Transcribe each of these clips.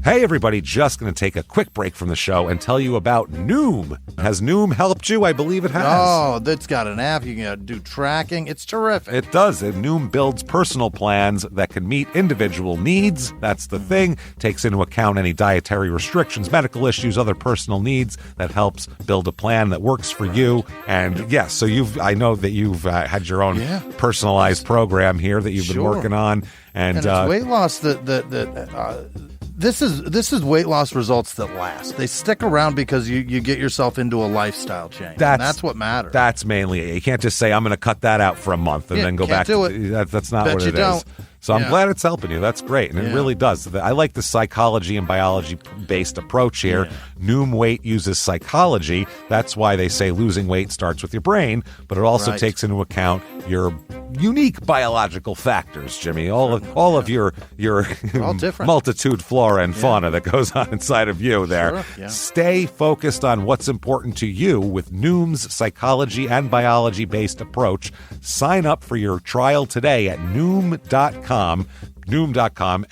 Hey, everybody, just going to take a quick break from the show and tell you about Noom. Has Noom helped you? I believe it has. Oh, that's got an app. You can do tracking. It's terrific. It does. Noom builds personal plans that can meet individual needs. That's the thing. Takes into account any dietary restrictions, medical issues, other personal needs. That helps build a plan that works for you. And yes, so I know that you've had your own personalized program here that you've been working on. And it's weight loss This is weight loss results that last. They stick around because you get yourself into a lifestyle change. That's what matters. That's mainly it. You can't just say, I'm going to cut that out for a month and then go back to it. That's not what it is. So I'm glad it's helping you. That's great. And it really does. I like the psychology and biology-based approach here. Yeah. Noom Weight uses psychology. That's why they say losing weight starts with your brain, but it also takes into account your unique biological factors, Jimmy. All of your multitude flora and fauna that goes on inside of you there. Sure. Yeah. Stay focused on what's important to you with Noom's psychology and biology-based approach. Sign up for your trial today at Noom.com, Noom.com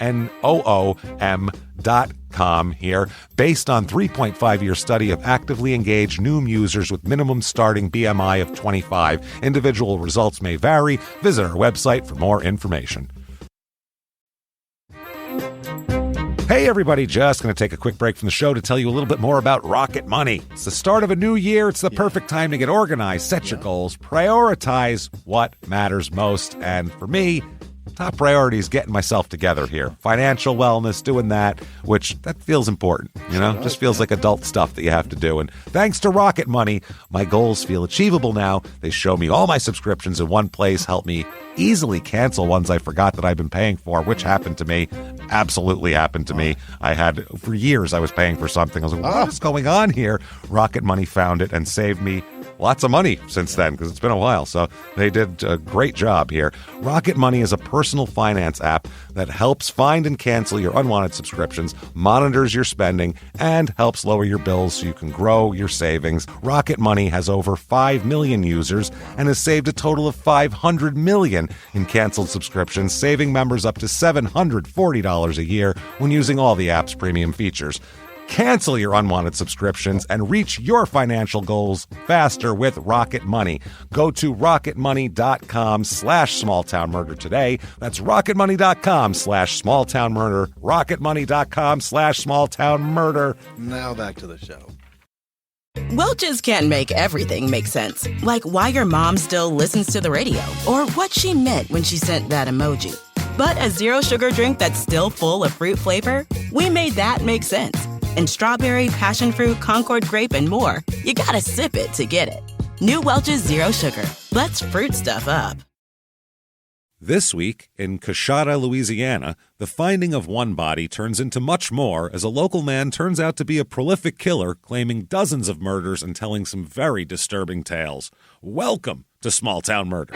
here, based on 3.5-year study of actively engaged Noom users with minimum starting BMI of 25. Individual results may vary. Visit our website for more information. Hey, everybody, just going to take a quick break from the show to tell you a little bit more about Rocket Money. It's the start of a new year. It's the perfect time to get organized, set your goals, prioritize what matters most. And for me, top priority is getting myself together here. Financial wellness, doing that, which that feels important, just feels like adult stuff that you have to do. And thanks to Rocket Money, my goals feel achievable now. They show me all my subscriptions in one place, help me easily cancel ones I forgot that I've been paying for, which happened to me, absolutely happened to me. For years, I was paying for something. I was like, what is going on here? Rocket Money found it and saved me lots of money since then, because it's been a while. So they did a great job here. Rocket Money is a personal finance app that helps find and cancel your unwanted subscriptions, monitors your spending, and helps lower your bills so you can grow your savings. Rocket Money has over 5 million users and has saved a total of $500 million in canceled subscriptions, saving members up to $740 a year when using all the app's premium features. Cancel your unwanted subscriptions and reach your financial goals faster with Rocket Money. Go to rocketmoney.com/smalltownmurder today. That's rocketmoney.com/smalltownmurder. rocketmoney.com/smalltownmurder. Now back to the show. Welch's can't make everything make sense. Like why your mom still listens to the radio or what she meant when she sent that emoji. But a zero sugar drink that's still full of fruit flavor, we made that make sense. And strawberry, passion fruit, Concord grape, and more. You gotta sip it to get it. New Welch's Zero Sugar. Let's fruit stuff up. This week, in Coushatta, Louisiana, the finding of one body turns into much more as a local man turns out to be a prolific killer, claiming dozens of murders and telling some very disturbing tales. Welcome to Small Town Murder.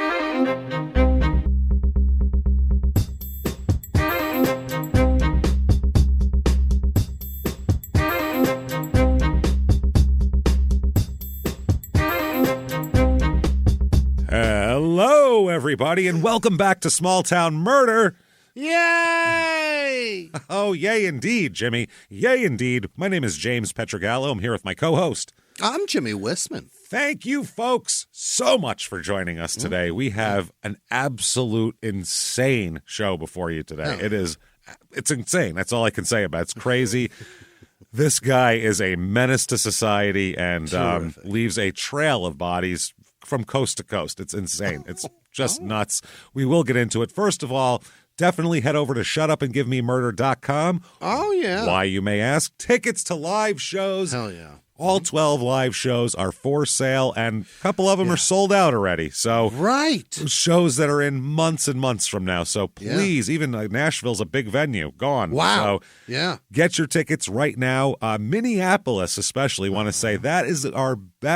Hello, everybody, and welcome back to Small Town Murder. Yay! Oh, yay indeed, Jimmy. Yay indeed. My name is James Pietragallo. I'm here with my co-host. I'm Jimmie Whisman. Thank you, folks, so much for joining us today. We have an absolute insane show before you today. It's insane. That's all I can say about it. It's crazy. This guy is a menace to society and leaves a trail of bodies from coast to coast. It's insane. It's just nuts. We will get into it. First of all, definitely head over to shutupandgivememurder.com. Oh, yeah. Why, you may ask. Tickets to live shows. Hell yeah. All 12 live shows are for sale, and a couple of them are sold out already. So, shows that are in months and months from now. So please, even Nashville's a big venue. Gone. Wow. So get your tickets right now. Minneapolis, especially, want to say that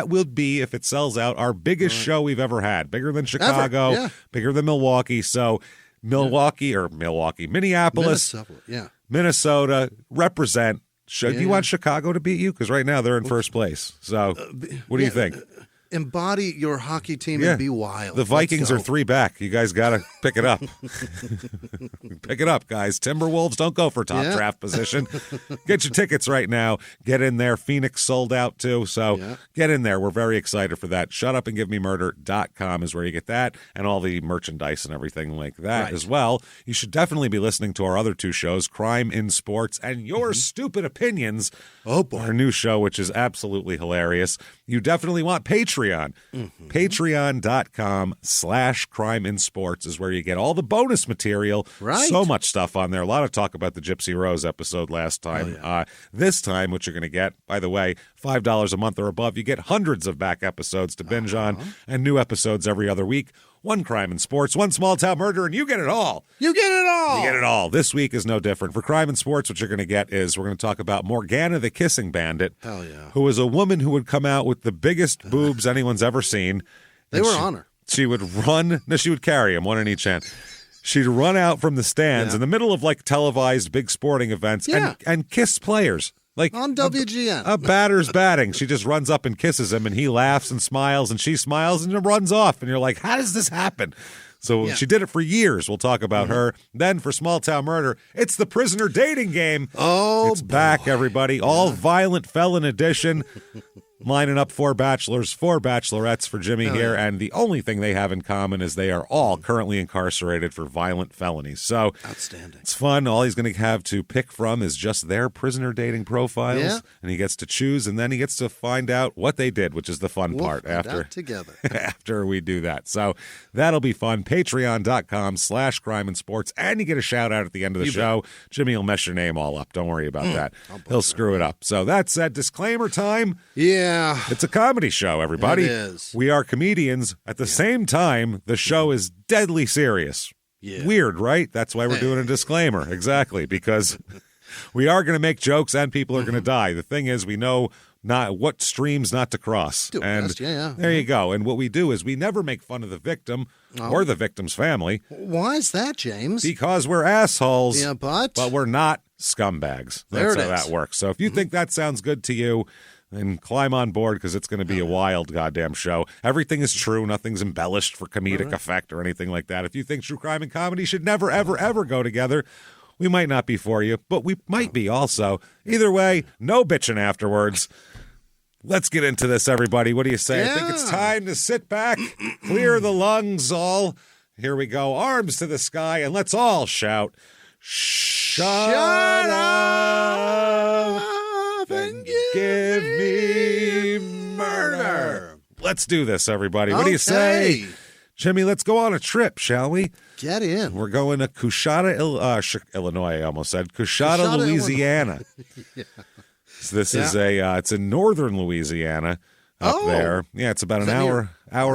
will be, if it sells out, our biggest show we've ever had. Bigger than Chicago, bigger than Milwaukee. So Minneapolis, Minnesota, represent. Do you want Chicago to beat you? Because right now they're in first place. So what do you think? embody your hockey team and be wild. The Vikings are 3 back. You guys got to pick it up. Pick it up, guys. Timberwolves, don't go for top draft position. Get your tickets right now. Get in there. Phoenix sold out too, so get in there. We're very excited for that. ShutUpAndGiveMeMurder.com is where you get that and all the merchandise and everything like that as well. You should definitely be listening to our other 2 shows, Crime in Sports and Your Stupid Opinions. Oh, boy. Our new show, which is absolutely hilarious. You definitely want Patreon. Patreon.com/Crime in Sports is where you get all the bonus material. Right. So much stuff on there. A lot of talk about the Gypsy Rose episode last time. This time, what you're going to get, by the way, $5 a month or above, you get hundreds of back episodes to binge on and new episodes every other week. 1 Crime in Sports, 1 Small Town Murder, and you get it all. You get it all. You get it all. This week is no different. For Crime in Sports, what you're going to get is we're going to talk about Morgana the Kissing Bandit, who was a woman who would come out with the biggest boobs anyone's ever seen. They were on her. She would run. No, she would carry him, one in each hand. She'd run out from the stands in the middle of like televised big sporting events and kiss players. Like on WGN. A batter's batting. She just runs up and kisses him, and he laughs and smiles, and she smiles and runs off. And you're like, how does this happen? So she did it for years. We'll talk about her. Then for Small Town Murder, it's the prisoner dating game. Oh, it's back, everybody. All violent felon edition. Lining up 4 bachelors, 4 bachelorettes for Jimmie here, and the only thing they have in common is they are all currently incarcerated for violent felonies. So outstanding. It's fun. All he's going to have to pick from is just their prisoner dating profiles, and he gets to choose, and then he gets to find out what they did, which is the fun part after together. after we do that. So that'll be fun. Patreon.com/Crime in Sports, and you get a shout out at the end of the show. Jimmie will mess your name all up. Don't worry about that. He'll screw it up. So that said, disclaimer time. Yeah. It's a comedy show, everybody. It is. We are comedians. At the same time, the show is deadly serious. Yeah. Weird, right? That's why we're doing a disclaimer. Exactly, because we are going to make jokes and people are going to die. The thing is, we know not what streams not to cross. There you go. And what we do is we never make fun of the victim or the victim's family. Why is that, James? Because we're assholes. Yeah, but we're not scumbags. That's how that works. So if you think that sounds good to you, then climb on board, because it's going to be a wild goddamn show. Everything is true. Nothing's embellished for comedic effect or anything like that. If you think true crime and comedy should never, ever, ever go together, we might not be for you, but we might be also. Either way, no bitching afterwards. Let's get into this, everybody. What do you say? I think it's time to sit back, clear the lungs all. Here we go. Arms to the sky, and let's all shout, Shut up and give me murder. Let's do this, everybody. What do you say? Jimmie, let's go on a trip, shall we? Get in. We're going to Coushatta, Illinois, I almost said. Coushatta, Louisiana. So this is it's in northern Louisiana up there. Yeah, it's about an hour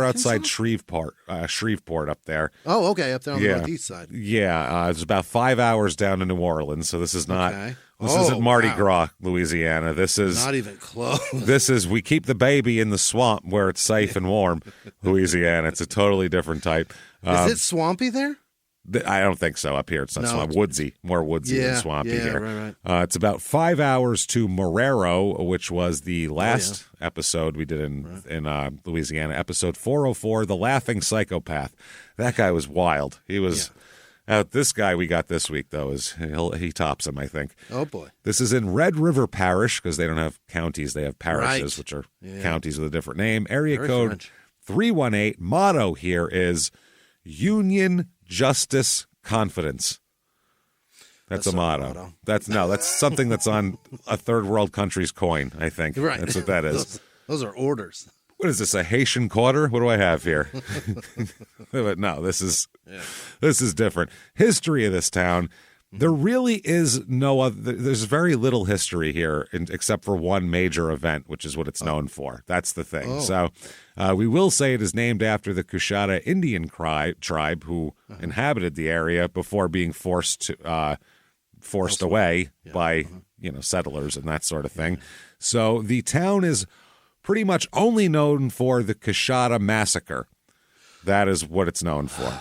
outside Shreveport up there. Oh, okay, up there on the northeast side. Yeah, it's about 5 hours down to New Orleans, so this is not... Okay. This isn't Mardi Gras, Louisiana. This is not even close. This is we keep the baby in the swamp where it's safe and warm. Louisiana, it's a totally different type. Is it swampy there? I don't think so. Up here, it's not swamp. Woodsy, more woodsy than swampy here. Right. It's about 5 hours to Marrero, which was the last episode we did in Louisiana. Episode 404, The Laughing Psychopath. That guy was wild. He was. This guy we got this week, though, he tops him, I think. Oh, boy. This is in Red River Parish, because they don't have counties. They have parishes, which are counties with a different name. Area code French. 318. Motto here is Union, Justice, Confidence. That's a motto. That's something that's on a third world country's coin, I think. Right. That's what that is. Those are orders. What is this, a Haitian quarter? What do I have here? But no, this is different. History of this town. There really is no other. There's very little history here, except for one major event, which is what it's known for. That's the thing. So we will say it is named after the Coushatta Indian tribe who inhabited the area before being forced away by settlers and that sort of thing. So the town is pretty much only known for the Coushatta Massacre. That is what it's known for.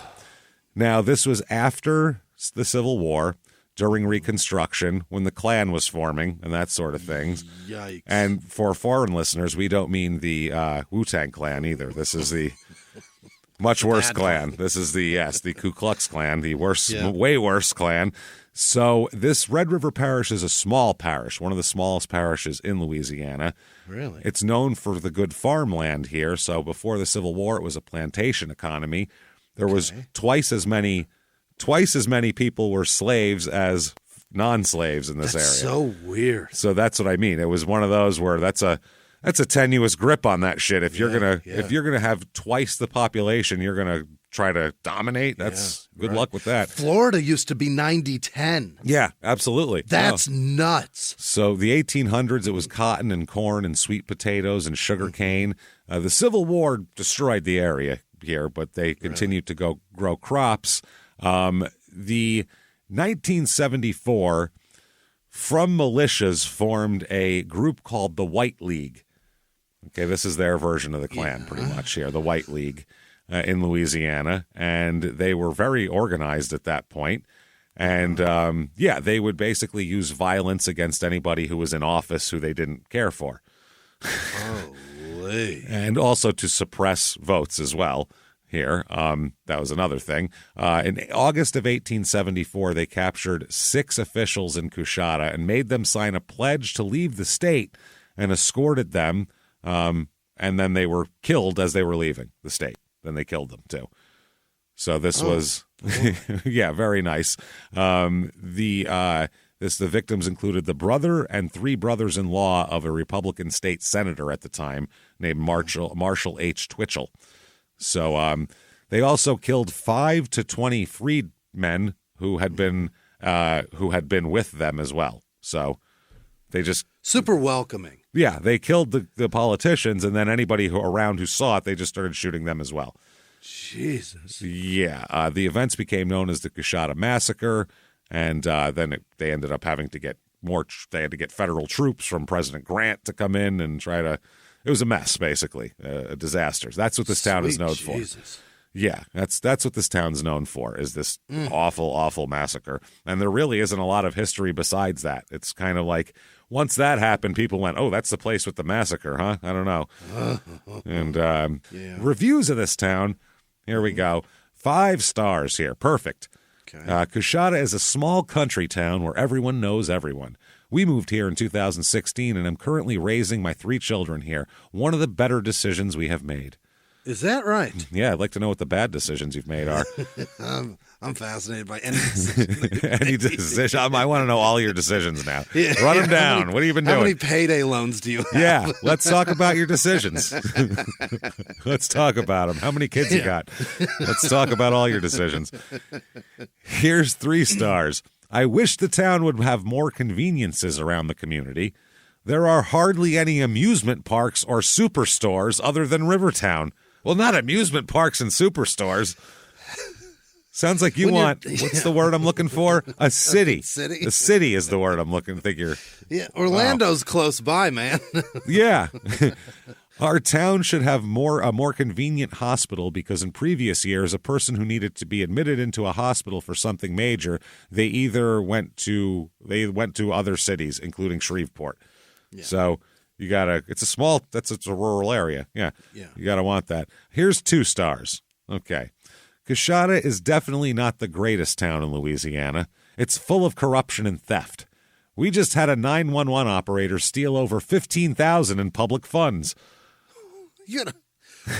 Now, this was after the Civil War. during Reconstruction when the Klan was forming and that sort of things. Yikes. And for foreign listeners, we don't mean the Wu-Tang Clan either. This is the much worse Klan. This is the Ku Klux Klan, the worse, way worse Klan. So this Red River Parish is a small parish, one of the smallest parishes in Louisiana. Really? It's known for the good farmland here. So before the Civil War, it was a plantation economy. There was twice as many people were slaves as non-slaves in this area. So weird. So that's what I mean. It was one of those where that's a tenuous grip on that shit. If you're gonna have twice the population, you're gonna try to dominate. That's good luck with that. Florida used to be 90-10. Yeah, absolutely. That's nuts. So the 1800s, it was cotton and corn and sweet potatoes and sugar cane. The Civil War destroyed the area here, but they continued to grow crops. The 1974, from militias formed a group called the White League. Okay, this is their version of the Klan, pretty much here, the White League in Louisiana, and they were very organized at that point. And they would basically use violence against anybody who was in office who they didn't care for. Holy. And also to suppress votes as well here. That was another thing. In August of 1874, they captured 6 officials in Coushatta and made them sign a pledge to leave the state and escorted them. And then they were killed as they were leaving the state. Then they killed them, too. So this was, very nice. The victims included the brother and 3 brothers-in-law of a Republican state senator at the time named Marshall H. Twitchell. So they also killed 5 to 20 freedmen who had been with them as well. So they just super welcoming. Yeah, they killed the politicians, and then anybody around who saw it, they just started shooting them as well. Jesus. Yeah, the events became known as the Coushatta Massacre, and then they ended up having to get they had to get federal troops from President Grant to come in and try to. It was a mess, basically, a disaster. That's what this town is known for. Yeah, that's what this town's known for, is this awful, awful massacre. And there really isn't a lot of history besides that. It's kind of like, once that happened, people went, oh, that's the place with the massacre, huh? I don't know. And reviews of this town, here we go. 5 stars here. Perfect. Okay. Coushatta is a small country town where everyone knows everyone. We moved here in 2016, and I'm currently raising my 3 children here. One of the better decisions we have made. Is that right? Yeah, I'd like to know what the bad decisions you've made are. I'm fascinated by any decision. Any decision? I want to know all your decisions now. Run them down. What have you been doing? How many payday loans do you have? Yeah, let's talk about your decisions. Let's talk about them. How many kids you got? Let's talk about all your decisions. Here's 3 stars. I wish the town would have more conveniences around the community. There are hardly any amusement parks or superstores other than Rivertown. Well, not amusement parks and superstores. Sounds like you want, what's the word I'm looking for? A city. City? A city is the word I'm looking, Yeah, Orlando's close by, man. Yeah. Our town should have a more convenient hospital, because in previous years, a person who needed to be admitted into a hospital for something major, they either went to other cities, including Shreveport. Yeah. So you gotta, it's a rural area. Yeah. You gotta want that. Here's 2 stars. Okay. Coushatta is definitely not the greatest town in Louisiana. It's full of corruption and theft. We just had a 911 operator steal over $15,000 in public funds.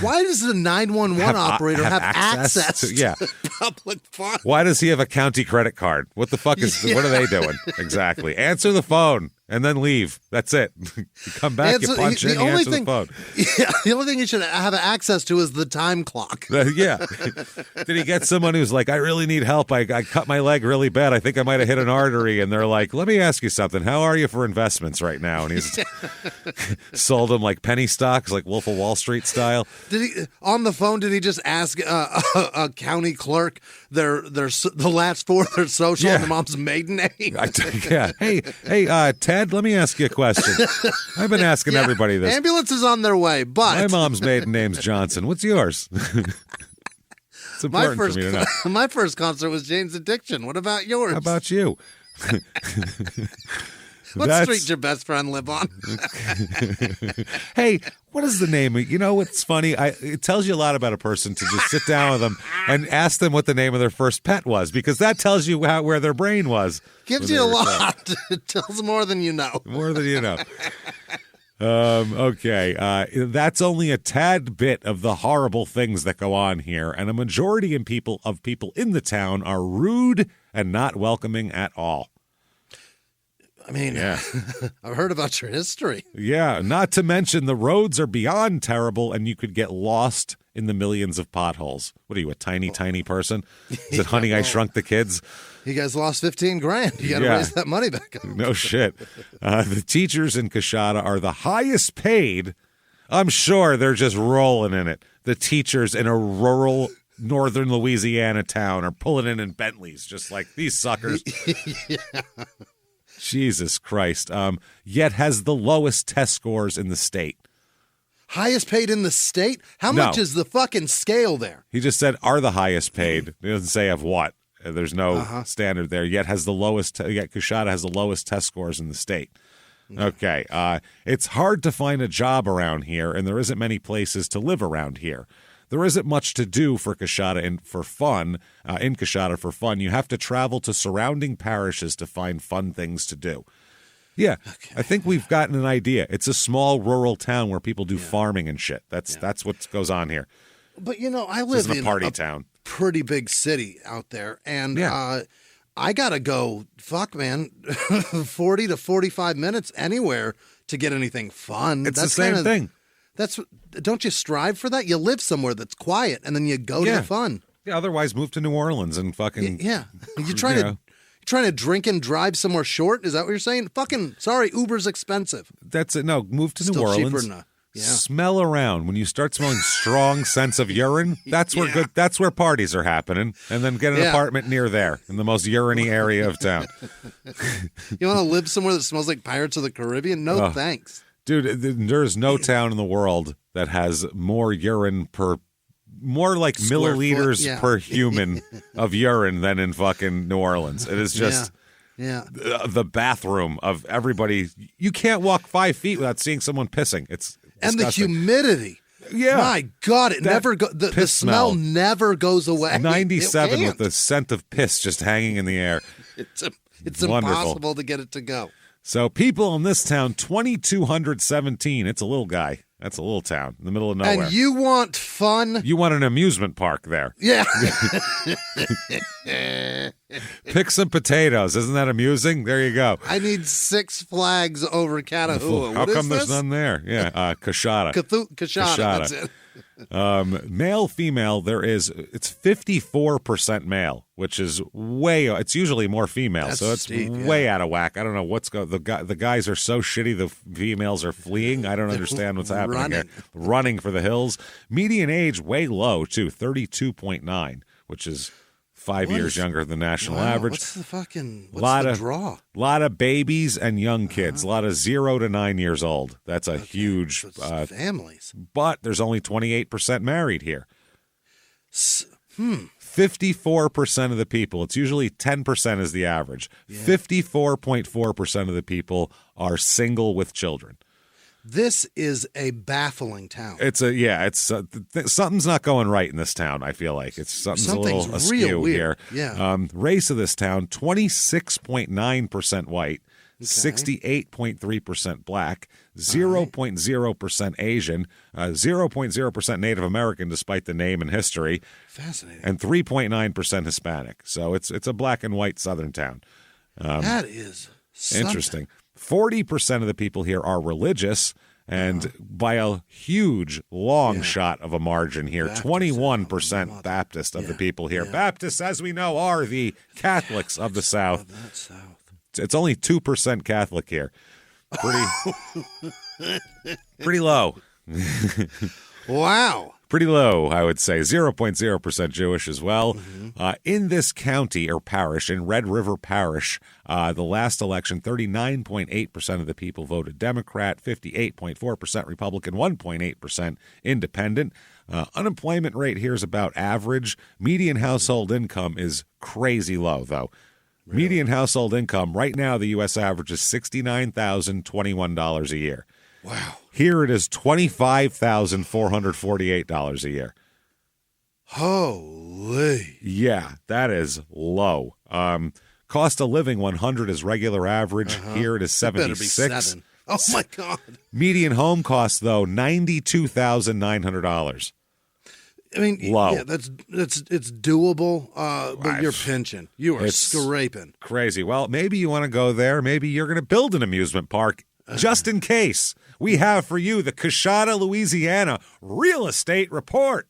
Why does the 911 operator have access to public funds? Why does he have a county credit card? What the fuck what are they doing? Exactly. Answer the phone and then leave. That's it. You come back, you punch in, you answer the phone. Yeah, the only thing he should have access to is the time clock. Yeah. Did he get someone who's like, I really need help. I cut my leg really bad. I think I might have hit an artery. And they're like, let me ask you something. How are you for investments right now? And he's sold them like penny stocks, like Wolf of Wall Street style. Did he on the phone? Did he just ask a county clerk the last 4 of their social and the mom's maiden name? Hey, Ted, let me ask you a question. I've been asking everybody this. Ambulance is on their way, but my mom's maiden name's Johnson. What's yours? It's important for me to know. My first concert was Jane's Addiction. What about yours? How about you? What street your best friend live on? Hey, what is the name? You know what's funny? It tells you a lot about a person to just sit down with them and ask them what the name of their first pet was, because that tells you where their brain was. Gives you a lot. It tells more than you know. More than you know. Okay. That's only a tad bit of the horrible things that go on here, and a majority of people in the town are rude and not welcoming at all. I mean, yeah. I've heard about your history. Yeah, not to mention the roads are beyond terrible, and you could get lost in the millions of potholes. What are you, a tiny person? Is it Honey, I Shrunk the Kids? You guys lost $15,000. You got to raise that money back up. No shit. The teachers in Coushatta are the highest paid. I'm sure they're just rolling in it. The teachers in a rural northern Louisiana town are pulling in Bentleys, just like these suckers. Yeah. Jesus Christ. Yet has the lowest test scores in the state. Highest paid in the state? How much is the fucking scale there? He just said are the highest paid. He doesn't say of what. There's no standard there. Yet Coushatta has the lowest test scores in the state. Okay. It's hard to find a job around here, and there isn't many places to live around here. There isn't much to do for Coushatta in Coushatta for fun. You have to travel to surrounding parishes to find fun things to do. Yeah, okay. I think we've gotten an idea. It's a small rural town where people do farming and shit. That's what goes on here. But, I live in a party town. Pretty big city out there, and I got to go, 40 to 45 minutes anywhere to get anything fun. It's the same thing. Don't you strive for that? You live somewhere that's quiet, and then you go to the fun. Yeah. Otherwise, move to New Orleans and fucking. Yeah. You're trying to drink and drive somewhere short. Is that what you're saying? Sorry, Uber's expensive. That's it. No, move to New Orleans. Cheaper than Smell around. When you start smelling strong scents of urine, that's where that's where parties are happening. And then get an apartment near there in the most urine-y area of town. You want to live somewhere that smells like Pirates of the Caribbean? No, thanks. Dude, there's no town in the world that has more urine more like Square milliliters per human of urine than in fucking New Orleans. It is just the bathroom of everybody. You can't walk 5 feet without seeing someone pissing. It's disgusting. And the humidity. Yeah. My God, it never goes. The smell never goes away. 97 with the scent of piss just hanging in the air. It's impossible to get it to go. So people in this town, 2,217. It's a little guy. That's a little town in the middle of nowhere. And you want fun? You want an amusement park there. Yeah. Pick some potatoes. Isn't that amusing? There you go. I need Six Flags over Catahoula. How come there's none there? Yeah, Coushatta. Coushatta, that's it. Male, female, it's 54% male, which is it's usually more female. That's so it's steep, way out of whack. I don't know the guys are so shitty, the females are fleeing. I don't understand what's happening here. Running for the hills. Median age way low too, 32.9, which is 5 years younger than the national average. What's the draw? A lot of babies and young kids, a lot of 0 to 9 years old. That's a huge families. But there's only 28% married here. 54% of the people, it's usually 10% is the average. 54.4% of the people are single with children. This is a baffling town. Something's not going right in this town, I feel like. Something's a little askew here. Yeah. Race of this town, 26.9% white, 68.3% black, 0.0% Asian, 0.0% Native American despite the name and history. Fascinating. And 3.9% Hispanic. So it's a black and white southern town. That is something. Interesting. 40% of the people here are religious, and by a huge, long shot of a margin here, 21% Baptist of the people here. Yeah. Baptists, as we know, are the Catholics of the South. It's only 2% Catholic here. Pretty low. Wow. Pretty low, I would say. 0.0% Jewish as well. In this county or parish, in Red River Parish, the last election, 39.8% of the people voted Democrat, 58.4% Republican, 1.8% Independent. Unemployment rate here is about average. Median household income is crazy low, though. Median household income, right now the U.S. average is $69,021 a year. Wow. Here it is $25,448 a year. Holy. Yeah, that is low. Cost of living, 100 is regular average. Here it is 76. Better be 7. Oh, my God. Median home cost, though, $92,900. I mean, low. Yeah, it's doable, but you're pinching. You are scraping. Crazy. Well, maybe you want to go there. Maybe you're going to build an amusement park just in case. We have for you the Coushatta, Louisiana Real Estate Report.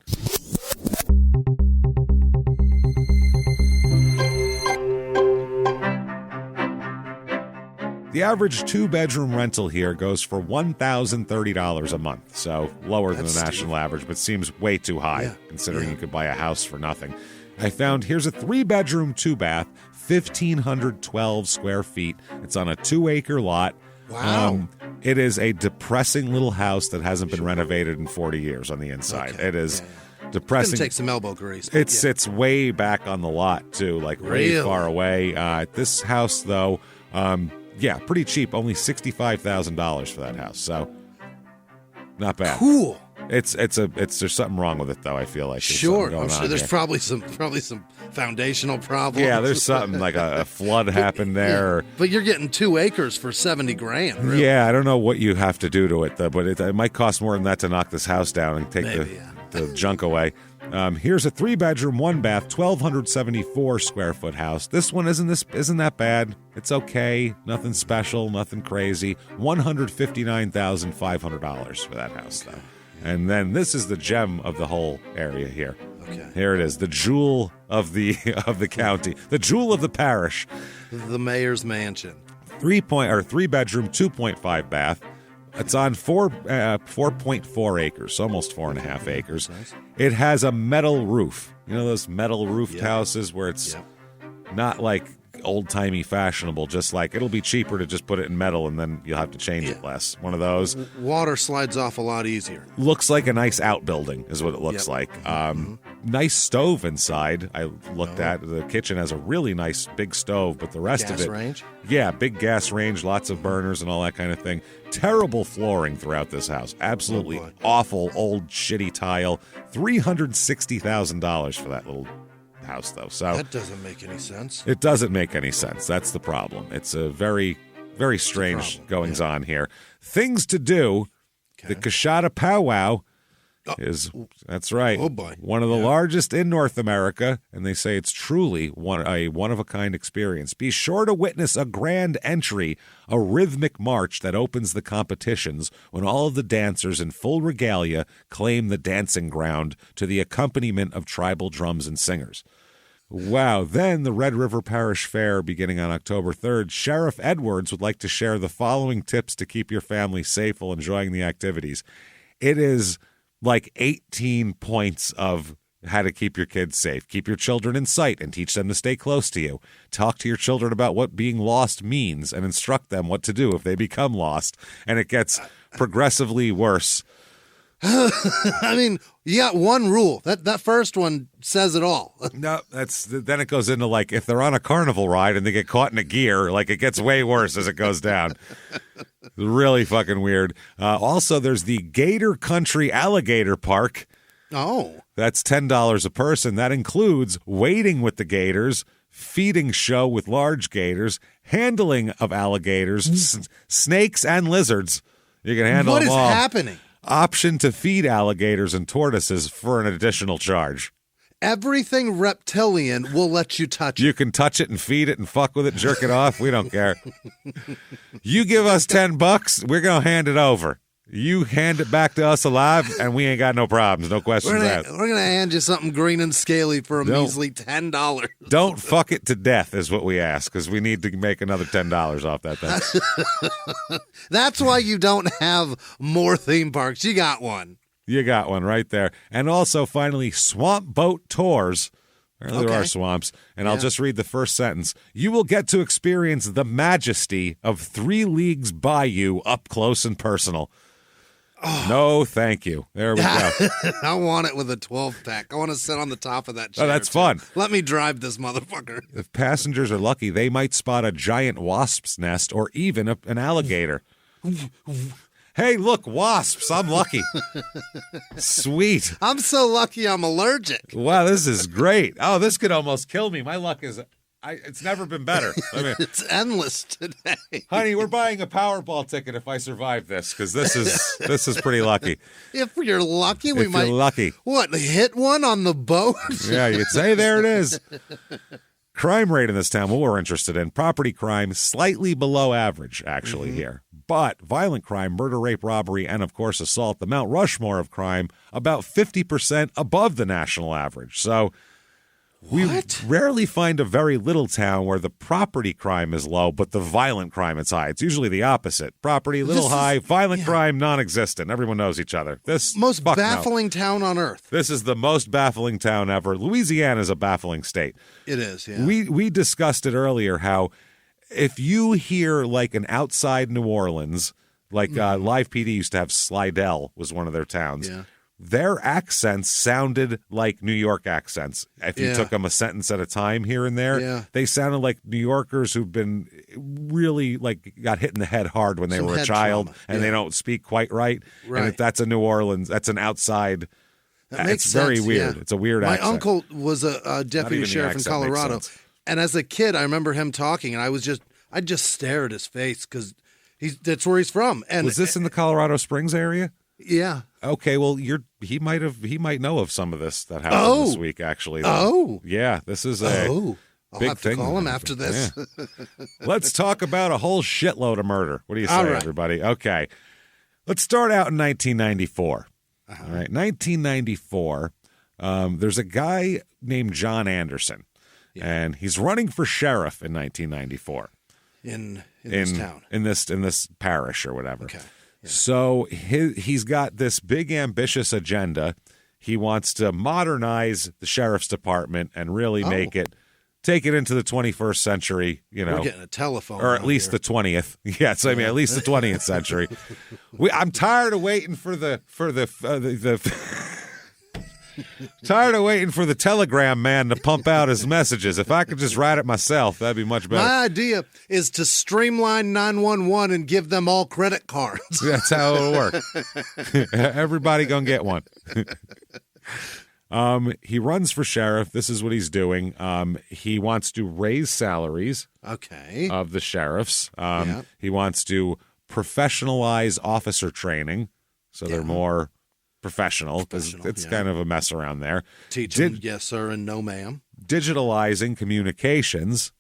The average two-bedroom rental here goes for $1,030 a month, so lower than the national average, but seems way too high, considering you could buy a house for nothing. I found here's a three-bedroom, two-bath, 1,512 square feet. It's on a 2-acre lot. Wow. It is a depressing little house that hasn't been renovated in 40 years on the inside. Okay. It is depressing. It's going to take some elbow grease. It sits way back on the lot, too, like way far away. This house, though... pretty cheap. Only $65,000 for that house. So, not bad. Cool. There's something wrong with it though. I feel like sure. I'm sure there's probably some foundational problems. Yeah, there's something like a flood happened there. Yeah. But you're getting 2 acres for $70,000. Really. Yeah, I don't know what you have to do to it though, but it might cost more than that to knock this house down and take the junk away. Here's a 3-bedroom, 1-bath, 1,274 square foot house. This one isn't that bad. It's okay. Nothing special. Nothing crazy. $159,500 for that house, though. And then this is the gem of the whole area here. Okay. Here it is, the jewel of the county, the jewel of the parish. The mayor's mansion. 3-bedroom, 2.5 bath. It's on 4.4 acres, almost 4.5 acres. Nice. It has a metal roof. You know those metal roofed houses where it's not like old-timey fashionable, just like it'll be cheaper to just put it in metal and then you'll have to change it less. One of those. Water slides off a lot easier. Looks like a nice outbuilding is what it looks like. Nice stove inside. I looked at the kitchen has a really nice big stove, but the rest of it... Gas range? Yeah, big gas range, lots of burners and all that kind of thing. Terrible flooring throughout this house. Absolutely awful, old, shitty tile. $360,000 for that little house, though. So that doesn't make any sense. It doesn't make any sense. That's the problem. It's a very, very strange goings-on here. Things to do. Okay. The Coushatta Powwow is, that's right, one of the largest in North America, and they say it's truly a one-of-a-kind experience. Be sure to witness a grand entry, a rhythmic march that opens the competitions when all of the dancers in full regalia claim the dancing ground to the accompaniment of tribal drums and singers. Wow. Then the Red River Parish Fair beginning on October 3rd. Sheriff Edwards would like to share the following tips to keep your family safe while enjoying the activities. It is like 18 points of how to keep your kids safe. Keep your children in sight and teach them to stay close to you. Talk to your children about what being lost means and instruct them what to do if they become lost. And it gets progressively worse. I mean, you got one rule. That first one says it all. No, then it goes into like if they're on a carnival ride and they get caught in a gear, like it gets way worse as it goes down. Really fucking weird. Also, there's the Gator Country Alligator Park. Oh. That's $10 a person. That includes wading with the gators, feeding show with large gators, handling of alligators, snakes, and lizards. You can handle them all. What is happening? Option to feed alligators and tortoises for an additional charge. Everything reptilian will let you touch it. You can touch it and feed it and fuck with it, jerk it off. We don't care. You give us $10, we're going to hand it over. You hand it back to us alive, and we ain't got no problems. No questions asked. We're going to hand you something green and scaly for a measly $10. Don't fuck it to death is what we ask, because we need to make another $10 off that thing. That's why you don't have more theme parks. You got one. You got one right there. And also, finally, swamp boat tours. There are swamps. And I'll just read the first sentence. You will get to experience the majesty of 3 leagues bayou up close and personal. No, thank you. There we go. I want it with a 12-pack. I want to sit on the top of that chair. Oh, that's fun. Let me drive this motherfucker. If passengers are lucky, they might spot a giant wasp's nest or even an alligator. Hey, look, wasps. I'm lucky. Sweet. I'm so lucky I'm allergic. Wow, this is great. Oh, this could almost kill me. My luck is... it's never been better. I mean, it's endless today. Honey, we're buying a Powerball ticket if I survive this, because this is pretty lucky. If you're lucky, we might... You're lucky. What, hit one on the boat? Yeah, you'd say there it is. Crime rate in this town, what we're interested in, property crime, slightly below average, actually, here. But violent crime, murder, rape, robbery, and, of course, assault, the Mount Rushmore of crime, about 50% above the national average. So... we rarely find a very little town where the property crime is low, but the violent crime is high. It's usually the opposite. Property, little high, violent crime, non-existent. Everyone knows each other. This most baffling town on earth. This is the most baffling town ever. Louisiana is a baffling state. It is, yeah. We discussed it earlier, how if you hear like an outside New Orleans, like Live PD used to have Slidell was one of their towns. Yeah. Their accents sounded like New York accents. If you took them a sentence at a time here and there, they sounded like New Yorkers who've been really like got hit in the head hard when they were a child and they don't speak quite right. And if that's a New Orleans, that's an outside. That makes it's sense, very weird. Yeah. It's a weird accent. My uncle was a deputy sheriff in Colorado. And as a kid, I remember him talking, and I'd just stare at his face because that's where he's from. And was this in the Colorado Springs area? Yeah. Okay, well, he might know of some of this that happened this week, actually. Yeah, this is a I'll big have to thing. call him after this. Yeah. Let's talk about a whole shitload of murder. What do you say, everybody? Okay, let's start out in 1994. All right, 1994. There's a guy named John Anderson, and he's running for sheriff in 1994 in this town, in this parish or whatever. Okay. Yeah. So he's got this big, ambitious agenda. He wants to modernize the sheriff's department and really take it into the 21st century. You know, we're getting a telephone, or at least the 20th. Yes, I mean at least the 20th century. I'm tired of waiting for the tired of waiting for the telegram man to pump out his messages. If I could just write it myself, that'd be much better. My idea is to streamline 911 and give them all credit cards. That's how it'll work. Everybody gonna get one. He runs for sheriff. This is what he's doing. He wants to raise salaries of the sheriffs. He wants to professionalize officer training so they're more professional, because it's kind of a mess around there. Teach them yes, sir, and no, ma'am. Digitalizing communications,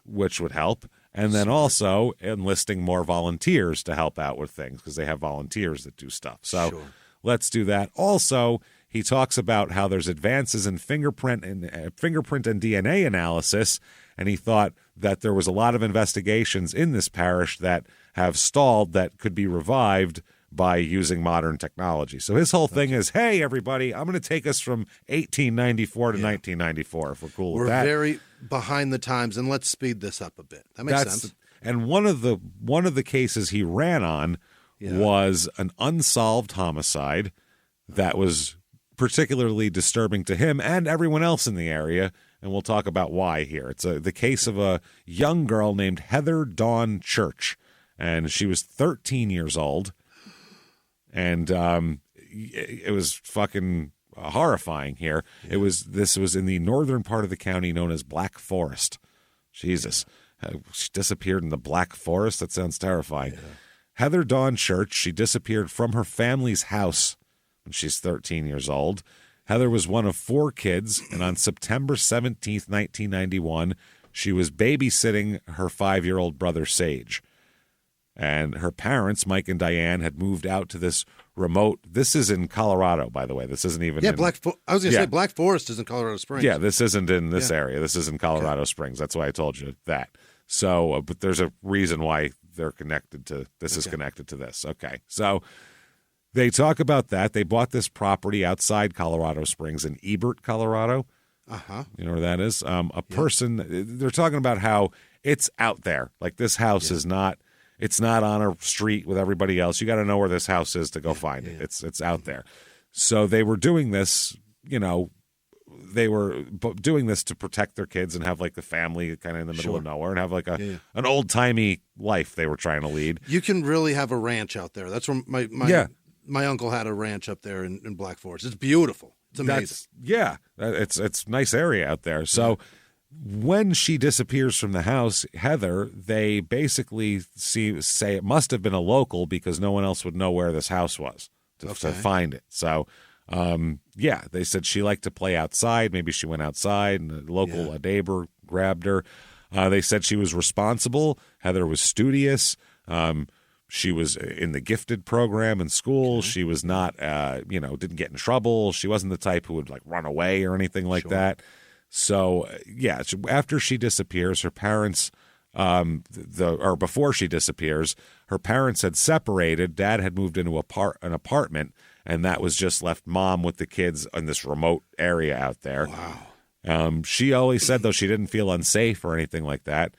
which would help. And then also enlisting more volunteers to help out with things, because they have volunteers that do stuff. So let's do that. Also, he talks about how there's advances in fingerprint and DNA analysis, and he thought that there was a lot of investigations in this parish that have stalled that could be revived by using modern technology. So his whole thing is, hey, everybody, I'm going to take us from 1894 to 1994, if we're cool with that. We're very behind the times, and let's speed this up a bit. That makes sense. And one of the cases he ran on was an unsolved homicide that was particularly disturbing to him and everyone else in the area, and we'll talk about why here. It's the case of a young girl named Heather Dawn Church, and she was 13 years old. And it was fucking horrifying here. This was in the northern part of the county known as Black Forest. Jesus. She disappeared in the Black Forest? That sounds terrifying. Yeah. Heather Dawn Church, she disappeared from her family's house when she's 13 years old. Heather was one of 4 kids, and on September 17th, 1991, she was babysitting her 5-year-old brother, Sage. And her parents, Mike and Diane, had moved out to this remote. This is in Colorado, by the way. This isn't even. Yeah, I was going to say Black Forest is in Colorado Springs. Yeah, this isn't in this area. This is in Colorado Springs. That's why I told you that. So, but there's a reason why they're connected to this. Is connected to this. Okay, so they talk about that. They bought this property outside Colorado Springs in Ebert, Colorado. You know where that is? A person. They're talking about how it's out there. Like this house is not. It's not on a street with everybody else. You got to know where this house is to go find it. It's out there. So they were doing this, they were doing this to protect their kids and have like the family kind of in the middle of nowhere and have like an old timey life they were trying to lead. You can really have a ranch out there. That's where my uncle had a ranch up there in Black Forest. It's beautiful. It's amazing. It's nice area out there. So when she disappears from the house, Heather, they basically say it must have been a local because no one else would know where this house was to find it. So, they said she liked to play outside. Maybe she went outside and a neighbor grabbed her. They said she was responsible. Heather was studious. She was in the gifted program in school. She was not, didn't get in trouble. She wasn't the type who would like run away or anything like that. So, after she disappears, her parents, before she disappears, her parents had separated. Dad had moved into an apartment, and that was just left mom with the kids in this remote area out there. Wow. She always said, though, she didn't feel unsafe or anything like that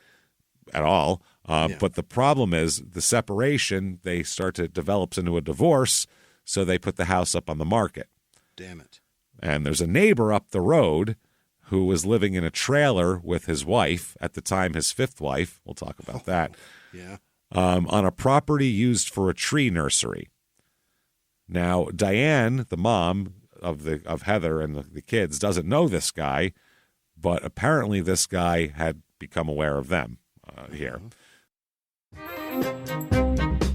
at all. But the problem is the separation, they start to develop into a divorce, so they put the house up on the market. Damn it. And there's a neighbor up the road who was living in a trailer with his wife, at the time his fifth wife, we'll talk about that, on a property used for a tree nursery. Now, Diane, the mom of Heather and the kids, doesn't know this guy, but apparently this guy had become aware of them here.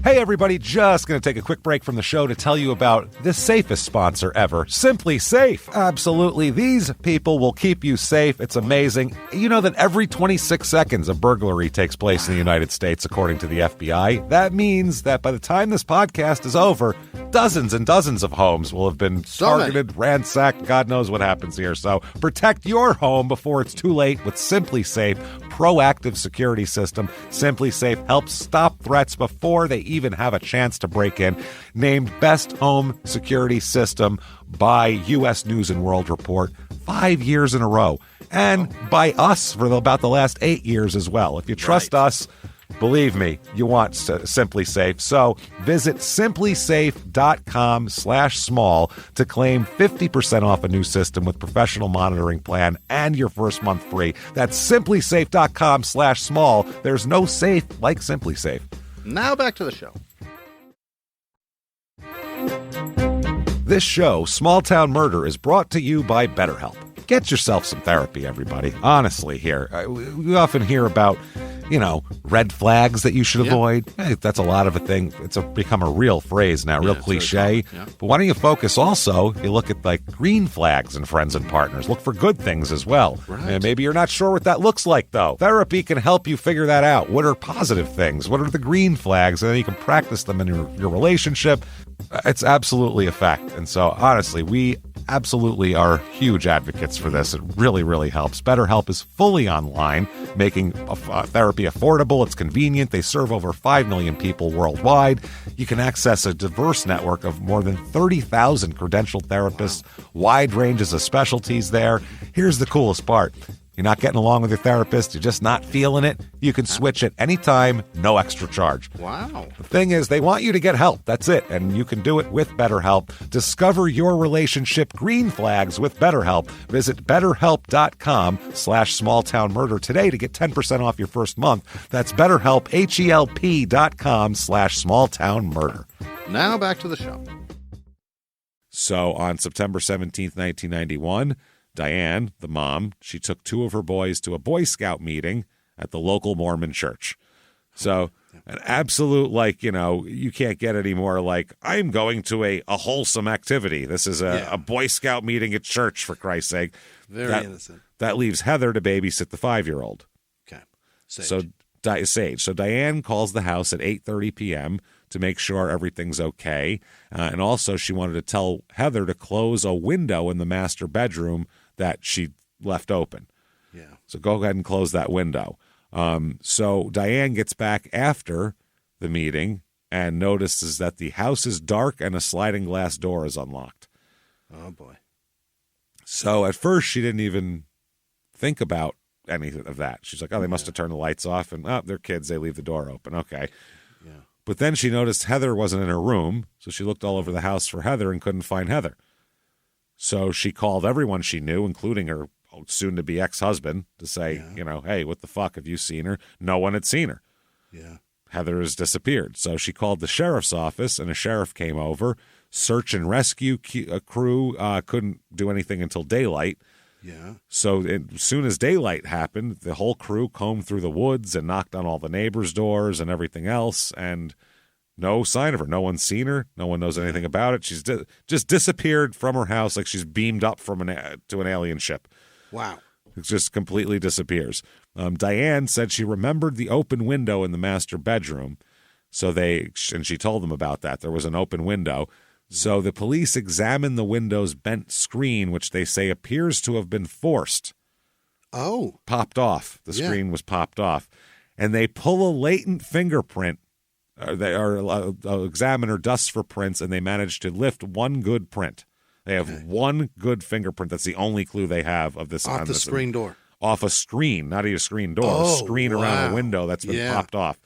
Hey everybody, just going to take a quick break from the show to tell you about the safest sponsor ever, Simply Safe. Absolutely, these people will keep you safe. It's amazing. You know that every 26 seconds a burglary takes place in the United States, according to the FBI. That means that by the time this podcast is over, dozens and dozens of homes will have been targeted, ransacked. God knows what happens here. So protect your home before it's too late with Simply Safe proactive security system. Simply Safe helps stop threats before they even have a chance to break in. Named Best Home Security System by U.S. News and World Report 5 years in a row. And by us for about the last 8 years as well. If you trust us, believe me, you want Simply Safe. So visit simplysafe.com/small to claim 50% off a new system with professional monitoring plan and your first month free. That's simplysafe.com/small. There's no safe like Simply Safe. Now back to the show. This show, Small Town Murder, is brought to you by BetterHelp. Get yourself some therapy, everybody. Honestly, here. We often hear about, red flags that you should avoid. Hey, that's a lot of a thing. It's become a real phrase now, real cliche. But why don't you focus also, you look at like green flags in friends and partners. Look for good things as well. Right. And maybe you're not sure what that looks like, though. Therapy can help you figure that out. What are positive things? What are the green flags? And then you can practice them in your relationship. It's absolutely a fact. And so, honestly, we absolutely are huge advocates for this. It really, really helps. BetterHelp is fully online, making therapy affordable. It's convenient. They serve over 5 million people worldwide. You can access a diverse network of more than 30,000 credentialed therapists, wide ranges of specialties there. Here's the coolest part. You're not getting along with your therapist, you're just not feeling it, you can switch at any time, no extra charge. Wow. The thing is, they want you to get help. That's it. And you can do it with BetterHelp. Discover your relationship green flags with BetterHelp. Visit BetterHelp.com/smalltownmurder today to get 10% off your first month. That's BetterHelp, HELP.com/smalltownmurder. Now back to the show. So on September 17th, 1991, Diane, the mom, she took 2 of her boys to a Boy Scout meeting at the local Mormon church. So an absolute, you can't get any more like, I'm going to a wholesome activity. This is a Boy Scout meeting at church, for Christ's sake. Very innocent. That leaves Heather to babysit the 5-year-old. Okay. Sage. So Diane calls the house at 8:30 p.m. to make sure everything's okay. And also she wanted to tell Heather to close a window in the master bedroom that she left open. Yeah. So go ahead and close that window. So Diane gets back after the meeting and notices that the house is dark and a sliding glass door is unlocked. Oh, boy. So at first she didn't even think about anything of that. She's like, oh, they must have turned the lights off, and they're kids, they leave the door open. Okay. Yeah. But then she noticed Heather wasn't in her room, so she looked all over the house for Heather and couldn't find Heather. So she called everyone she knew, including her soon-to-be ex-husband, to say, hey, what the fuck, have you seen her? No one had seen her. Yeah. Heather has disappeared. So she called the sheriff's office, and a sheriff came over. Search and rescue crew couldn't do anything until daylight. Yeah. So as soon as daylight happened, the whole crew combed through the woods and knocked on all the neighbors' doors and everything else, and no sign of her. No one's seen her. No one knows anything about it. She's just disappeared from her house like she's beamed up from to an alien ship. Wow. It just completely disappears. Diane said she remembered the open window in the master bedroom, and she told them about that. There was an open window. So the police examined the window's bent screen, which they say appears to have been forced. Oh. Popped off. The screen was popped off. And they pull a latent fingerprint. Examiner dusts for prints, and they manage to lift one good print. They have one good fingerprint. That's the only clue they have of this. Off the screen door. Off a screen, not even a screen door. A screen around a window that's been popped off.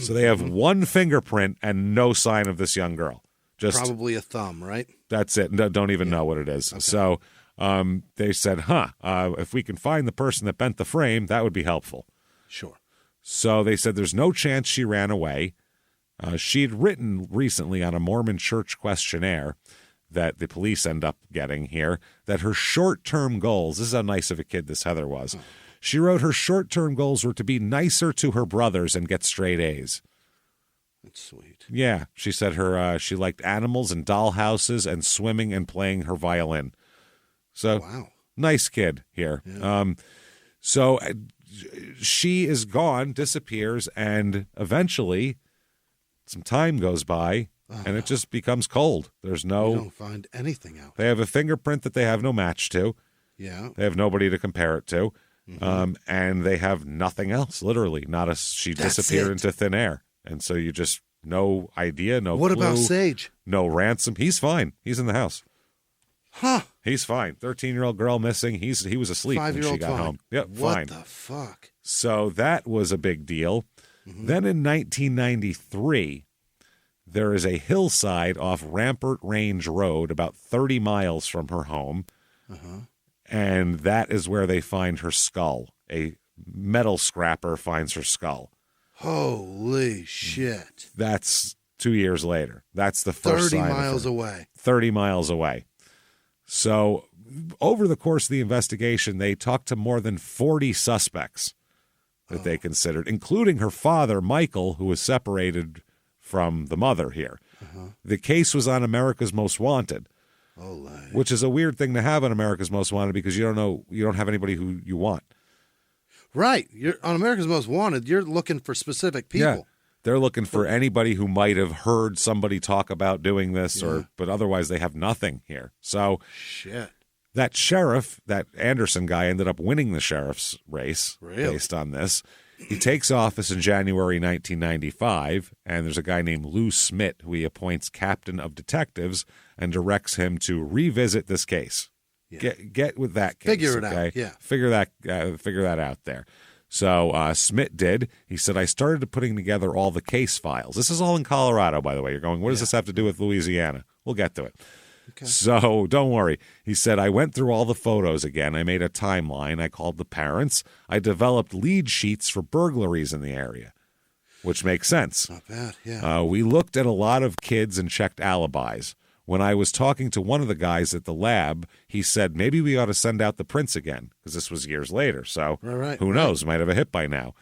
So they have one fingerprint and no sign of this young girl. Just probably a thumb, right? That's it. Don't even know what it is. Okay. So they said, if we can find the person that bent the frame, that would be helpful. Sure. So they said there's no chance she ran away. She'd written recently on a Mormon church questionnaire that the police end up getting here, that her short-term goals, this is how nice of a kid this Heather was. She wrote her short-term goals were to be nicer to her brothers and get straight A's. That's sweet. Yeah, she said she liked animals and dollhouses and swimming and playing her violin. So, nice kid here. Yeah. So she is gone, disappears, and eventually some time goes by, and it just becomes cold. There's no... You don't find anything out. They have a fingerprint that they have no match to. Yeah. They have nobody to compare it to. And they have nothing else, literally. She disappeared into thin air. And so you just, no idea, no What clue, about Sage? No ransom. He's fine. He's in the house. Huh. He's fine. 13-year-old girl missing. He was asleep when she got home. Yep, fine. What the fuck? So that was a big deal. Then in 1993, there is a hillside off Rampart Range Road about 30 miles from her home. And that is where they find her skull. A metal scrapper finds her skull. Holy shit. That's 2 years later. That's the first 30 miles away. 30 miles away. So over the course of the investigation, they talked to more than 40 suspects that they considered, including her father, Michael, who was separated from the mother here. The case was on America's Most Wanted, which is a weird thing to have on America's Most Wanted because you don't have anybody who you want. Right. You're on America's Most Wanted, you're looking for specific people. Yeah. They're looking for anybody who might have heard somebody talk about doing this, but otherwise they have nothing here. So shit. That sheriff, that Anderson guy, ended up winning the sheriff's race based on this. He takes office in January 1995, and there's a guy named Lou Smith who he appoints captain of detectives and directs him to revisit this case. Yeah. Get with that case. Figure it out. Yeah. Figure that out there. So Smith did. He said, I started putting together all the case files. This is all in Colorado, by the way. You're going, what does this have to do with Louisiana? We'll get to it. Okay. So don't worry. He said, I went through all the photos again. I made a timeline. I called the parents. I developed lead sheets for burglaries in the area, which makes sense. Not bad, yeah. We looked at a lot of kids and checked alibis. When I was talking to one of the guys at the lab, he said, maybe we ought to send out the prints again, because this was years later. So who knows? Might have a hit by now.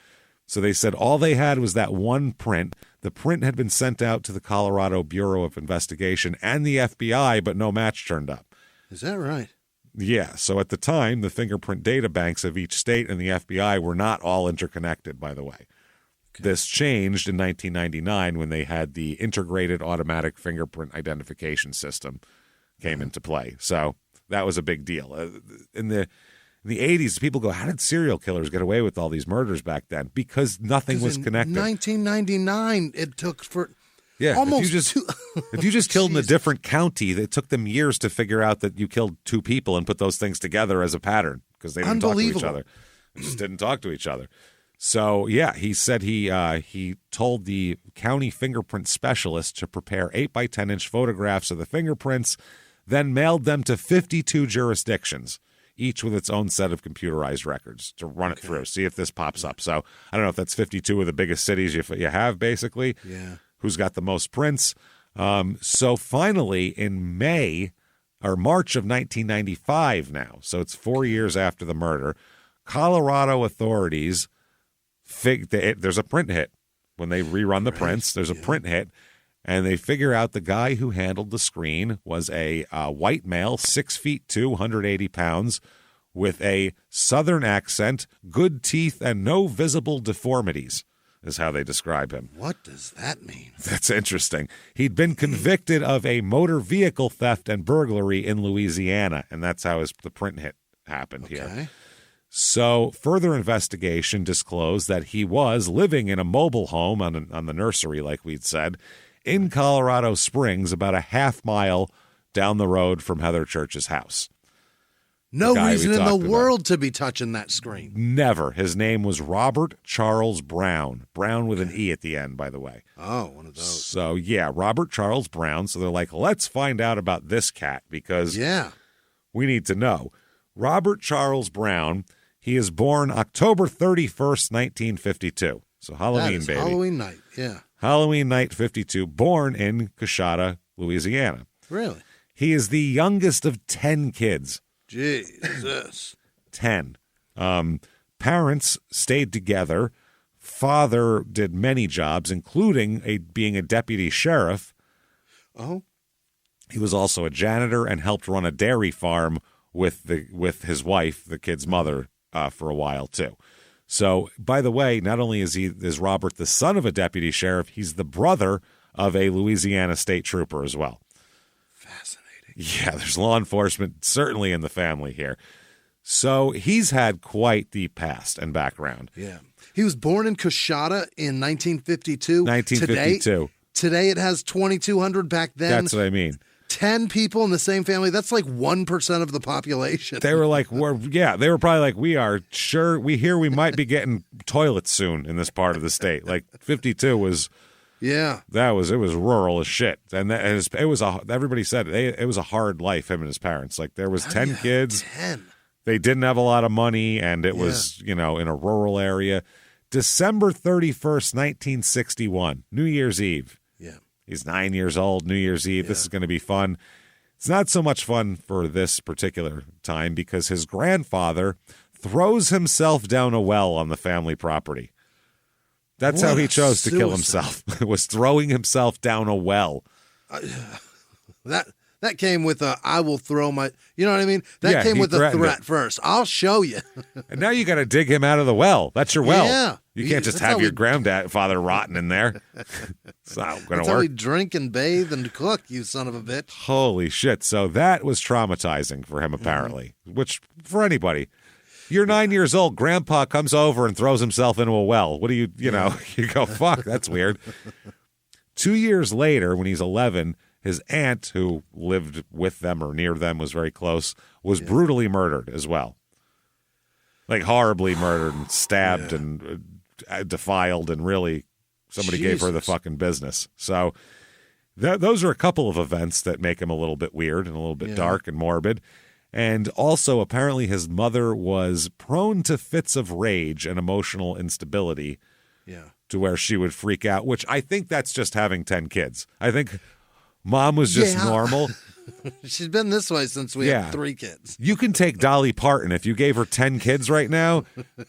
So they said all they had was that one print. The print had been sent out to the Colorado Bureau of Investigation and the FBI, but no match turned up. Is that right? Yeah. So at the time, the fingerprint data banks of each state and the FBI were not all interconnected, by the way. Okay. This changed in 1999 when they had the integrated automatic fingerprint identification system came into play. So that was a big deal. In the 80s, people go, how did serial killers get away with all these murders back then? Because nothing was connected. 1999, it took for almost if you just killed in a different county, it took them years to figure out that you killed two people and put those things together as a pattern because they didn't talk to each other. They just didn't talk to each other. So, yeah, he said he told the county fingerprint specialist to prepare 8 by 10-inch photographs of the fingerprints, then mailed them to 52 jurisdictions, each with its own set of computerized records to run it through, see if this pops up. So I don't know if that's 52 of the biggest cities you have, basically. Yeah. Who's got the most prints. So finally, in March of 1995 now, so it's 4 years after the murder, Colorado authorities there's a print hit. When they rerun the prints, there's a print hit, and they figure out the guy who handled the screen was a white male, 6'2", 180 pounds, with a Southern accent, good teeth, and no visible deformities, is how they describe him. What does that mean? That's interesting. He'd been convicted of a motor vehicle theft and burglary in Louisiana, and that's how the print hit happened here. So further investigation disclosed that he was living in a mobile home on the nursery, like we'd said, in Colorado Springs, about a half mile down the road from Heather Church's house. No reason in the world to be touching that screen. Never. His name was Robert Charles Brown. Brown with an E at the end, by the way. Oh, one of those. So, yeah, Robert Charles Brown. So they're like, let's find out about this cat because we need to know. Robert Charles Brown... He is born October 31st, 1952. So Halloween, baby. Halloween night, yeah. Halloween night 52, born in Coushatta, Louisiana. Really? He is the youngest of 10 kids. Jesus. 10. Parents stayed together. Father did many jobs, including being a deputy sheriff. Oh. He was also a janitor and helped run a dairy farm with his wife, the kid's mother, for a while, too. So, by the way, not only is Robert the son of a deputy sheriff, he's the brother of a Louisiana state trooper as well. Fascinating. Yeah, there's law enforcement certainly in the family here. So, he's had quite the past and background. Yeah. He was born in Coushatta in 1952. 1952. Today it has 2,200 back then. That's what I mean. 10 people in the same family, that's like 1% of the population. They were like, they were probably like, we are sure, we hear we might be getting toilets soon in this part of the state. Like 52 was, it was rural as shit. And everybody said it was a hard life, him and his parents. Like there was 10 kids. 10. They didn't have a lot of money and it was, in a rural area. December 31st, 1961, New Year's Eve. He's 9 years old, New Year's Eve. This is going to be fun. It's not so much fun for this particular time because his grandfather throws himself down a well on the family property. That's how he chose to kill himself, was throwing himself down a well. That came with I will throw my, you know what I mean? That came with a threat first. I'll show you. And now you got to dig him out of the well. That's your well. Yeah. You can't just have your grandfather rotting in there. It's not going to work. That's how we drink and bathe and cook, you son of a bitch. Holy shit. So that was traumatizing for him, apparently, which for anybody. You're 9 years old. Grandpa comes over and throws himself into a well. What do you go, fuck, that's weird. 2 years later, when he's 11, his aunt, who lived with them or near them, was very close, was brutally murdered as well. Like horribly murdered and stabbed and defiled, and really somebody gave her the fucking business. So those are a couple of events that make him a little bit weird and a little bit dark and morbid. And also, apparently, his mother was prone to fits of rage and emotional instability to where she would freak out, which I think that's just having 10 kids. I think mom was just normal. She's been this way since we had 3 kids. You can take Dolly Parton. If you gave her 10 kids right now,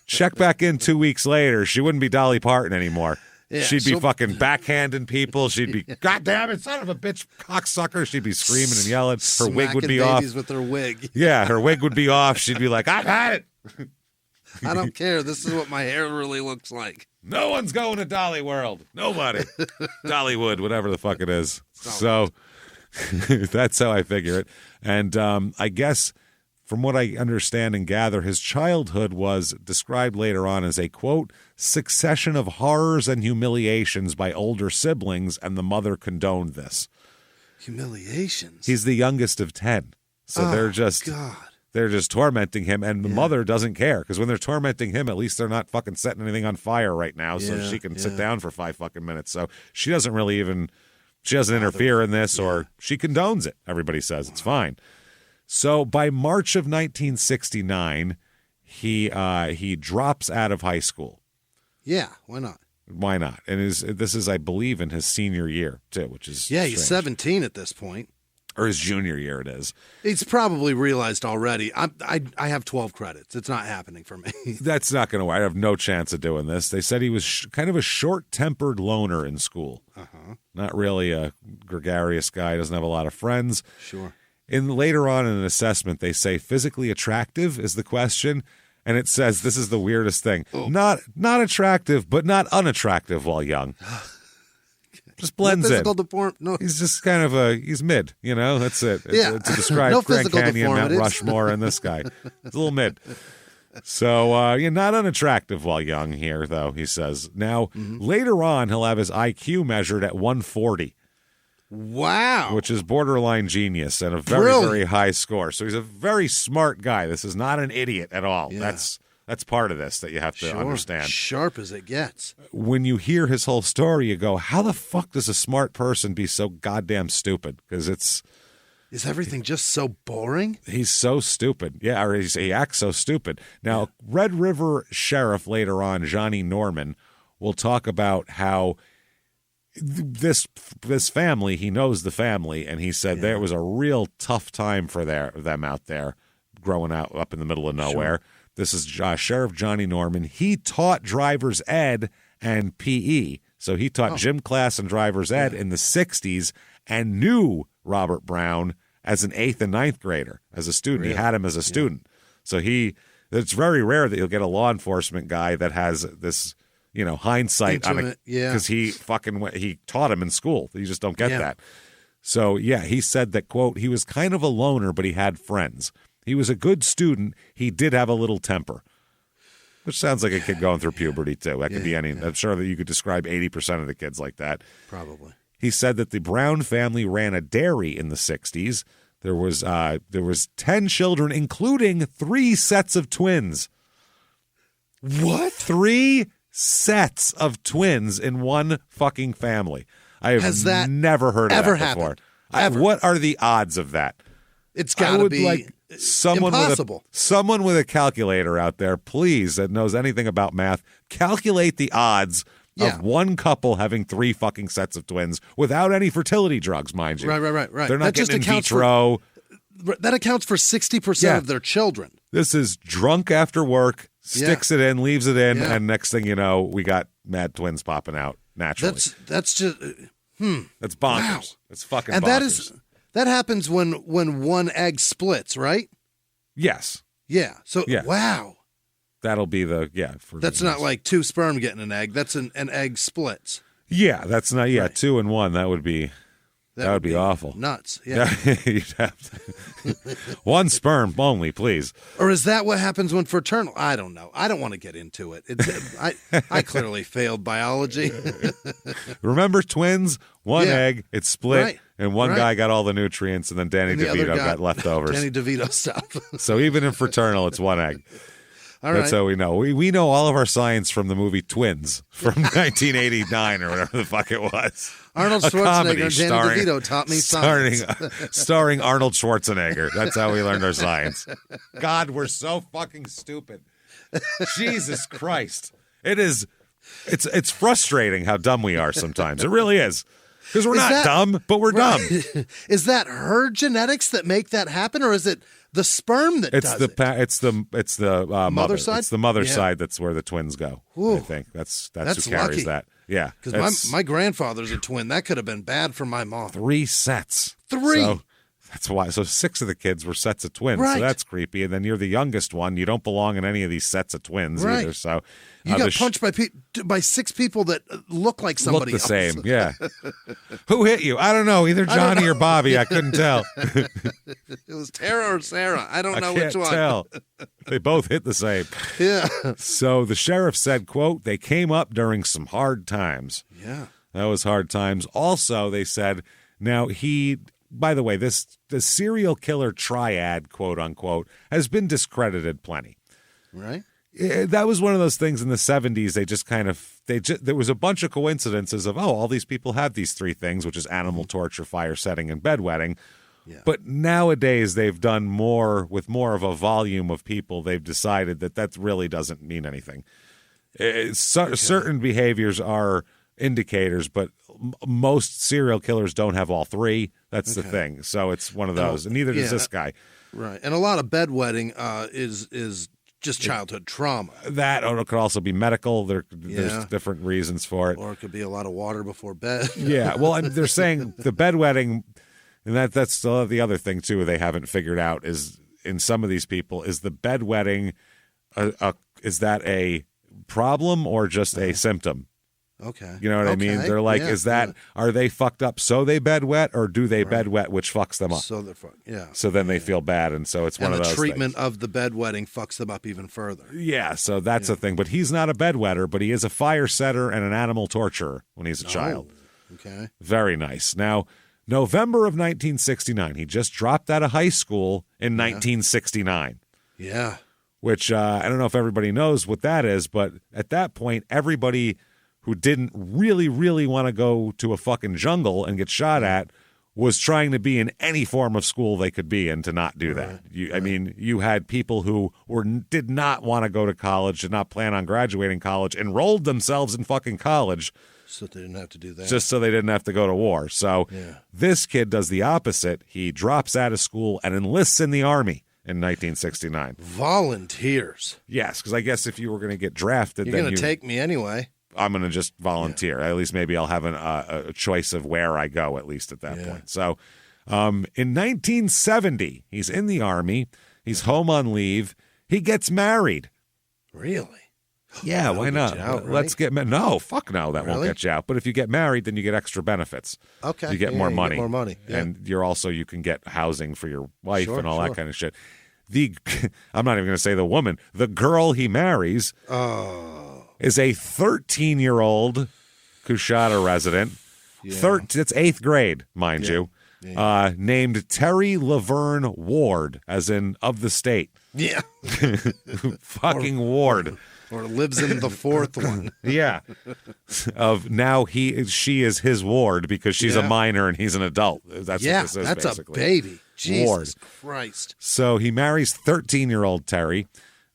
check back in 2 weeks later, she wouldn't be Dolly Parton anymore. Yeah, she'd be fucking backhanding people. She'd be, God damn it, son of a bitch, cocksucker. She'd be screaming and yelling. Her wig would be off. With her wig. Yeah, her wig would be off. She'd be like, I've had it. I don't care. This is what my hair really looks like. No one's going to Dolly World. Nobody. Dollywood, whatever the fuck it is. So that's how I figure it. And I guess from what I understand and gather, his childhood was described later on as a, quote, succession of horrors and humiliations by older siblings, and the mother condoned this. Humiliations? He's the youngest of 10. So they're just... God. They're just tormenting him, and the mother doesn't care, because when they're tormenting him, at least they're not fucking setting anything on fire right now, so she can sit down for 5 fucking minutes. So she doesn't really even, she doesn't interfere in this, or she condones it. Everybody says it's fine. So by March of 1969, he drops out of high school. Yeah, why not? Why not? And this is, I believe, in his senior year, too, which is he's 17 at this point. Or his junior year it is. He's probably realized already, I have 12 credits. It's not happening for me. That's not going to work. I have no chance of doing this. They said he was kind of a short-tempered loner in school. Not really a gregarious guy. Doesn't have a lot of friends. Sure. Later on in an assessment, they say physically attractive is the question. And it says, this is the weirdest thing. Not attractive, but not unattractive while young. Just blends in. No. He's just kind of he's mid, that's it. Yeah. To describe No Grand Canyon, Mount deformities. Rushmore, and this guy. It's a little mid. So, not unattractive while young here, though, he says. Now, later on, he'll have his IQ measured at 140. Wow. Which is borderline genius and a very, very high score. So he's a very smart guy. This is not an idiot at all. Yeah. That's part of this that you have to understand. Sharp as it gets. When you hear his whole story, you go, how the fuck does a smart person be so goddamn stupid? Because is everything just so boring? He's so stupid. Yeah, or he acts so stupid. Now, Red River Sheriff later on, Johnny Norman, will talk about how this family, he knows the family, and he said there was a real tough time for them out there growing up in the middle of nowhere. Sure. This is Sheriff Johnny Norman. He taught driver's ed and PE. So he taught gym class and driver's ed in the 60s and knew Robert Brown as an 8th and 9th grader, as a student. Really? He had him as a student. So it's very rare that you'll get a law enforcement guy that has this, hindsight on it. Because he taught him in school. You just don't get that. So, he said that, quote, he was kind of a loner, but he had friends. He was a good student. He did have a little temper, which sounds like a kid going through puberty, too. That could be any. I'm sure that you could describe 80% of the kids like that. Probably. He said that the Brown family ran a dairy in the 60s. There was 10 children, including 3 sets of twins. What? 3 sets of twins in one fucking family. I have never heard of that before. Ever. What are the odds of that? It's got to be impossible. Someone with a calculator out there, please, that knows anything about math, calculate the odds of one couple having 3 fucking sets of twins without any fertility drugs, mind you. Right. They're not getting in vitro. That accounts for 60% of their children. This is drunk after work, sticks it in, leaves it in, and next thing you know, we got mad twins popping out naturally. That's just That's bonkers. Wow. It's fucking and bonkers. That happens when one egg splits, right? Yes. Yeah. So wow. That'll be that's not like 2 sperm getting an egg. That's an egg splits. Yeah, that's not 2 and 1. That would be awful. Nuts. Yeah. You'd have to, 1 sperm only, please. Or is that what happens when fraternal? I don't know. I don't want to get into it. I clearly failed biology. Remember twins? 1 egg, it split, and one guy got all the nutrients, and then Danny DeVito got leftovers. Danny DeVito stuff. So even in fraternal, it's 1 egg. That's how we know. We know all of our science from the movie Twins from 1989 or whatever the fuck it was. Arnold Schwarzenegger and Danny DeVito taught me science. Starring Arnold Schwarzenegger. That's how we learned our science. God, we're so fucking stupid. Jesus Christ. It's frustrating how dumb we are sometimes. It really is. Because we're not dumb, but we're dumb. Is that her genetics that make that happen, or is it the sperm that does it? It's the mother side. It's the mother side. That's where the twins go. Ooh. I think that's who carries that. Yeah, because my grandfather's a twin. That could have been bad for my mom. 3 sets. 3. So that's why. So 6 of the kids were sets of twins. Right. So that's creepy. And then you're the youngest one. You don't belong in any of these sets of twins either. So you got punched by 6 people that look like somebody else. Look the same. Yeah. Who hit you? I don't know. Either Johnny or Bobby. I couldn't tell. It was Tara or Sarah. I don't know which one. Tell. They both hit the same. Yeah. So the sheriff said, quote, they came up during some hard times. Yeah. That was hard times. Also, they said, now he by the way, the serial killer triad, quote unquote, has been discredited plenty. Right. That was one of those things in the 70s. They just kind of there was a bunch of coincidences of, all these people have these three things, which is animal torture, fire setting, and bedwetting. Yeah. But nowadays they've done more with more of a volume of people. They've decided that really doesn't mean anything. Certain behaviors are indicators, but most serial killers don't have all three. That's the thing. So it's one of those, and neither does this guy. Right, and a lot of bedwetting is just childhood trauma. That, or it could also be medical. There's different reasons for it. Or it could be a lot of water before bed. Yeah, well, they're saying the bedwetting, and that's the other thing, too, they haven't figured out is, in some of these people, is the bedwetting, is that a problem or just a symptom? Okay. You know what I mean? They're like, are they fucked up so they bedwet, or do they bedwet, which fucks them up? So they're fucked, So then they feel bad, and so it's one of those the treatment things. of the bedwetting fucks them up even further. Yeah, so that's a thing. But he's not a bedwetter, but he is a fire setter and an animal torturer when he's a child. Okay. Very nice. Now, November of 1969, he just dropped out of high school in 1969. Yeah. Which I don't know if everybody knows what that is, but at that point, everybody who didn't really, really want to go to a fucking jungle and get shot at was trying to be in any form of school they could be in to not do that. I mean, you had people who did not want to go to college, did not plan on graduating college, enrolled themselves in fucking college. So they didn't have to do that. Just so they didn't have to go to war. So this kid does the opposite. He drops out of school and enlists in the Army in 1969. Volunteers. Yes, because I guess if you were going to get drafted, you're going to take me anyway. I'm going to just volunteer. At least maybe I'll have a choice of where I go, at least at that point. So in 1970, he's in the Army. He's home on leave. He gets married. Really? Yeah, why not? Out, right? Let's get no, fuck no, that won't Really? get you out. But if you get married, then you get extra benefits. Okay. You get more money. Get more money. Yeah. And you can get housing for your wife and all Sure. that kind of shit. I'm not even going to say the woman. The girl he marries is a 13-year-old Coushatta resident. Yeah. It's 8th grade, mind you. Yeah. Named Terry Laverne Ward, as in of the state. Yeah. Fucking Ward. Or lives in the fourth one. Yeah. Of now she is his ward because she's a minor and he's an adult. That's what this is, that's basically. a baby. Jesus Ward. Christ. So he marries 13-year-old Terry.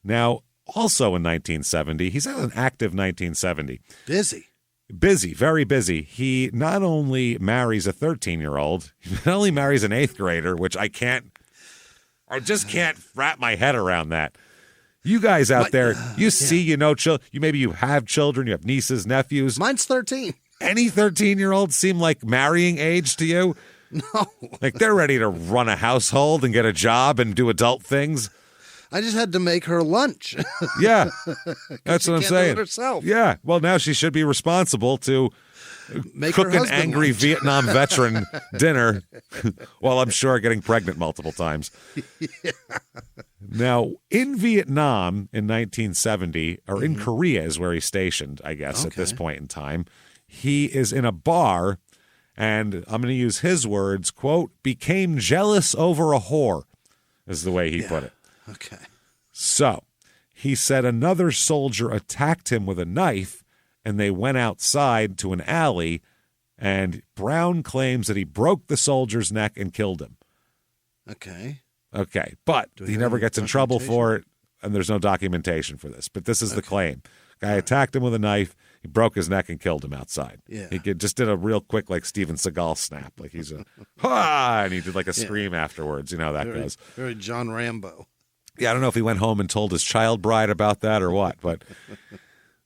Now, also in 1970, he's had an active 1970. Busy, very busy. He not only marries a 13-year-old, he not only marries an 8th grader, which I just can't wrap my head around that. You guys out there, see, you maybe you have children, you have nieces, nephews. Mine's 13. Any 13-year-olds seem like marrying age to you? No. Like they're ready to run a household and get a job and do adult things. I just had to make her lunch. Yeah, that's what I'm saying. Do it herself. Yeah, well, now she should be responsible to cook an angry lunch. Vietnam veteran dinner while I'm sure getting pregnant multiple times. Yeah. Now, in Vietnam in 1970, or in Korea is where he's stationed, I guess, at this point in time, he is in a bar, and I'm going to use his words, quote, became jealous over a whore, is the way he put it. Okay. So, he said another soldier attacked him with a knife, and they went outside to an alley, and Brown claims that he broke the soldier's neck and killed him. Okay, but he never gets in trouble for it, and there's no documentation for this. But this is the claim. Guy attacked him with a knife, he broke his neck and killed him outside. Yeah. He just did a real quick, like, Steven Seagal snap. Like, he's a, ha! And he did, like, a scream afterwards. You know how that goes. Very John Rambo. Yeah, I don't know if he went home and told his child bride about that or what, but...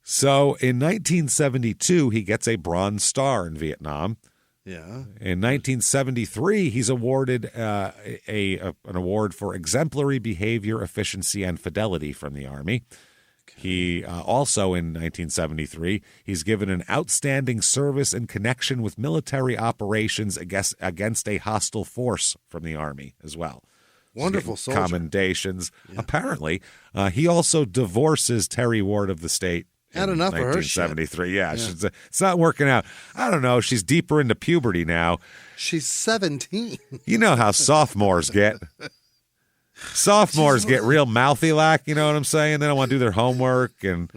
So, in 1972, he gets a Bronze Star in Vietnam. Yeah. In 1973, he's awarded an award for exemplary behavior, efficiency, and fidelity from the Army. He also, in 1973, he's given an outstanding service in connection with military operations against a hostile force from the Army as well. Wonderful soldier. Commendations. Yeah. Apparently, he also divorces Terry Ward of the state Had enough of her shit. 1973. Yeah, it's not working out. I don't know. She's deeper into puberty now. She's 17. You know how sophomores get. Sophomores get real mouthy like, you know what I'm saying? They don't want to do their homework and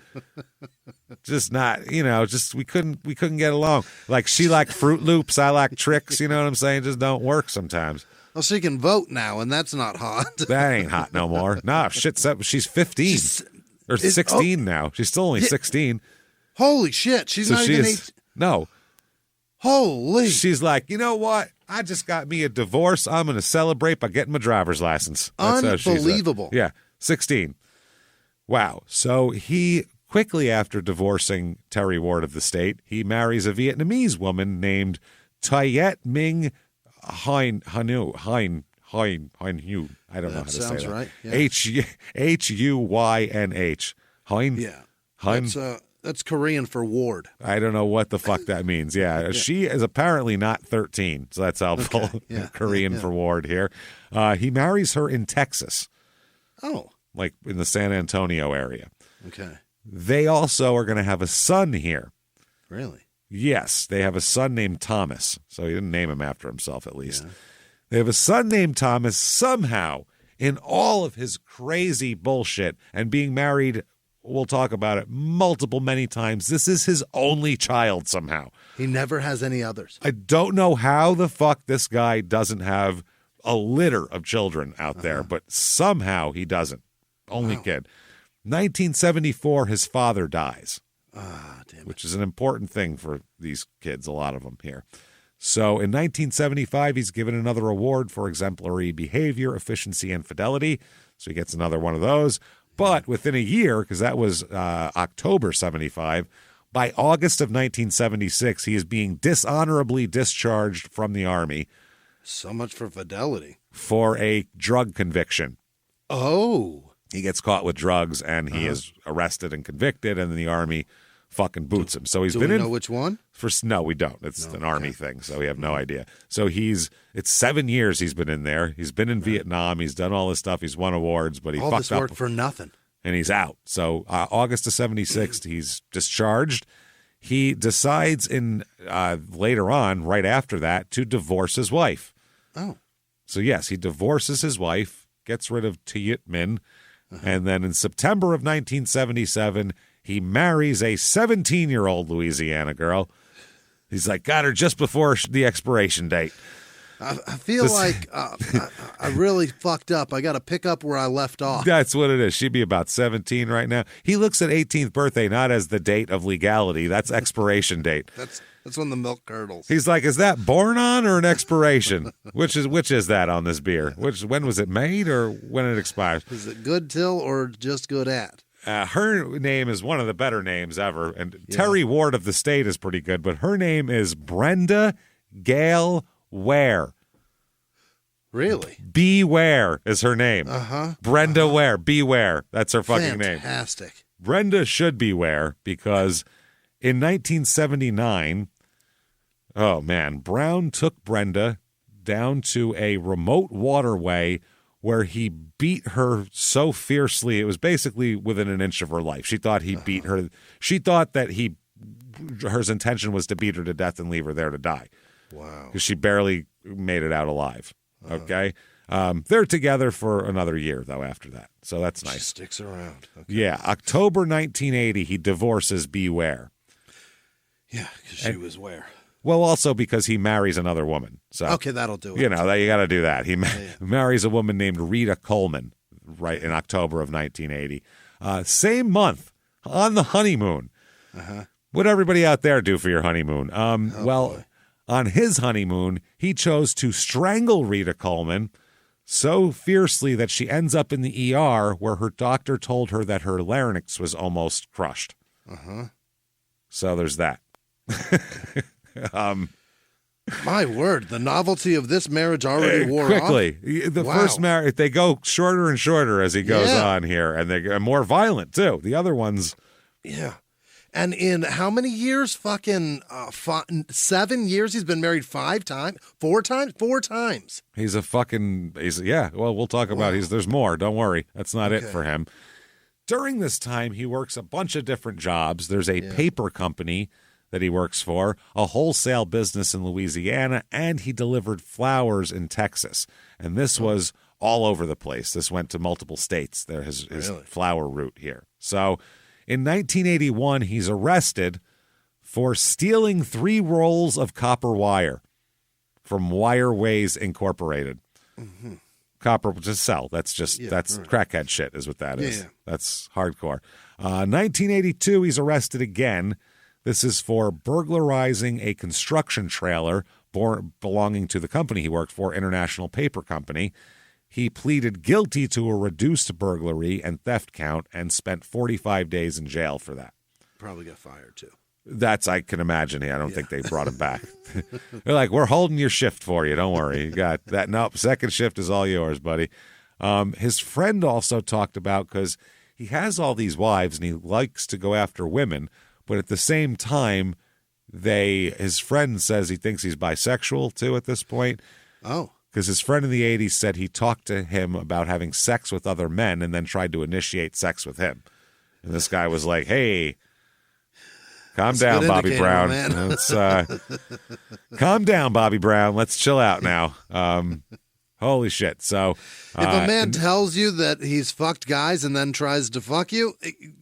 just not, we couldn't get along. Like she liked Fruit Loops, I like tricks, you know what I'm saying? Just don't work sometimes. Well, she can vote now, and that's not hot. That ain't hot no more. Nah, shit, she's 15 or 16 now. She's still only 16. Holy shit, she's not even 18. No. Holy. She's like, you know what? I just got me a divorce. I'm going to celebrate by getting my driver's license. That's unbelievable. Yeah, 16. Wow. So he quickly after divorcing Terry Ward of the state, he marries a Vietnamese woman named Thiet Minh Hein Hu. I don't know how to say that. Sounds right. Yeah. Huynh. Hein. Yeah. Hein. That's Korean for Ward. I don't know what the fuck that means. Yeah. She is apparently not 13, so that's helpful. Okay. Yeah. Korean for Ward here. He marries her in Texas. Oh. Like in the San Antonio area. Okay. They also are going to have a son here. Really? Yes. They have a son named Thomas. So he didn't name him after himself, at least. Yeah. They have a son named Thomas. Somehow, in all of his crazy bullshit and being married, we'll talk about it many times, this is his only child somehow. He never has any others. I don't know how the fuck this guy doesn't have a litter of children out there, but somehow he doesn't. Only kid. 1974, his father dies. Damn it. Which is an important thing for these kids, a lot of them here. So in 1975, he's given another award for exemplary behavior, efficiency, and fidelity. So he gets another one of those. But within a year, because that was October 75, by August of 1976, he is being dishonorably discharged from the Army. So much for fidelity. For a drug conviction. Oh. He gets caught with drugs, and he is arrested and convicted, and then the Army fucking boots him. So he's been in. Do we know which one? No, we don't. It's an Army thing, so we have no idea. So it's 7 years he's been in there. He's been in Vietnam. He's done all this stuff. He's won awards, but he all fucked this up. work for nothing. And he's out. So August of 76, he's discharged. He decides later on, right after that, to divorce his wife. Oh. So yes, he divorces his wife, gets rid of Thiet Minh, and then in September of 1977, he marries a 17-year-old Louisiana girl. He's like, got her just before the expiration date. I feel like I really fucked up. I got to pick up where I left off. That's what it is. She'd be about 17 right now. He looks at 18th birthday not as the date of legality. That's expiration date. That's when the milk curdles. He's like, is that born on or an expiration? Which is that on this beer? When was it made or when it expires? Is it good till or just good at? Her name is one of the better names ever. And Terry Ward of the state is pretty good, but her name is Brenda Gale Ware. Really? Beware is her name. Brenda Ware. Beware. That's her fucking name. Fantastic. Brenda should beware because in 1979, oh man, Brown took Brenda down to a remote waterway where he beat her so fiercely, it was basically within an inch of her life. She thought he beat her. She thought that her intention was to beat her to death and leave her there to die. Wow. Because she barely made it out alive. Okay. They're together for another year, though, after that. So that's nice. She sticks around. Okay. Yeah. October 1980, he divorces Beware. Yeah, because she was where? Well, also because he marries another woman. So okay, that'll do it. You got to do that. He marries a woman named Rita Coleman, right in October of 1980. Same month, on the honeymoon. What'd everybody out there do for your honeymoon? Boy. On his honeymoon, he chose to strangle Rita Coleman so fiercely that she ends up in the ER where her doctor told her that her larynx was almost crushed. So there's that. My word, the novelty of this marriage already wore quickly. off. The first marriage, they go shorter and shorter as he goes on here, and they're more violent too. The other ones, And in how many years? Fucking 7 years. He's been married 5 times, 4 times, 4 times. Well, we'll talk about. There's more. Don't worry, that's not it for him. During this time, he works a bunch of different jobs. There's a paper company that he works for, a wholesale business in Louisiana, and he delivered flowers in Texas. And this was all over the place. This went to multiple states. There his flower route here. So in 1981, he's arrested for stealing 3 rolls of copper wire from Wireways Incorporated. Mm-hmm. Copper to sell. That's crackhead shit is what that is. Yeah. That's hardcore. 1982, he's arrested again. This is for burglarizing a construction trailer belonging to the company he worked for, International Paper Company. He pleaded guilty to a reduced burglary and theft count and spent 45 days in jail for that. Probably got fired, too. I can imagine. I don't think they brought him back. They're like, we're holding your shift for you. Don't worry. You got that. Nope. Second shift is all yours, buddy. His friend also talked about, because he has all these wives and he likes to go after women, but at the same time, his friend says he thinks he's bisexual too at this point. Oh. Because his friend in the 80s said he talked to him about having sex with other men and then tried to initiate sex with him. And this guy was like, hey, calm down, Bobby Brown. Calm down, Bobby Brown. Let's chill out now. Holy shit. So if a man tells you that he's fucked guys and then tries to fuck you,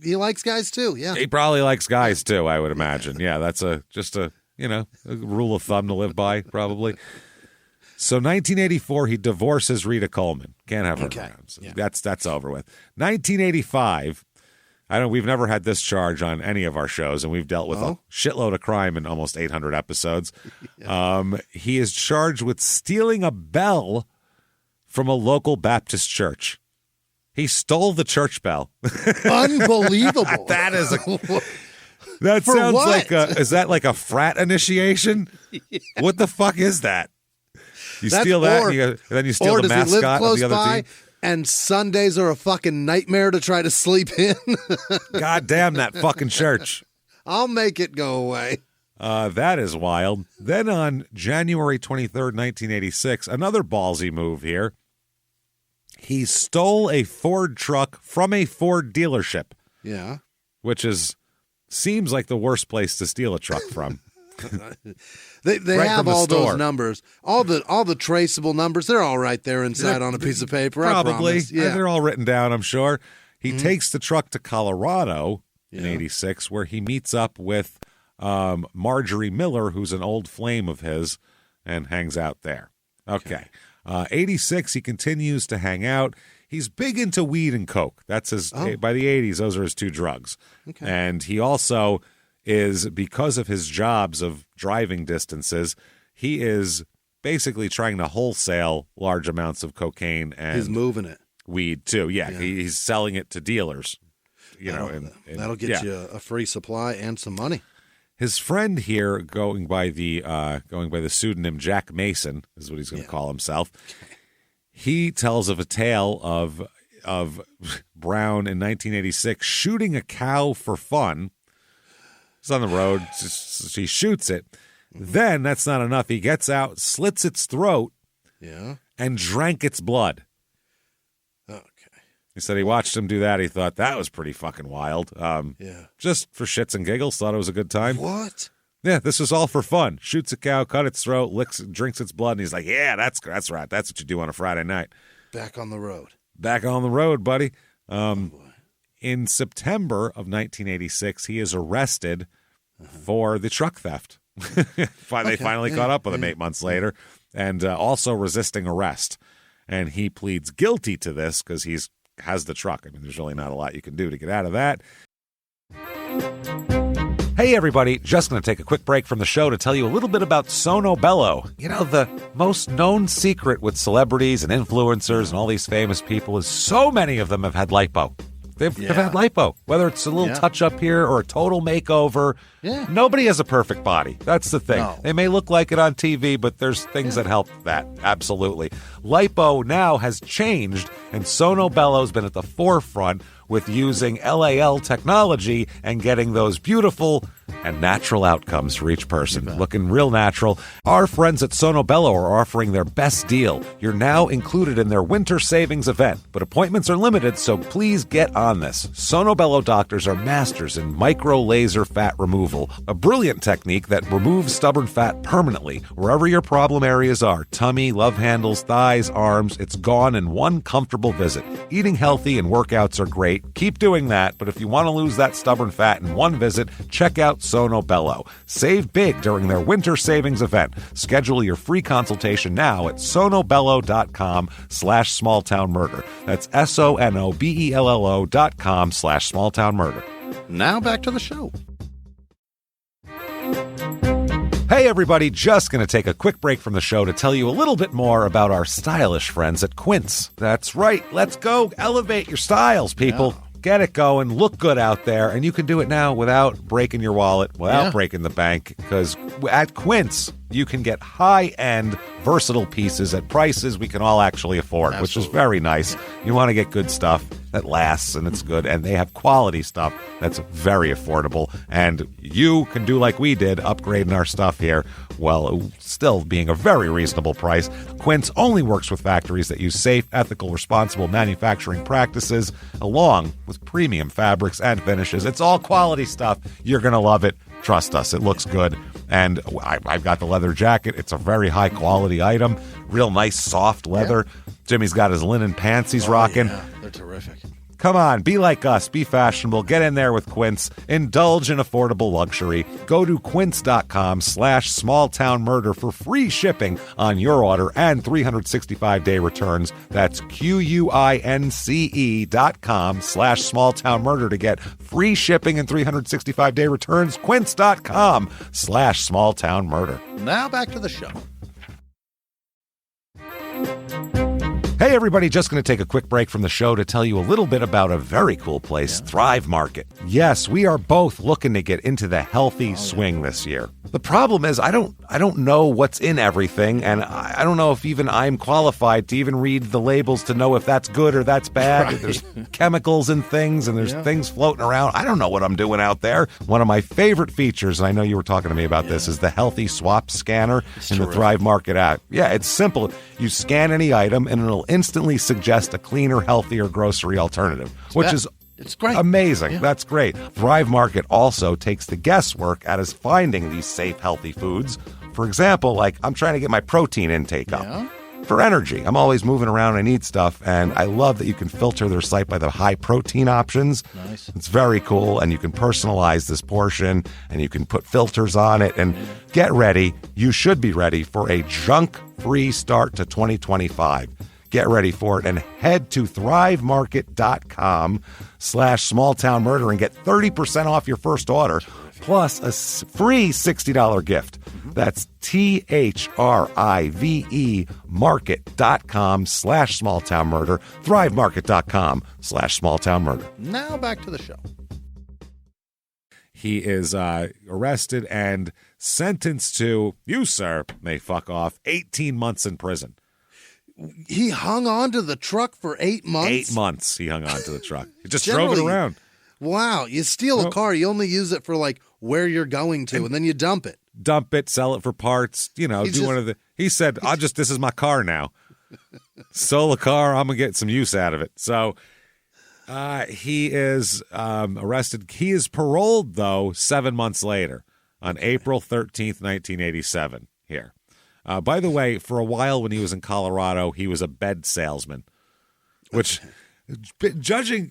he likes guys too. Yeah. He probably likes guys too, I would imagine. Yeah, that's just a rule of thumb to live by, probably. So 1984, he divorces Rita Coleman. Can't have her around. So that's over with. 1985, we've never had this charge on any of our shows, and we've dealt with a shitload of crime in almost 800 episodes. He is charged with stealing a bell from a local Baptist church. He stole the church bell. Unbelievable. That sounds like is that like a frat initiation? Yeah. What the fuck is that? You steal that, and then you steal the mascot of the other team? And Sundays are a fucking nightmare to try to sleep in. God damn that fucking church. I'll make it go away. That is wild. Then on January 23rd, 1986, another ballsy move here. He stole a Ford truck from a Ford dealership. Yeah. Which seems like the worst place to steal a truck from. They right have all those numbers, all the traceable numbers. They're all right there inside on a piece of paper. Probably, yeah. They're all written down. I'm sure. He takes the truck to Colorado in '86, where he meets up with Marjorie Miller, who's an old flame of his, and hangs out there. Okay. 86, he continues to hang out. He's big into weed and coke. That's his. By the 80s, those are his 2 drugs. Okay. And he also is, because of his jobs of driving distances, he is basically trying to wholesale large amounts of cocaine and he's moving it. Weed too. Yeah. He's selling it to dealers. That'll get you a free supply and some money. His friend here, going by the pseudonym Jack Mason, is what he's going to call himself. He tells of a tale of Brown in 1986 shooting a cow for fun. He's on the road. He shoots it. Then, that's not enough. He gets out, slits its throat, and drank its blood. Okay. He said he watched him do that. He thought that was pretty fucking wild. Just for shits and giggles, thought it was a good time. What? Yeah, this was all for fun. Shoots a cow, cut its throat, drinks its blood, and he's like, yeah, that's right. That's what you do on a Friday night. Back on the road. Back on the road, buddy. In September of 1986, he is arrested for the truck theft. They finally caught up with him 8 months later, and also resisting arrest. And he pleads guilty to this because he has the truck. I mean, there's really not a lot you can do to get out of that. Hey, everybody. Just going to take a quick break from the show to tell you a little bit about Sono Bello. You know, the most known secret with celebrities and influencers and all these famous people is so many of them have had lipo. They've had lipo, whether it's a little touch-up here or a total makeover. Yeah. Nobody has a perfect body. That's the thing. No. They may look like it on TV, but there's things that help that. Absolutely. Lipo now has changed, and Sono Bello's been at the forefront with using LAL technology and getting those beautiful and natural outcomes for each person. Looking real natural. Our friends at Sono Bello are offering their best deal. You're now included in their winter savings event, but appointments are limited, so please get on this. Sono Bello doctors are masters in micro laser fat removal, a brilliant technique that removes stubborn fat permanently wherever your problem areas are. Tummy, love handles, thighs, arms, it's gone in one comfortable visit. Eating healthy and workouts are great. Keep doing that, but if you want to lose that stubborn fat in one visit, check out Sono Bello. Save big during their winter savings event. Schedule your free consultation now at sonobello.com/smalltownmurder. That's SONOBELLO.com/smalltownmurder. Now back to the show. Hey everybody, just going to take a quick break from the show to tell you a little bit more about our stylish friends at Quince. That's right, let's go elevate your styles, people. Yeah. Get it going, look good out there, and you can do it now without breaking your wallet, without breaking the bank, because at Quince, you can get high-end, versatile pieces at prices we can all actually afford, which is very nice. You want to get good stuff that lasts and it's good, and they have quality stuff that's very affordable, and you can do like we did, upgrading our stuff here, while still being a very reasonable price. Quince only works with factories that use safe, ethical, responsible manufacturing practices, along with premium fabrics and finishes. It's all quality stuff. You're going to love it. Trust us, it looks good. And I've got the leather jacket. It's a very high-quality item. Real nice, soft leather. Yeah. Jimmie's got his linen pants he's rocking. Yeah, they're terrific. Come on, be like us. Be fashionable. Get in there with Quince. Indulge in affordable luxury. Go to quince.com/smalltownmurder for free shipping on your order and 365-day returns. That's QUINCE.com/smalltownmurder to get free shipping and 365-day returns. Quince.com/smalltownmurder. Now back to the show. Hey everybody, just going to take a quick break from the show to tell you a little bit about a very cool place, Thrive Market. Yes, we are both looking to get into the healthy swing this year. The problem is I don't know what's in everything, and I don't know if even I'm qualified to even read the labels to know if that's good or that's bad. Right. There's chemicals in things, and there's things floating around. I don't know what I'm doing out there. One of my favorite features, and I know you were talking to me about this, is the Healthy Swap Scanner in the Thrive Market app. Yeah, it's simple. You scan any item, and it'll instantly suggest a cleaner, healthier grocery alternative, it's great. Amazing. Yeah. That's great. Thrive Market also takes the guesswork out of finding these safe, healthy foods. For example, like I'm trying to get my protein intake up for energy. I'm always moving around. I need stuff, and I love that you can filter their site by the high protein options. Nice. It's very cool, and you can personalize this portion, and you can put filters on it, and get ready. You should be ready for a junk-free start to 2025. Get ready for it and head to thrivemarket.com/smalltownmurder and get 30% off your first order plus a free $60 gift. That's THRIVE market.com/smalltownmurder, thrivemarket.com/smalltownmurder. Now back to the show. He is arrested and sentenced to, you sir, may fuck off, 18 months in prison. He hung on to the truck for 8 months? 8 months he hung on to the truck. He just drove it around. Wow. You steal a car, you only use it for like where you're going to, and then you dump it. Dump it, sell it for parts, he said, this is my car now. Sold a car, I'm going to get some use out of it. So he is arrested. He is paroled, though, 7 months later on April 13th, 1987 here. By the way, for a while when he was in Colorado, he was a bed salesman, which,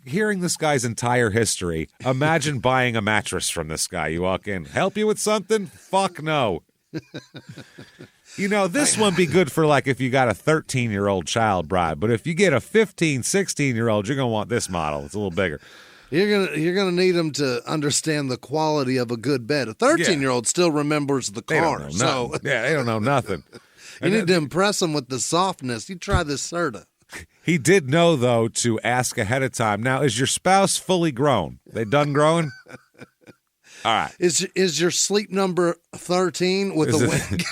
hearing this guy's entire history, imagine buying a mattress from this guy. You walk in, help you with something? Fuck no. This one be good for like if you got a 13-year-old child bride, but if you get a 15, 16-year-old, you're going to want this model. It's a little bigger. You're gonna need them to understand the quality of a good bed. A 13-year-old still remembers the car, they don't know nothing. You need to impress them with the softness. You try this Serta. He did know though to ask ahead of time. Now, is your spouse fully grown? They done growing? All right. Is your sleep number 13 with a wig?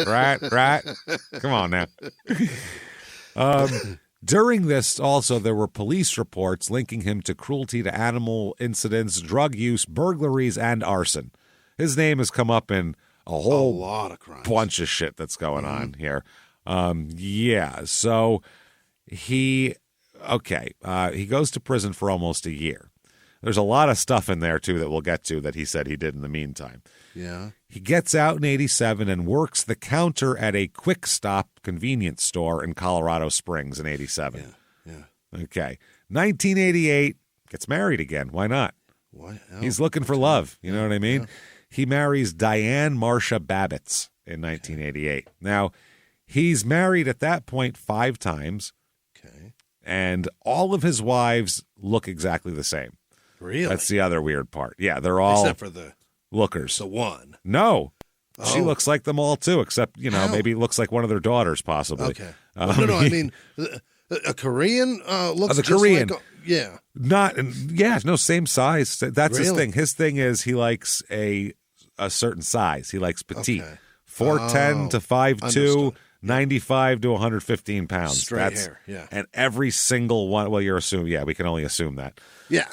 Right. Come on now. During this, also, there were police reports linking him to cruelty to animal incidents, drug use, burglaries, and arson. his name has come up in a whole lot of crimes. Bunch of shit that's going on here. So he goes to prison for almost a year. There's a lot of stuff in there, too, that we'll get to that he said he did in the meantime. Yeah. He gets out in 87 and works the counter at a quick stop convenience store in Colorado Springs in 87. Yeah. Okay. 1988, gets married again. Why not? Why? He's looking for love. You know what I mean? Yeah. He marries Diane Marcia Babbitts in 1988. Now, he's married at that point 5 times. Okay. And all of his wives look exactly the same. Really? That's the other weird part. Yeah, they're all except for the lookers. The one. No. Oh. She looks like them all, too, except, How? maybe looks like one of their daughters, possibly. Okay. No, I mean, a Korean looks the just Korean. like yeah. No, same size. That's his Really? thing. His thing is he likes a certain size. He likes petite. Okay. 4'10" to 5'2", Understood. 95 to 115 pounds. Straight hair, yeah. And every single one, well, you're assuming, we can only assume that. Yeah.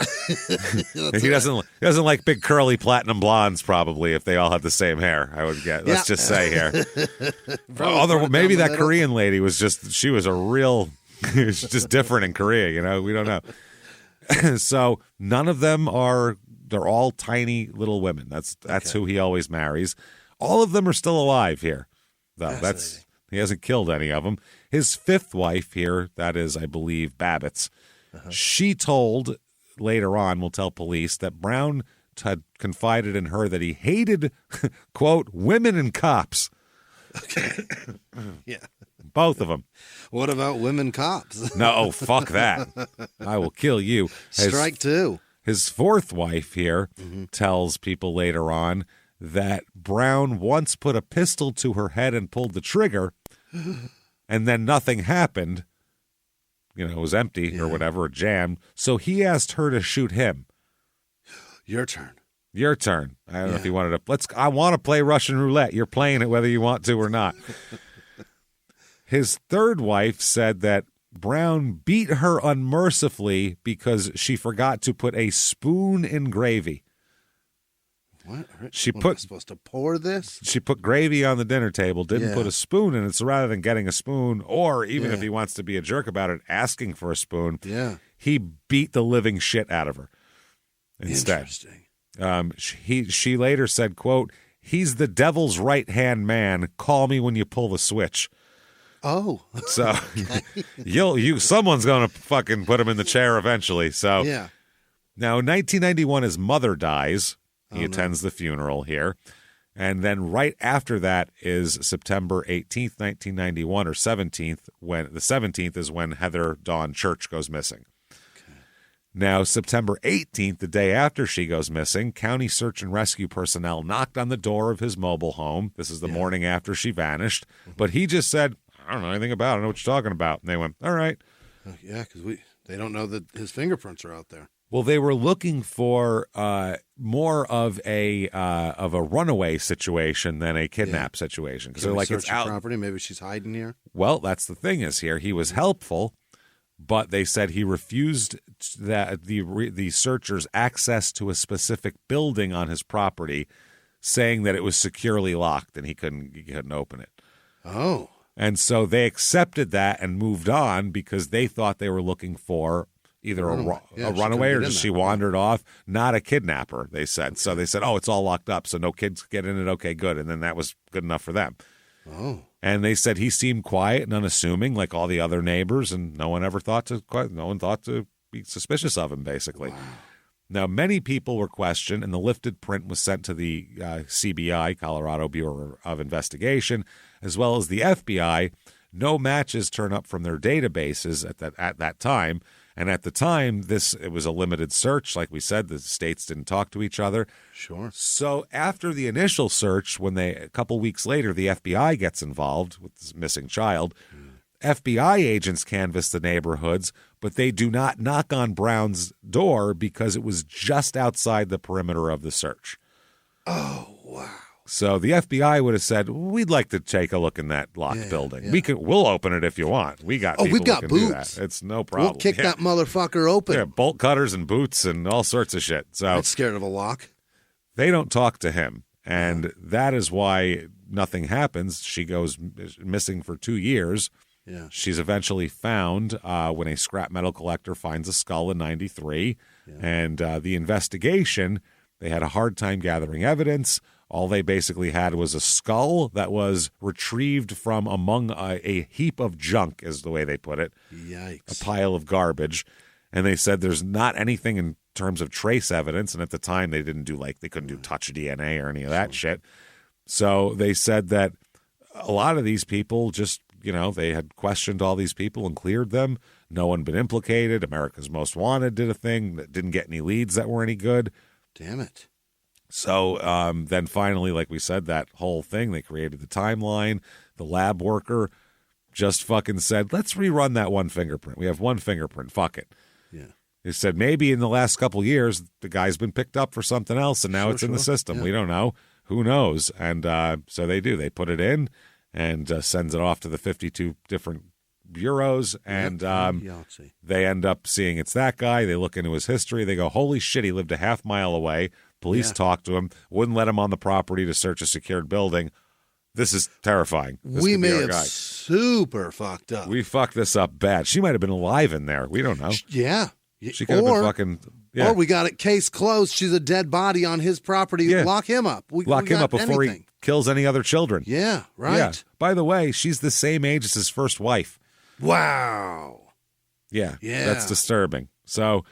He doesn't like big curly platinum blondes, probably, if they all have the same hair, I would get. Let's just say here. Maybe that Korean lady she was a real, she's just different in Korea, we don't know. So none of them they're all tiny little women. That's okay. Who he always marries. All of them are still alive here, though. He hasn't killed any of them. His 5th wife here, that is, I believe, Babbitts, she told, later on, will tell police, that Brown had confided in her that he hated, quote, women and cops. Okay. Yeah. Both of them. What about women cops? No, fuck that. I will kill you. Strike 2. His 4th wife here tells people later on that Brown once put a pistol to her head and pulled the trigger, and then nothing happened. It was empty or whatever, jammed. So he asked her to shoot him. Your turn. I don't know if you wanted to. I want to play Russian roulette. You're playing it whether you want to or not. His 3rd wife said that Brown beat her unmercifully because she forgot to put a spoon in gravy. What? Am I supposed to pour this? She put gravy on the dinner table, didn't put a spoon in it. So rather than getting a spoon, or even if he wants to be a jerk about it, asking for a spoon, he beat the living shit out of her instead. Interesting. She later said, quote, "He's the devil's right-hand man. Call me when you pull the switch." Oh. So someone's going to fucking put him in the chair eventually. So now in 1991, his mother dies. He attends the funeral here. And then right after that is September 18th, 1991, or 17th, when the 17th is when Heather Dawn Church goes missing. Okay. Now, September 18th, the day after she goes missing, county search and rescue personnel knocked on the door of his mobile home. This is the morning after she vanished. But he just said, "I don't know anything about it. I don't know what you're talking about." And they went, "All right." Yeah, because they don't know that his fingerprints are out there. Well, they were looking for more of a runaway situation than a kidnap situation, because they're like, it's out property. Maybe she's hiding here. Well, that's the thing is here he was helpful, but they said he refused the searchers access to a specific building on his property, saying that it was securely locked and he couldn't open it. Oh, and so they accepted that and moved on because they thought they were looking for either a runaway or just she wandered off, not a kidnapper, they said. Okay. So they said, "Oh, it's all locked up, so no kids get in it. Okay, good." And then that was good enough for them. Oh. And they said he seemed quiet and unassuming like all the other neighbors, and no one thought to be suspicious of him, basically. Wow. Now, many people were questioned, and the lifted print was sent to the CBI, Colorado Bureau of Investigation, as well as the FBI. No matches turn up from their databases at that time. And at the time, it was a limited search. Like we said, the states didn't talk to each other. Sure. So after the initial search, a couple weeks later, the FBI gets involved with this missing child. FBI agents canvass the neighborhoods, but they do not knock on Brown's door because it was just outside the perimeter of the search. Oh, wow. So the FBI would have said, "We'd like to take a look in that locked building. Yeah. We'll open it if you want. We got people we've got who can boots. do that. It's no problem. We'll kick that motherfucker open. Yeah, bolt cutters and boots and all sorts of shit." So I'm scared of a lock. They don't talk to him. And that is why nothing happens. She goes missing for 2 years. Yeah. She's eventually found when a scrap metal collector finds a skull in 93. Yeah. And the investigation, they had a hard time gathering evidence. All they basically had was a skull that was retrieved from among a heap of junk, is the way they put it. Yikes. A pile of garbage. And they said there's not anything in terms of trace evidence. And at the time, they didn't do they couldn't do touch DNA or any of that shit. So they said that a lot of these people just, they had questioned all these people and cleared them. No one been implicated. America's Most Wanted did a thing that didn't get any leads that were any good. Damn it. So then finally, like we said, that whole thing, they created the timeline. The lab worker just fucking said, let's rerun that one fingerprint. We have one fingerprint. Fuck it. Yeah. They said maybe in the last couple years, the guy's been picked up for something else, and now it's in the system. Yeah. We don't know. Who knows? And so they do. They put it in and sends it off to the 52 different bureaus, and they end up seeing it's that guy. They look into his history. They go, holy shit, he lived a half mile away. Police talked to him, wouldn't let him on the property to search a secured building. This is terrifying. We may have super fucked up. We fucked this up bad. She might have been alive in there. We don't know. Yeah. She could have been fucking... Yeah. Or we got it case closed. She's a dead body on his property. Yeah. Lock him up. Lock him up before he kills any other children. Yeah, right. Yeah. By the way, she's the same age as his first wife. Wow. Yeah. That's disturbing. So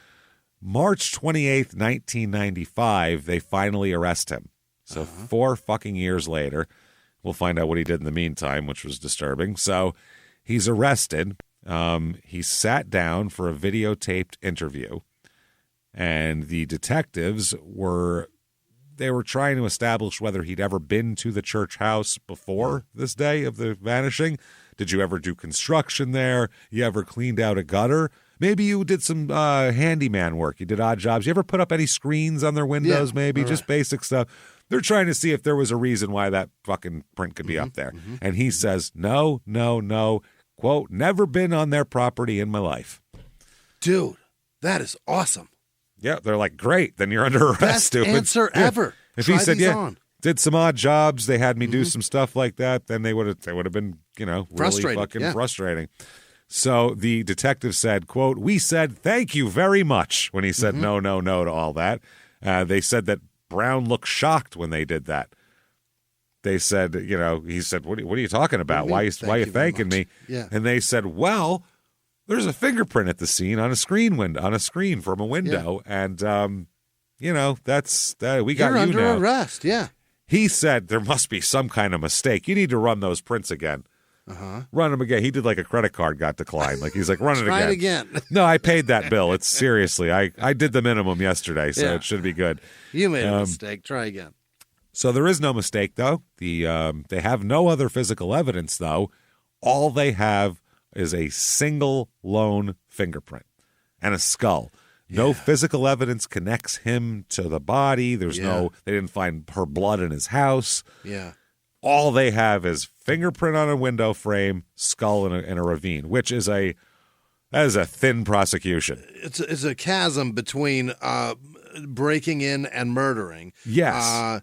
March 28th, 1995, they finally arrest him. So 4 fucking years later, we'll find out what he did in the meantime, which was disturbing. So he's arrested. He sat down for a videotaped interview. And the detectives were trying to establish whether he'd ever been to the church house before this day of the vanishing. Did you ever do construction there? You ever cleaned out a gutter? Maybe you did some handyman work. You did odd jobs. You ever put up any screens on their windows, maybe? Just basic stuff. They're trying to see if there was a reason why that fucking print could be up there. And he says, no, quote, never been on their property in my life. Dude, that is awesome. Yeah, they're like, great, then you're under arrest, Best stupid. answer ever. If Try he said, did some odd jobs, they had me do some stuff like that, then they would have been, really fucking frustrating. So the detective said, quote, we said thank you very much when he said no to all that. They said that Brown looked shocked when they did that. They said, he said, what are you talking about? Why are you thanking me? Yeah. And they said, well, there's a fingerprint at the scene on a screen from a window, and that's we got You're you under now. arrest. Yeah. He said there must be some kind of mistake. You need to run those prints again. Run them again. He did like a credit card got declined. Like he's like, run it again. Try it again. No, I paid that bill. It's seriously, I did the minimum yesterday, so it should be good. You made a mistake. Try again. So there is no mistake though. They have no other physical evidence though. All they have is a single lone fingerprint and a skull. No physical evidence connects him to the body. They didn't find her blood in his house. Yeah. All they have is fingerprint on a window frame, skull in a ravine, which is that is a thin prosecution. It's a chasm between breaking in and murdering. Yes.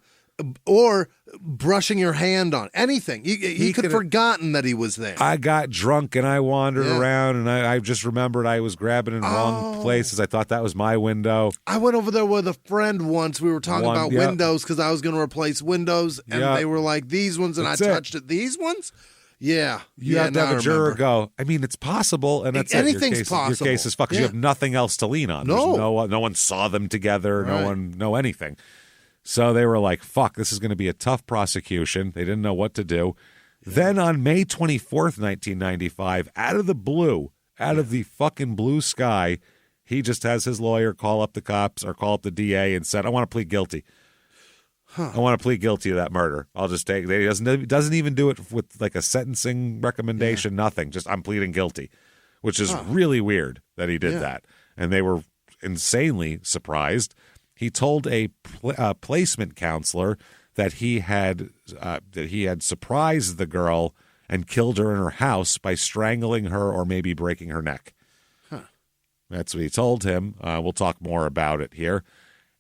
Or brushing your hand on anything. He could have forgotten that he was there. I got drunk and I wandered around, and I just remembered I was grabbing in wrong places. I thought that was my window. I went over there with a friend once. We were talking about windows because I was going to replace windows, and they were like, these ones, and I touched it. These ones? Yeah. You have to have a juror go, I mean, it's possible, and that's anything's possible. Your case is fucked because you have nothing else to lean on. No. No one saw them together. Right. No anything. So they were like, fuck, this is going to be a tough prosecution. They didn't know what to do. Yeah. Then on May 24th, 1995, out of the blue, out of the fucking blue sky, he just has his lawyer call up the cops or call up the DA and said, I want to plead guilty. I want to plead guilty to that murder. I'll just take it. He doesn't even do it with like a sentencing recommendation, nothing. Just I'm pleading guilty, which is really weird that he did that. And they were insanely surprised. He told a placement counselor that he had surprised the girl and killed her in her house by strangling her or maybe breaking her neck. That's what he told him. We'll talk more about it here.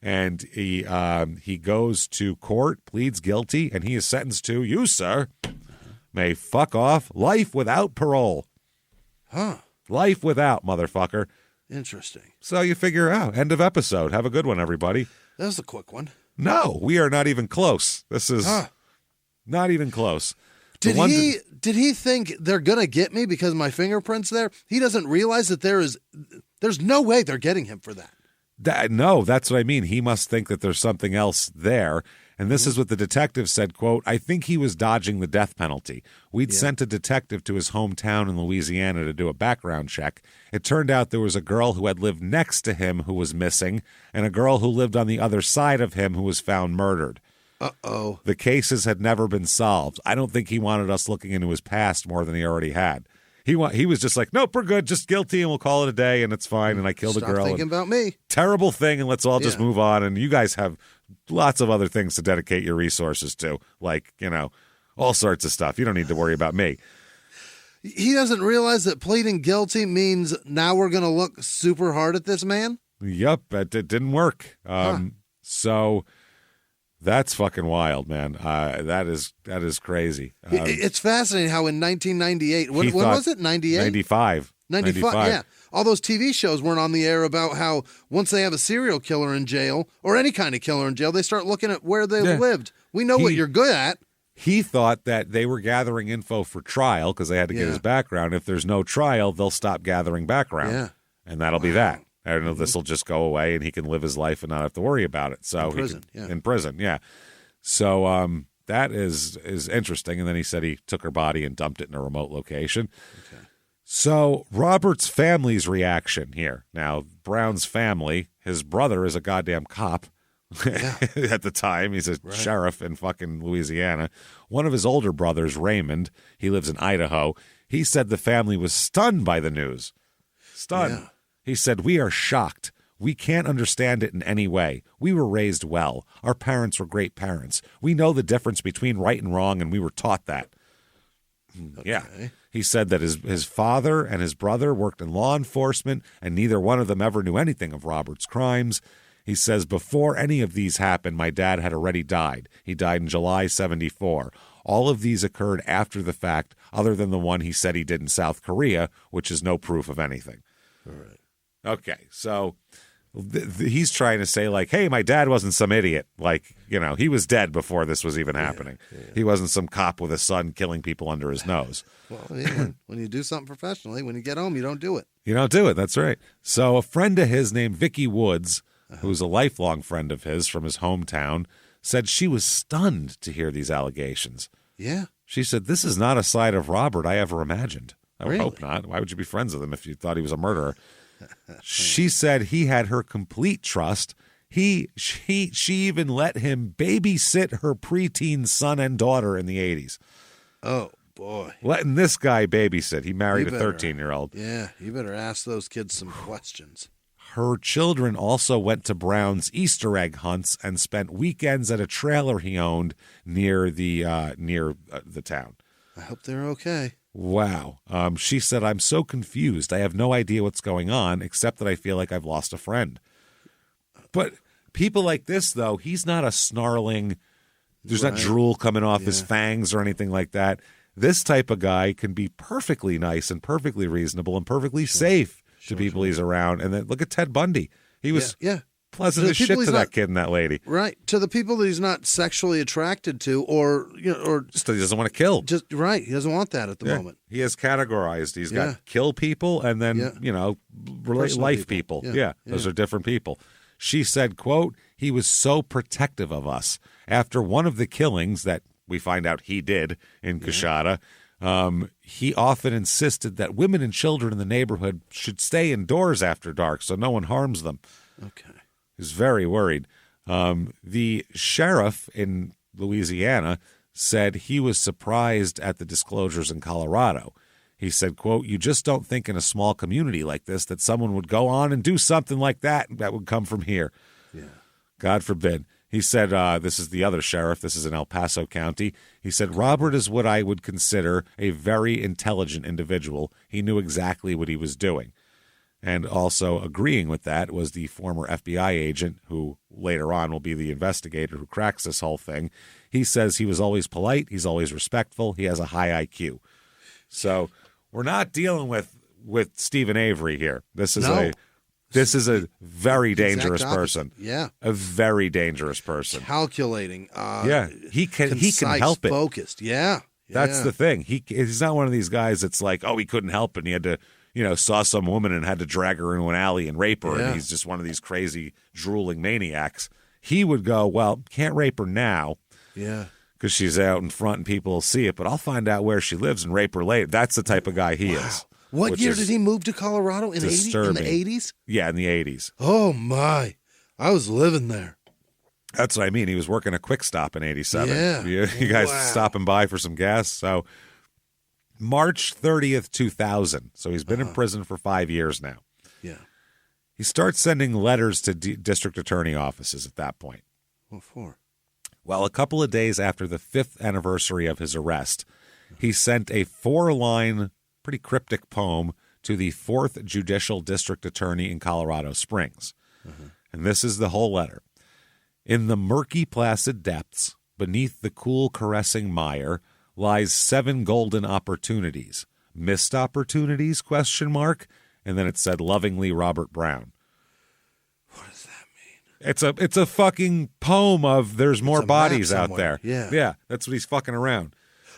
And he goes to court, pleads guilty, and he is sentenced to, you, sir, may fuck off, life without parole. Huh. Life without, motherfucker. Interesting. So you figure out. End of episode. Have a good one, everybody. That was a quick one. No, we are not even close. This is not even close. Did he think they're going to get me because my fingerprint's there? He doesn't realize that there's no way they're getting him for that. No, that's what I mean. He must think that there's something else there. And this is what the detective said, quote, I think he was dodging the death penalty. We'd sent a detective to his hometown in Louisiana to do a background check. It turned out there was a girl who had lived next to him who was missing and a girl who lived on the other side of him who was found murdered. Uh-oh. The cases had never been solved. I don't think he wanted us looking into his past more than he already had. He was just like, nope, we're good, just guilty, and we'll call it a day, and it's fine, and I killed a girl. Stop thinking about me. Terrible thing, and let's all just move on, and you guys have lots of other things to dedicate your resources to, like, all sorts of stuff. You don't need to worry about me. He doesn't realize that pleading guilty means now we're going to look super hard at this man? Yep, it didn't work. So that's fucking wild, man. That is crazy. It's fascinating how in 1998, when was it? 98? 95. 95, yeah. All those TV shows weren't on the air about how once they have a serial killer in jail or any kind of killer in jail, they start looking at where they lived. We know what you're good at. He thought that they were gathering info for trial because they had to get his background. If there's no trial, they'll stop gathering background. Yeah. And that'll be that. And this will just go away and he can live his life and not have to worry about it. So in prison, yeah. So that is interesting. And then he said he took her body and dumped it in a remote location. Okay. So Robert's family's reaction here. Now, Brown's family, his brother is a goddamn cop. At the time, he's a sheriff in fucking Louisiana. One of his older brothers, Raymond, he lives in Idaho. He said the family was stunned by the news. Stunned. Yeah. He said, we are shocked. We can't understand it in any way. We were raised well. Our parents were great parents. We know the difference between right and wrong, and we were taught that. Okay. Yeah. He said that his father and his brother worked in law enforcement, and neither one of them ever knew anything of Robert's crimes. He says, before any of these happened, my dad had already died. He died in July 74. All of these occurred after the fact, other than the one he said he did in South Korea, which is no proof of anything. All right. Okay, so he's trying to say, like, hey, my dad wasn't some idiot. Like, he was dead before this was even happening. Yeah. He wasn't some cop with a son killing people under his nose. Well, when you do something professionally, when you get home, you don't do it. You don't do it, that's right. So a friend of his named Vicky Woods, who's a lifelong friend of his from his hometown, said she was stunned to hear these allegations. Yeah. She said, this is not a side of Robert I ever imagined. I would Really? hope not. Why would you be friends with him if you thought he was a murderer? She said he had her complete trust. She even let him babysit her preteen son and daughter in the 80s. Oh, boy. Letting this guy babysit. He married a 13-year-old. Yeah, you better ask those kids some questions. Her children also went to Brown's Easter egg hunts and spent weekends at a trailer he owned near the town. I hope they're okay. Wow. She said, I'm so confused. I have no idea what's going on, except that I feel like I've lost a friend. But people like this, though, he's not a snarling, there's not drool coming off his fangs or anything like that. This type of guy can be perfectly nice and perfectly reasonable and perfectly safe to people he's around. And then look at Ted Bundy. He was pleasant as shit to that kid and that lady. Right. To the people that he's not sexually attracted to or just he doesn't want to kill. Just right. He doesn't want that at the moment. He has categorized. He's got kill people and then, life people. Yeah. Those are different people. She said, quote, he was so protective of us. After one of the killings that we find out he did in Coushatta, he often insisted that women and children in the neighborhood should stay indoors after dark so no one harms them. Okay. He's very worried. The sheriff in Louisiana said he was surprised at the disclosures in Colorado. He said, quote, you just don't think in a small community like this that someone would go on and do something like that would come from here. Yeah. God forbid. He said, this is the other sheriff. This is in El Paso County. He said, Robert is what I would consider a very intelligent individual. He knew exactly what he was doing. And also agreeing with that was the former FBI agent who later on will be the investigator who cracks this whole thing. He says he was always polite. He's always respectful. He has a high IQ. So we're not dealing with Stephen Avery here. This is a very dangerous person. Yeah. A very dangerous person. Calculating. He can help it. Focused. Yeah. That's the thing. He's not one of these guys that's like, oh, he couldn't help it and he had to, saw some woman and had to drag her into an alley and rape her, and he's just one of these crazy, drooling maniacs. He would go, well, can't rape her now. Yeah. Because she's out in front and people will see it, but I'll find out where she lives and rape her later. That's the type of guy he is. What year did he move to Colorado? In the 80s? Yeah, in the 80s. Oh, my. I was living there. That's what I mean. He was working a quick stop in 87. Yeah. You guys stopping by for some gas? So March 30th, 2000. So he's been in prison for 5 years now. Yeah. He starts sending letters to district attorney offices at that point. What for? Well, a couple of days after the 5th anniversary of his arrest, he sent a 4-line, pretty cryptic poem to the 4th Judicial District Attorney in Colorado Springs. And this is the whole letter. In the murky, placid depths, beneath the cool, caressing mire, lies 7 golden opportunities. Missed opportunities, ? And then it said, lovingly, Robert Brown. What does that mean? It's a fucking poem of there's more bodies out there. Yeah. Yeah, that's what he's fucking around.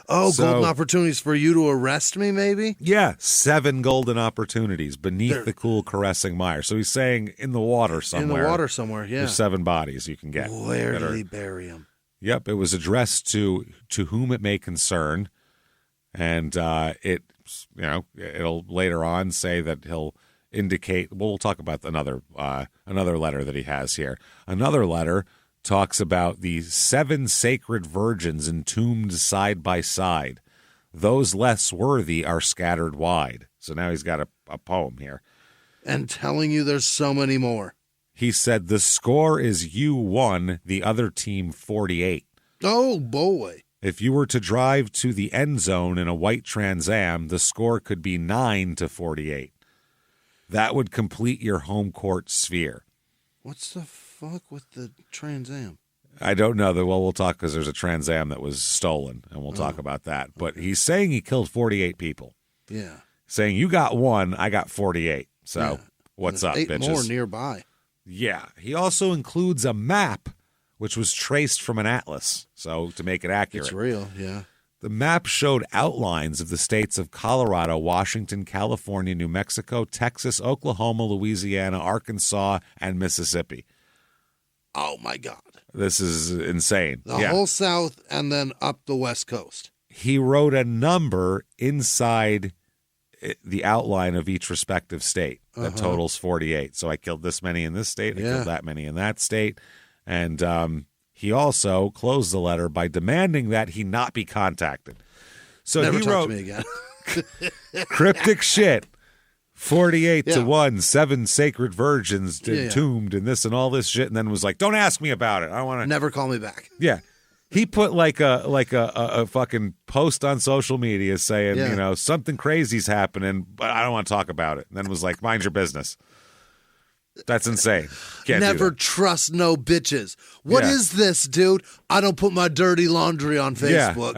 Oh, golden opportunities for you to arrest me, maybe? Yeah, 7 golden opportunities beneath the cool, caressing mire. So he's saying in the water somewhere. In the water somewhere, yeah. There's 7 bodies you can get. Where did he bury them? Yep, it was addressed to whom it may concern, and it'll later on say that he'll indicate. Well, we'll talk about another letter that he has here. Another letter talks about the 7 sacred virgins entombed side by side. Those less worthy are scattered wide. So now he's got a poem here. And telling you there's so many more. He said, the score is you 1, the other team 48. Oh, boy. If you were to drive to the end zone in a white Trans Am, the score could be 9-48. That would complete your home court sphere. What's the fuck with the Trans Am? I don't know. We'll talk because there's a Trans Am that was stolen, and we'll talk about that. But he's saying he killed 48 people. Yeah. Saying you got 1, I got 48. So what's up, 8 bitches? more nearby. Yeah. He also includes a map, which was traced from an atlas, so to make it accurate. It's real, yeah. The map showed outlines of the states of Colorado, Washington, California, New Mexico, Texas, Oklahoma, Louisiana, Arkansas, and Mississippi. Oh, my God. This is insane. The whole South and then up the West Coast. He wrote a number inside the outline of each respective state that totals 48. So I killed this many in this state, I killed that many in that state. And he also closed the letter by demanding that he not be contacted. So Never he talk wrote to me again. cryptic shit. 48 to 1, 7 sacred virgins entombed and this and all this shit, and then was like, don't ask me about it. I want to Never call me back. Yeah. He put like a fucking post on social media saying, something crazy's happening, but I don't want to talk about it. And then was like, mind your business. That's insane. Can't Never do that. trust no bitches. What is this, dude? I don't put my dirty laundry on Facebook.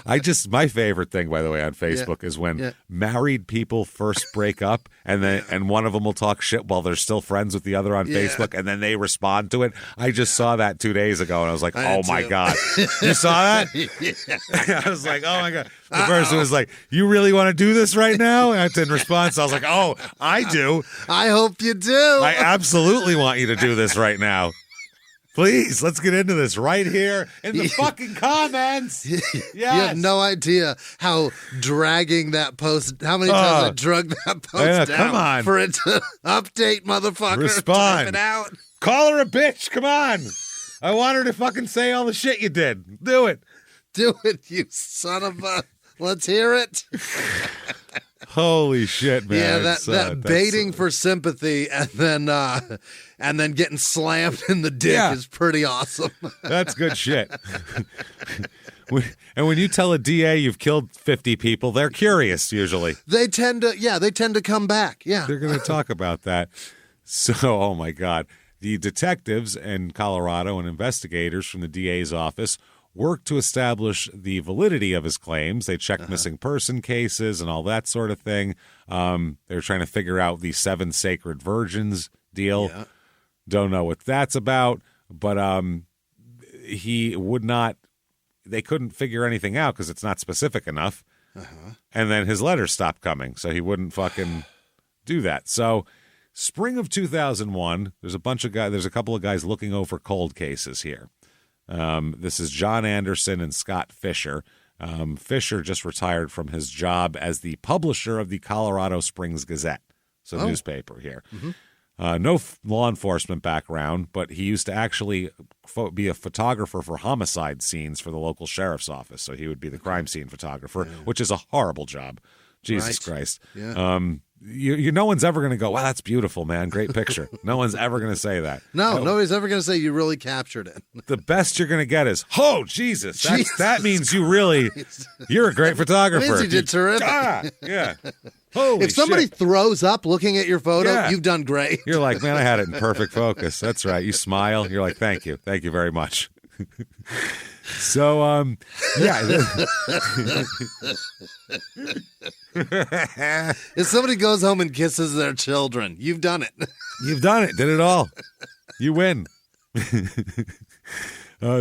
Yeah, my favorite thing, by the way, on Facebook is when married people first break up and one of them will talk shit while they're still friends with the other on Facebook, and then they respond to it. I just saw that 2 days ago, and I was like, oh my God. You saw that? I was like, oh my God. The person was like, you really want to do this right now? And in response, I was like, oh, I do. I hope you do. I absolutely want you to do this right now. Please, let's get into this right here in the fucking comments. Yes. You have no idea how dragging that post, how many times I drug that post down come on. For it to update, motherfucker. Respond. Type it out. Call her a bitch. Come on. I want her to fucking say all the shit you did. Do it. Do it, you son of a... Let's hear it. Holy shit, man. Yeah, that's baiting for sympathy and then getting slammed in the dick is pretty awesome. That's good shit. And when you tell a DA you've killed 50 people, they're curious usually. They tend to come back. Yeah. They're going to talk about that. So, oh my God. The detectives in Colorado and investigators from the DA's office worked to establish the validity of his claims. They checked missing person cases and all that sort of thing. They were trying to figure out the 7 sacred virgins deal. Yeah. Don't know what that's about, but he would not. They couldn't figure anything out because it's not specific enough. And then his letters stopped coming, so he wouldn't fucking do that. So, spring of 2001, there's a couple of guys looking over cold cases here. This is John Anderson and Scott Fisher. Fisher just retired from his job as the publisher of the Colorado Springs Gazette, so newspaper here. No law enforcement background, but he used to actually be a photographer for homicide scenes for the local sheriff's office. So he would be the crime scene photographer, which is a horrible job. Jesus Christ. Yeah. No one's ever going to go, wow, that's beautiful, man. Great picture. No one's ever going to say that. Nobody's ever going to say you really captured it. The best you're going to get is, oh, Jesus. That means you're a great photographer. It means you did terrific. Yeah. Holy if somebody shit. throws up looking at your photo, you've done great. You're like, man, I had it in perfect focus. That's right. You smile. You're like, thank you. Thank you very much. So, if somebody goes home and kisses their children, you've done it. You've done it. Did it all. You win.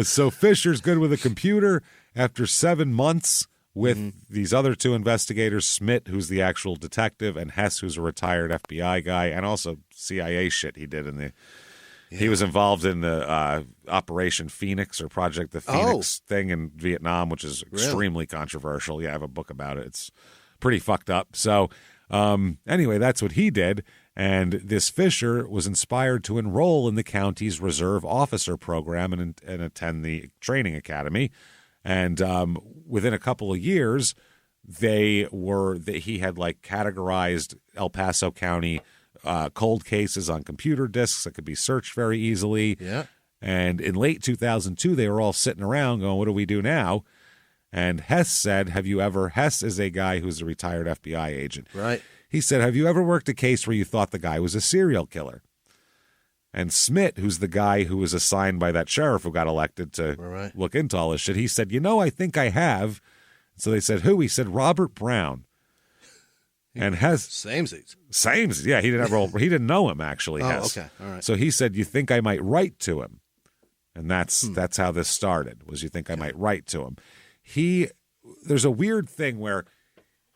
So Fisher's good with a computer. After 7 months with these other 2 investigators, Smith, who's the actual detective, and Hess, who's a retired FBI guy, and also CIA shit he did in the... Yeah. He was involved in the Operation Phoenix or Project the Phoenix thing in Vietnam, which is extremely controversial. Yeah, I have a book about it. It's pretty fucked up. So anyway, that's what he did. And this Fisher was inspired to enroll in the county's Reserve Officer Program and attend the training academy. And within a couple of years, he had like categorized El Paso County cold cases on computer disks that could be searched very easily. Yeah. And in late 2002, they were all sitting around going, what do we do now? And Hess said, Hess is a guy who's a retired FBI agent. Right. He said, have you ever worked a case where you thought the guy was a serial killer? And Smith, who's the guy who was assigned by that sheriff who got elected to look into all this shit, he said, I think I have. So they said, who? He said, Robert Brown. And Hess Samesies. Yeah, he didn't know him actually. Hess. Okay, all right. So he said, "You think I might write to him?" And that's how this started. Was you think I might write to him? There's a weird thing where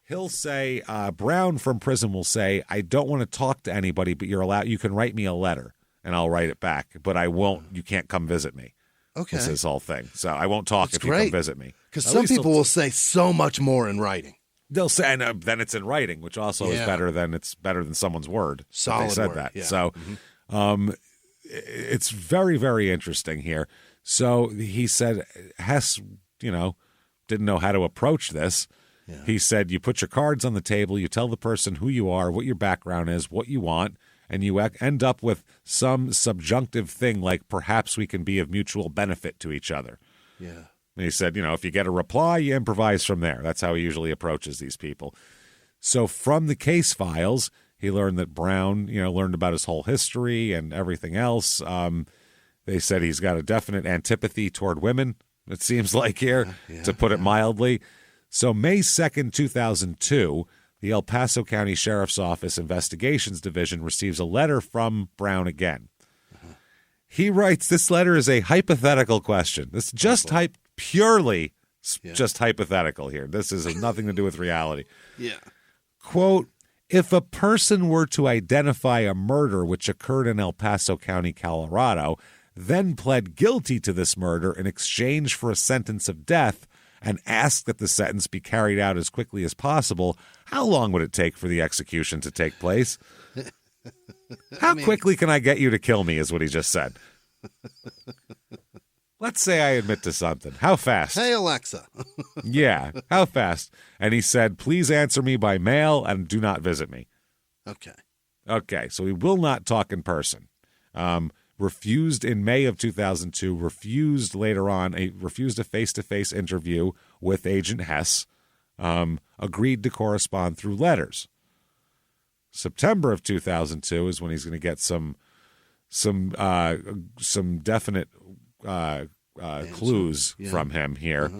he'll say, Brown from prison will say, "I don't want to talk to anybody, but you can write me a letter and I'll write it back, but I won't. You can't come visit me." Okay, that's his whole thing. So I won't talk if you come visit me. Because some people will say so much more in writing. They'll say, and then it's in writing, which also is better than someone's word. Solid they said word. that. Yeah. So it's very, very interesting here. So he said Hess, didn't know how to approach this. Yeah. He said, you put your cards on the table, you tell the person who you are, what your background is, what you want, and you end up with some subjunctive thing like perhaps we can be of mutual benefit to each other. Yeah. And he said, if you get a reply, you improvise from there. That's how he usually approaches these people. So from the case files, he learned that Brown, learned about his whole history and everything else. They said he's got a definite antipathy toward women, it seems like here, to put it mildly. So May 2nd, 2002, the El Paso County Sheriff's Office Investigations Division receives a letter from Brown again. He writes, this letter is a hypothetical question. This just purely just hypothetical here. This has nothing to do with reality. Yeah. Quote, if a person were to identify a murder which occurred in El Paso County, Colorado, then pled guilty to this murder in exchange for a sentence of death and asked that the sentence be carried out as quickly as possible, how long would it take for the execution to take place? How quickly can I get you to kill me is what he just said. let's say I admit to something. How fast? Hey, Alexa. Yeah, how fast? And he said, please answer me by mail and do not visit me. Okay, so he will not talk in person. Refused in May of 2002, refused later on, refused a face-to-face interview with Agent Hess, agreed to correspond through letters. September of 2002 is when he's going to get some definite clues from him here.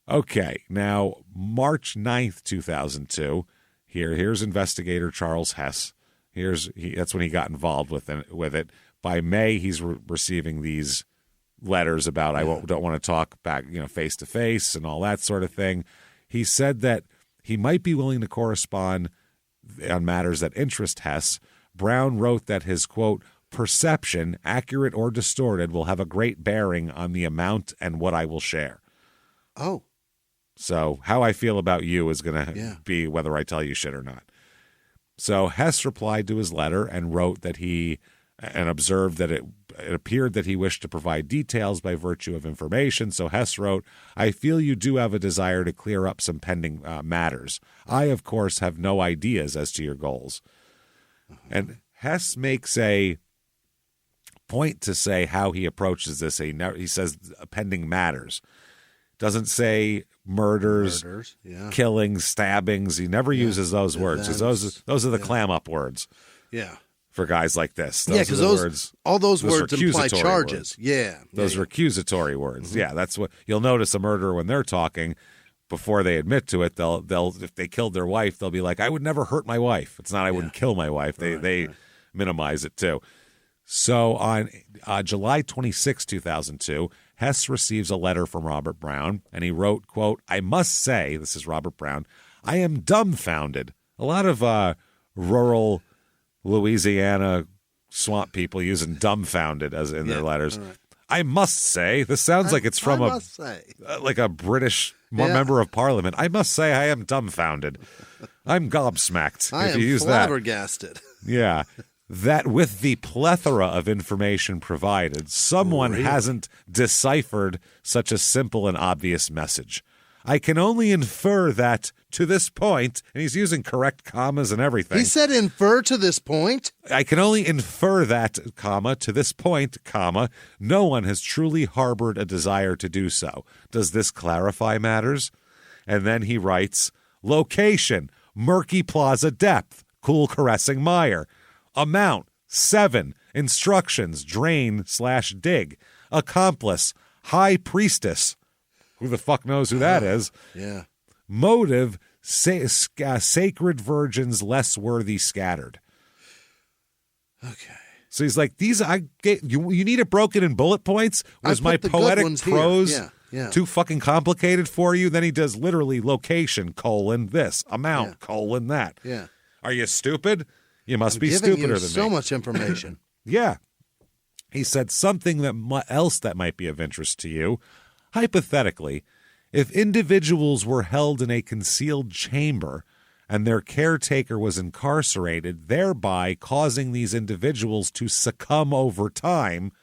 Okay, now March 9th, 2002, here's investigator Charles Hess. That's when he got involved with it. By May, he's receiving these letters about don't want to talk back, face to face and all that sort of thing. He said that he might be willing to correspond on matters that interest Hess. Brown wrote that his, quote, perception, accurate or distorted, will have a great bearing on the amount and what I will share. Oh. So how I feel about you is going to be whether I tell you shit or not. So Hess replied to his letter and wrote that and observed that it appeared that he wished to provide details by virtue of information. So Hess wrote, I feel you do have a desire to clear up some pending matters. I, of course, have no ideas as to your goals. And Hess makes a point to say how he approaches this. He says pending matters. Doesn't say murders, killings, stabbings. He never uses those words. Those are the clam up words. Yeah. For guys like this. Because all those words imply charges. Words. Yeah. Those are accusatory words. Yeah, that's what you'll notice a murderer when they're talking before they admit to it. They'll if they killed their wife, they'll be like, I would never hurt my wife. It's not I wouldn't kill my wife. They minimize it too. So on July 26, 2002, Hess receives a letter from Robert Brown, and he wrote, quote, I must say, this is Robert Brown, I am dumbfounded. A lot of rural Louisiana swamp people using dumbfounded as in their letters. Right. I must say, this sounds like it's from like a British member of Parliament. I must say I am dumbfounded. I'm gobsmacked. I am flabbergasted. Yeah. That with the plethora of information provided, someone hasn't deciphered such a simple and obvious message. I can only infer that to this point, and he's using correct commas and everything. He said infer to this point? I can only infer that, comma, to this point, comma, no one has truly harbored a desire to do so. Does this clarify matters? And then he writes, location, murky plaza depth, cool caressing mire. Amount, 7. Instructions, drain/dig. Accomplice, high priestess. Who the fuck knows who that is? Yeah. Motive, sacred virgins less worthy scattered. Okay. So he's like, you need it broken in bullet points? Was my poetic prose too fucking complicated for you? Then he does literally location, this, amount, that. Yeah. Are you stupid? You must be stupider than me. So much information. Yeah. He said something else that might be of interest to you. Hypothetically, if individuals were held in a concealed chamber and their caretaker was incarcerated, thereby causing these individuals to succumb over time,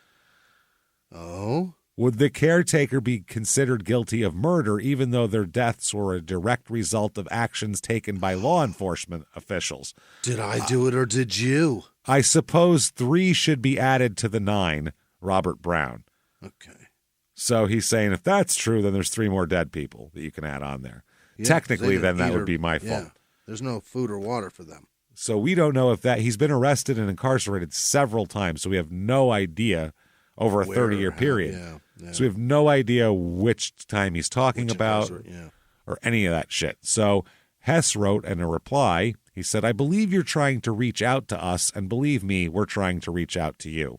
would the caretaker be considered guilty of murder even though their deaths were a direct result of actions taken by law enforcement officials? Did I do it or did you? I suppose 3 should be added to the 9, Robert Brown. Okay. So he's saying if that's true, then there's 3 more dead people that you can add on there. Yeah, technically, then that would be my fault. There's no food or water for them. So we don't know if he's been arrested and incarcerated several times, so we have no idea over a 30-year period. Yeah. So we have no idea which time he's talking about or any of that shit. So Hess wrote in a reply, he said, I believe you're trying to reach out to us, and believe me, we're trying to reach out to you.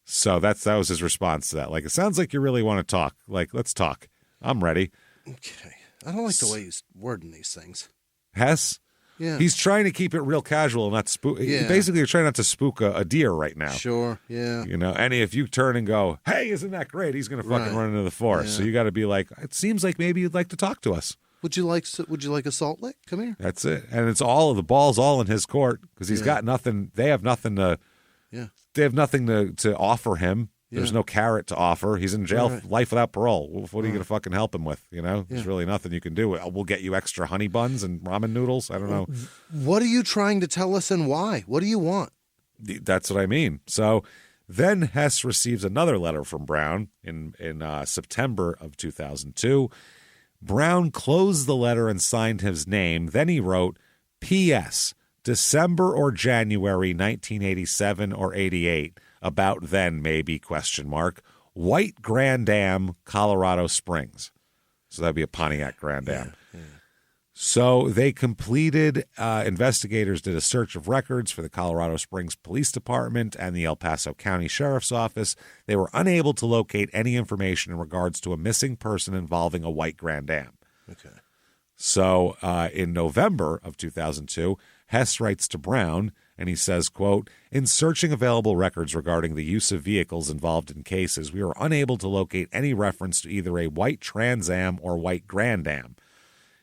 So that was his response to that. Like, it sounds like you really want to talk. Like, let's talk. I'm ready. Okay. I don't like the way he's wording these things. Hess? Yeah. He's trying to keep it real casual and not spook. Yeah. Basically, you're trying not to spook a deer right now. Sure, yeah. And if you turn and go, hey, isn't that great? He's going to fucking run into the forest. Yeah. So you got to be like, it seems like maybe you'd like to talk to us. Would you like a salt lick? Come here. That's it. And it's the ball's all in his court because he's got nothing. They have nothing to. Yeah. They have nothing to offer him. There's no carrot to offer. He's in jail, Right. life without parole. What are you going to fucking help him with? There's really nothing you can do. We'll get you extra honey buns and ramen noodles. I don't know. What are you trying to tell us and why? What do you want? That's what I mean. So then Hess receives another letter from Brown in September of 2002. Brown closed the letter and signed his name. Then he wrote, P.S. December or January 1987 or 88. About then, maybe, ? White Grand Dam, Colorado Springs. So that'd be a Pontiac Grand Dam. Yeah. So they completed, investigators did a search of records for the Colorado Springs Police Department and the El Paso County Sheriff's Office. They were unable to locate any information in regards to a missing person involving a White Grand Dam. Okay. So in November of 2002, Hess writes to Brown, and he says, quote, in searching available records regarding the use of vehicles involved in cases, we were unable to locate any reference to either a White Trans Am or White Grand Am.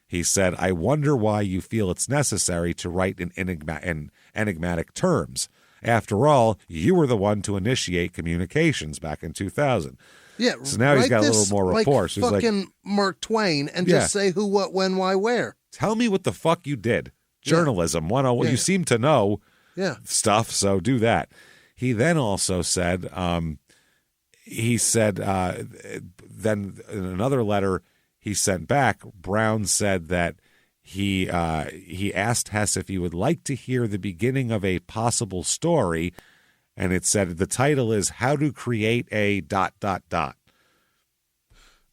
He said, I wonder why you feel it's necessary to write in enigmatic terms. After all, you were the one to initiate communications back in 2000. Yeah. So now he's got a little more rapport. Like So he's fucking like, Mark Twain and Yeah. just say who, what, when, why, where. tell me what the fuck you did. Journalism 101. Yeah. You seem to know Yeah. stuff, so do that. He then also said, then in another letter he sent back, Brown said that he asked Hess if he would like to hear the beginning of a possible story, and it said the title is How to Create a ...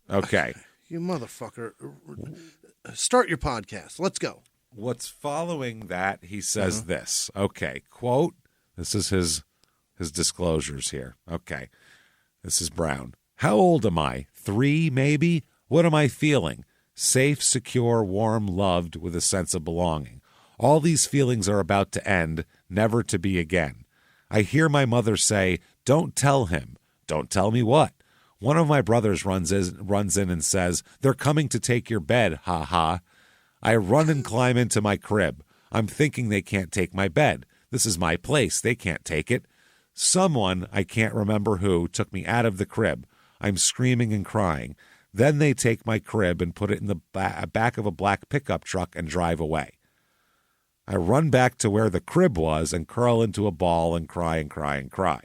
Okay. You motherfucker. Start your podcast. Let's go. What's following that, he says this. Okay, quote, this is his disclosures here. Okay, this is Brown. How old am I? 3, maybe? What am I feeling? Safe, secure, warm, loved, with a sense of belonging. All these feelings are about to end, never to be again. I hear my mother say, don't tell him. Don't tell me what? One of my brothers runs in and says, they're coming to take your bed, ha ha. I run and climb into my crib. I'm thinking they can't take my bed. This is my place. They can't take it. Someone, I can't remember who, took me out of the crib. I'm screaming and crying. Then they take my crib and put it in the back of a black pickup truck and drive away. I run back to where the crib was and curl into a ball and cry and cry and cry.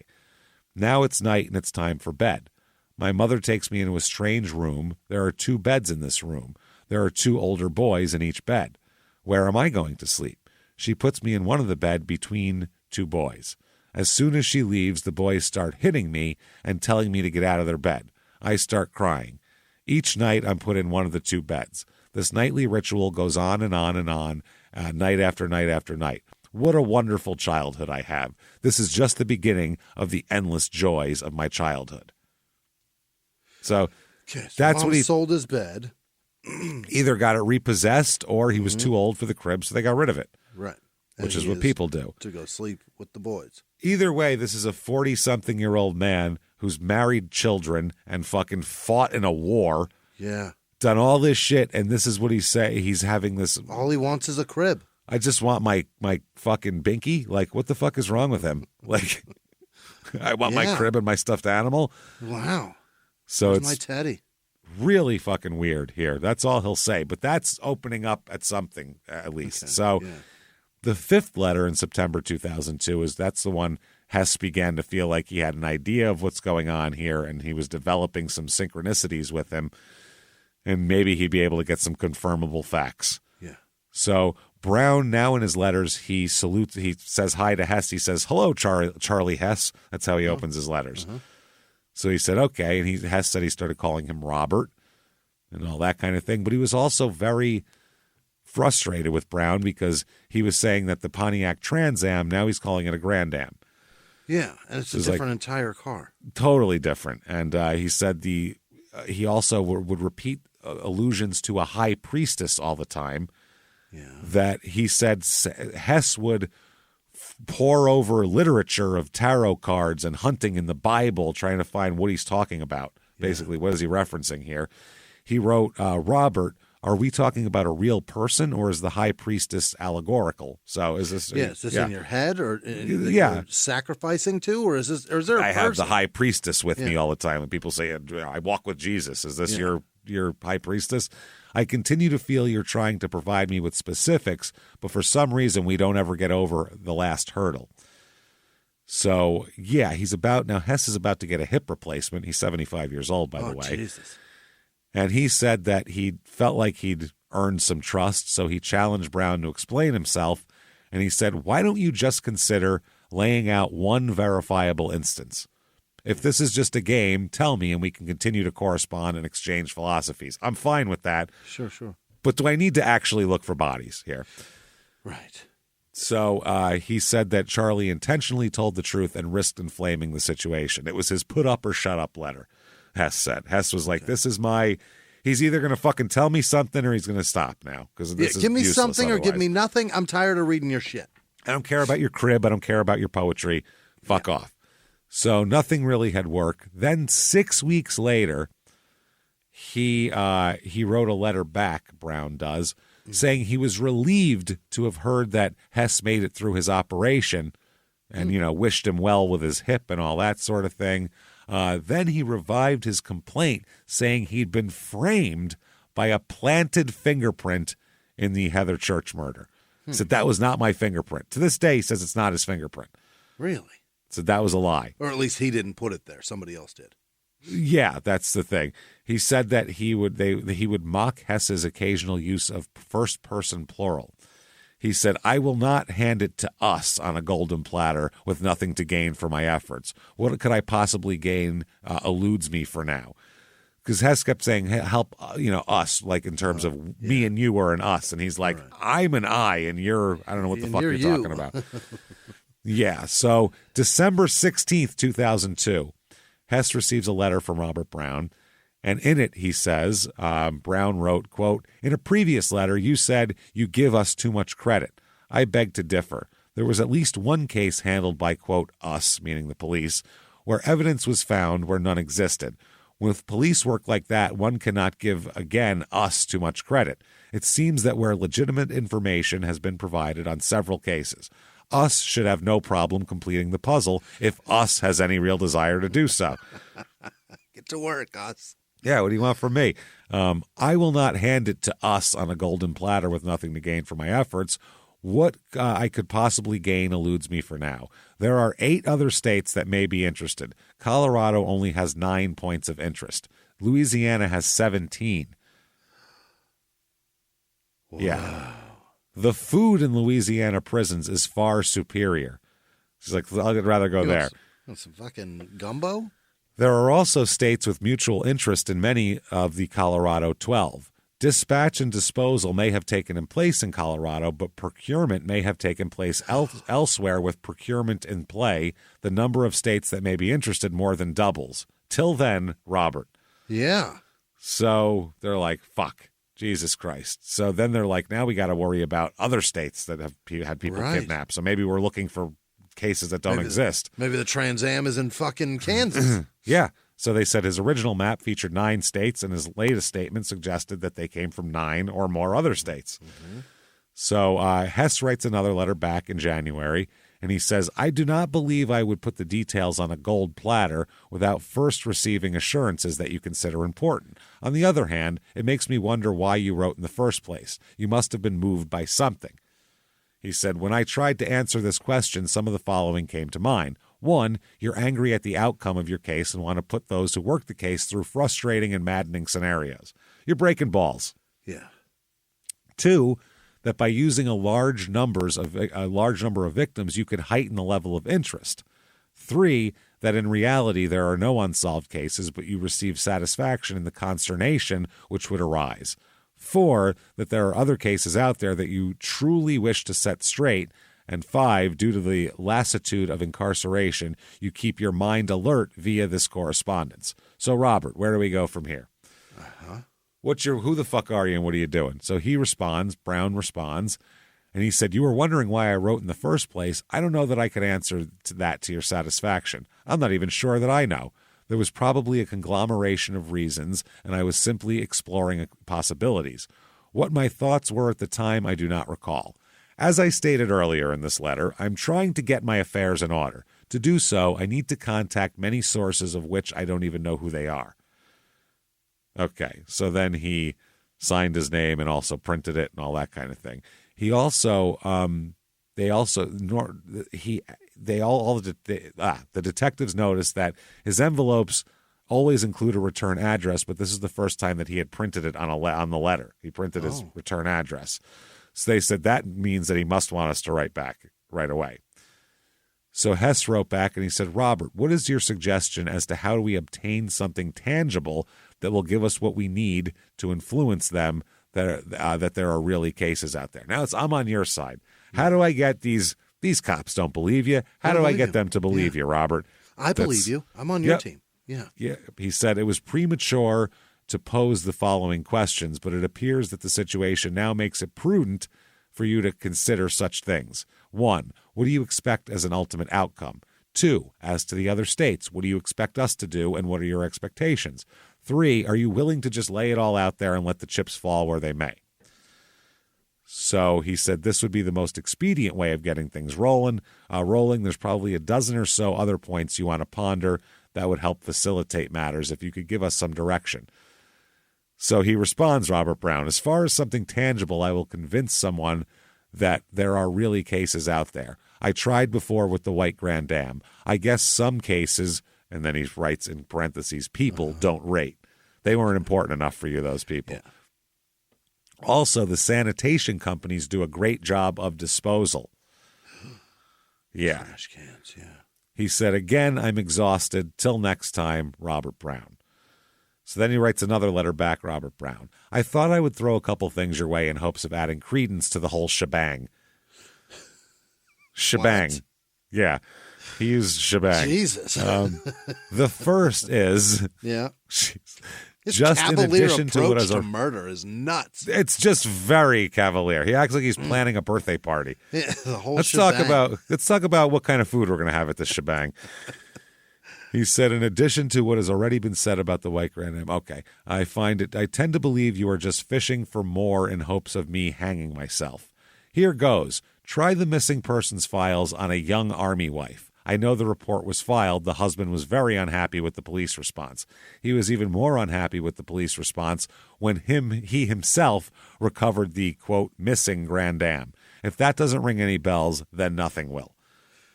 Now it's night and it's time for bed. My mother takes me into a strange room. There are 2 beds in this room. There are 2 older boys in each bed. Where am I going to sleep? She puts me in one of the bed between 2 boys. As soon as she leaves, the boys start hitting me and telling me to get out of their bed. I start crying. Each night, I'm put in one of the 2 beds. This nightly ritual goes on and on and on, night after night after night. What a wonderful childhood I have. This is just the beginning of the endless joys of my childhood. So that's what he sold his bed. Either got it repossessed or he was too old for the crib, so they got rid of it. Right. Which is what people do. To go sleep with the boys. Either way, this is a 40-something-year-old man who's married children and fucking fought in a war. Yeah. Done all this shit, and this is what he's saying. He's having this. All he wants is a crib. I just want my fucking binky. Like, what the fuck is wrong with him? Like, I want my crib and my stuffed animal. Wow. So Where's my teddy? Really fucking weird here. That's all he'll say. But that's opening up at something, at least. Okay. So Yeah. the 5th letter in September 2002 that's the one Hess began to feel like he had an idea of what's going on here, and he was developing some synchronicities with him, and maybe he'd be able to get some confirmable facts. Yeah. So Brown, now in his letters, he says hi to Hess. He says, hello, Charlie Hess. That's how he opens his letters. So he said, okay. And Hess said he started calling him Robert and all that kind of thing. But he was also very frustrated with Brown because he was saying that the Pontiac Trans Am, now he's calling it a Grand Am. Yeah, and it's a different entire car. Totally different. And he said he also would repeat allusions to a high priestess all the time. Yeah. That he said Hess would pore over literature of tarot cards and hunting in the Bible, trying to find what he's talking about. Basically, what is he referencing here? He wrote, Robert, are we talking about a real person, or is the high priestess allegorical? So is this? Is this in your head, or you're sacrificing to, or is there? A person? Have the high priestess with me all the time. When people say, "I walk with Jesus," is this your high priestess? I continue to feel you're trying to provide me with specifics, but for some reason we don't ever get over the last hurdle. So Hess is about to get a hip replacement. He's 75 years old, by the way. Jesus. And he said that he felt like he'd earned some trust, so he challenged Brown to explain himself. And he said, why don't you just consider laying out one verifiable instance? If this is just a game, tell me, and we can continue to correspond and exchange philosophies. I'm fine with that. Sure. But do I need to actually look for bodies here? Right. So he said that Charlie intentionally told the truth and risked inflaming the situation. It was his put up or shut up letter. Hess said. Hess was like, he's either going to fucking tell me something or he's going to stop now. Because give me something or give me nothing. I'm tired of reading your shit. I don't care about your crib. I don't care about your poetry. Fuck off. So nothing really had worked. Then 6 weeks later, he wrote a letter back, Brown does, saying he was relieved to have heard that Hess made it through his operation and, wished him well with his hip and all that sort of thing. Then he revived his complaint, saying he'd been framed by a planted fingerprint in the Heather Church murder. He said, that was not my fingerprint. To this day, he says it's not his fingerprint. Really? So that was a lie. Or at least he didn't put it there. Somebody else did. Yeah, that's the thing. He said that he would mock Hess's occasional use of first-person plural. He said, I will not hand it to us on a golden platter with nothing to gain for my efforts. What could I possibly gain eludes me for now. Because Hess kept saying, hey, help, us, like in terms of me and you are an us. And he's like, I'm an I, and you're, I don't know what the fuck you're talking about. Yeah, so December 16th, 2002, Hess receives a letter from Robert Brown. And in it, he says, Brown wrote, quote, in a previous letter, you said you give us too much credit. I beg to differ. There was at least one case handled by, quote, us, meaning the police, where evidence was found where none existed. With police work like that, one cannot give, again, us too much credit. It seems that where legitimate information has been provided on several cases, us should have no problem completing the puzzle if us has any real desire to do so. Get to work, us. Yeah, what do you want from me? I will not hand it to us on a golden platter with nothing to gain for my efforts. What I could possibly gain eludes me for now. There are 8 other states that may be interested. Colorado only has 9 points of interest. Louisiana has 17. Wow. Yeah. The food in Louisiana prisons is far superior. She's like, I'd rather go there. Some fucking gumbo? There are also states with mutual interest in many of the Colorado 12. Dispatch and disposal may have taken place in Colorado, but procurement may have taken place elsewhere. With procurement in play, the number of states that may be interested more than doubles. Till then, Robert. Yeah. So they're like, fuck, Jesus Christ. So then they're like, now we got to worry about other states that have had people kidnapped. So maybe we're looking for cases that don't exist. Maybe the Trans Am is in fucking Kansas. Yeah. So they said his original map featured 9 states, and his latest statement suggested that they came from 9 or more other states. Mm-hmm. So Hess writes another letter back in January, and he says, I do not believe I would put the details on a gold platter without first receiving assurances that you consider important. On the other hand, it makes me wonder why you wrote in the first place. You must have been moved by something. He said, when I tried to answer this question, some of the following came to mind. 1, you're angry at the outcome of your case and want to put those who work the case through frustrating and maddening scenarios. You're breaking balls. Yeah. 2, that by using a large number of victims, you could heighten the level of interest. 3, that in reality there are no unsolved cases, but you receive satisfaction in the consternation which would arise. 4, that there are other cases out there that you truly wish to set straight. And 5, due to the lassitude of incarceration, you keep your mind alert via this correspondence. So, Robert, where do we go from here? Who the fuck are you and what are you doing? So he responds, Brown responds, and he said, you were wondering why I wrote in the first place. I don't know that I could answer to your satisfaction. I'm not even sure that I know. There was probably a conglomeration of reasons, and I was simply exploring possibilities. What my thoughts were at the time, I do not recall. As I stated earlier in this letter, I'm trying to get my affairs in order. To do so, I need to contact many sources of which I don't even know who they are. Okay, so then he signed his name and also printed it and all that kind of thing. He also, the detectives noticed that his envelopes always include a return address, but this is the first time that he had printed it on the letter. He printed his return address. So they said that means that he must want us to write back right away. So Hess wrote back and he said, Robert, what is your suggestion as to how do we obtain something tangible that will give us what we need to influence them that there are really cases out there? Now I'm on your side. How do I get these cops don't believe you? How do I get them to believe you, Robert? I believe you. I'm on your team. Yeah. Yeah. He said it was premature to pose the following questions, but it appears that the situation now makes it prudent for you to consider such things. 1, what do you expect as an ultimate outcome? 2, as to the other states, what do you expect us to do and what are your expectations? 3, are you willing to just lay it all out there and let the chips fall where they may? So he said this would be the most expedient way of getting things rolling. There's probably a dozen or so other points you want to ponder that would help facilitate matters if you could give us some direction. So he responds, Robert Brown, as far as something tangible, I will convince someone that there are really cases out there. I tried before with the White Grand Dam. I guess some cases, and then he writes in parentheses, people don't rate. They weren't important enough for you, those people. Yeah. Also, the sanitation companies do a great job of disposal. Yeah. Trash cans, yeah. He said, again, I'm exhausted. Till next time, Robert Brown. So then he writes another letter back, Robert Brown. I thought I would throw a couple things your way in hopes of adding credence to the whole shebang. Shebang. What? Yeah. He used shebang. Jesus. The first is... Yeah. His just in addition to what to murder is nuts. It's just very cavalier. He acts like he's planning a birthday party. Yeah, the whole let's shebang. talk about what kind of food we're going to have at this shebang. He said, in addition to what has already been said about the White Grand Dam, okay, I tend to believe you are just fishing for more in hopes of me hanging myself. Here goes. Try the missing persons files on a young Army wife. I know the report was filed. The husband was very unhappy with the police response. He was even more unhappy with the police response when he himself recovered the, quote, missing Grand Dam. If that doesn't ring any bells, then nothing will.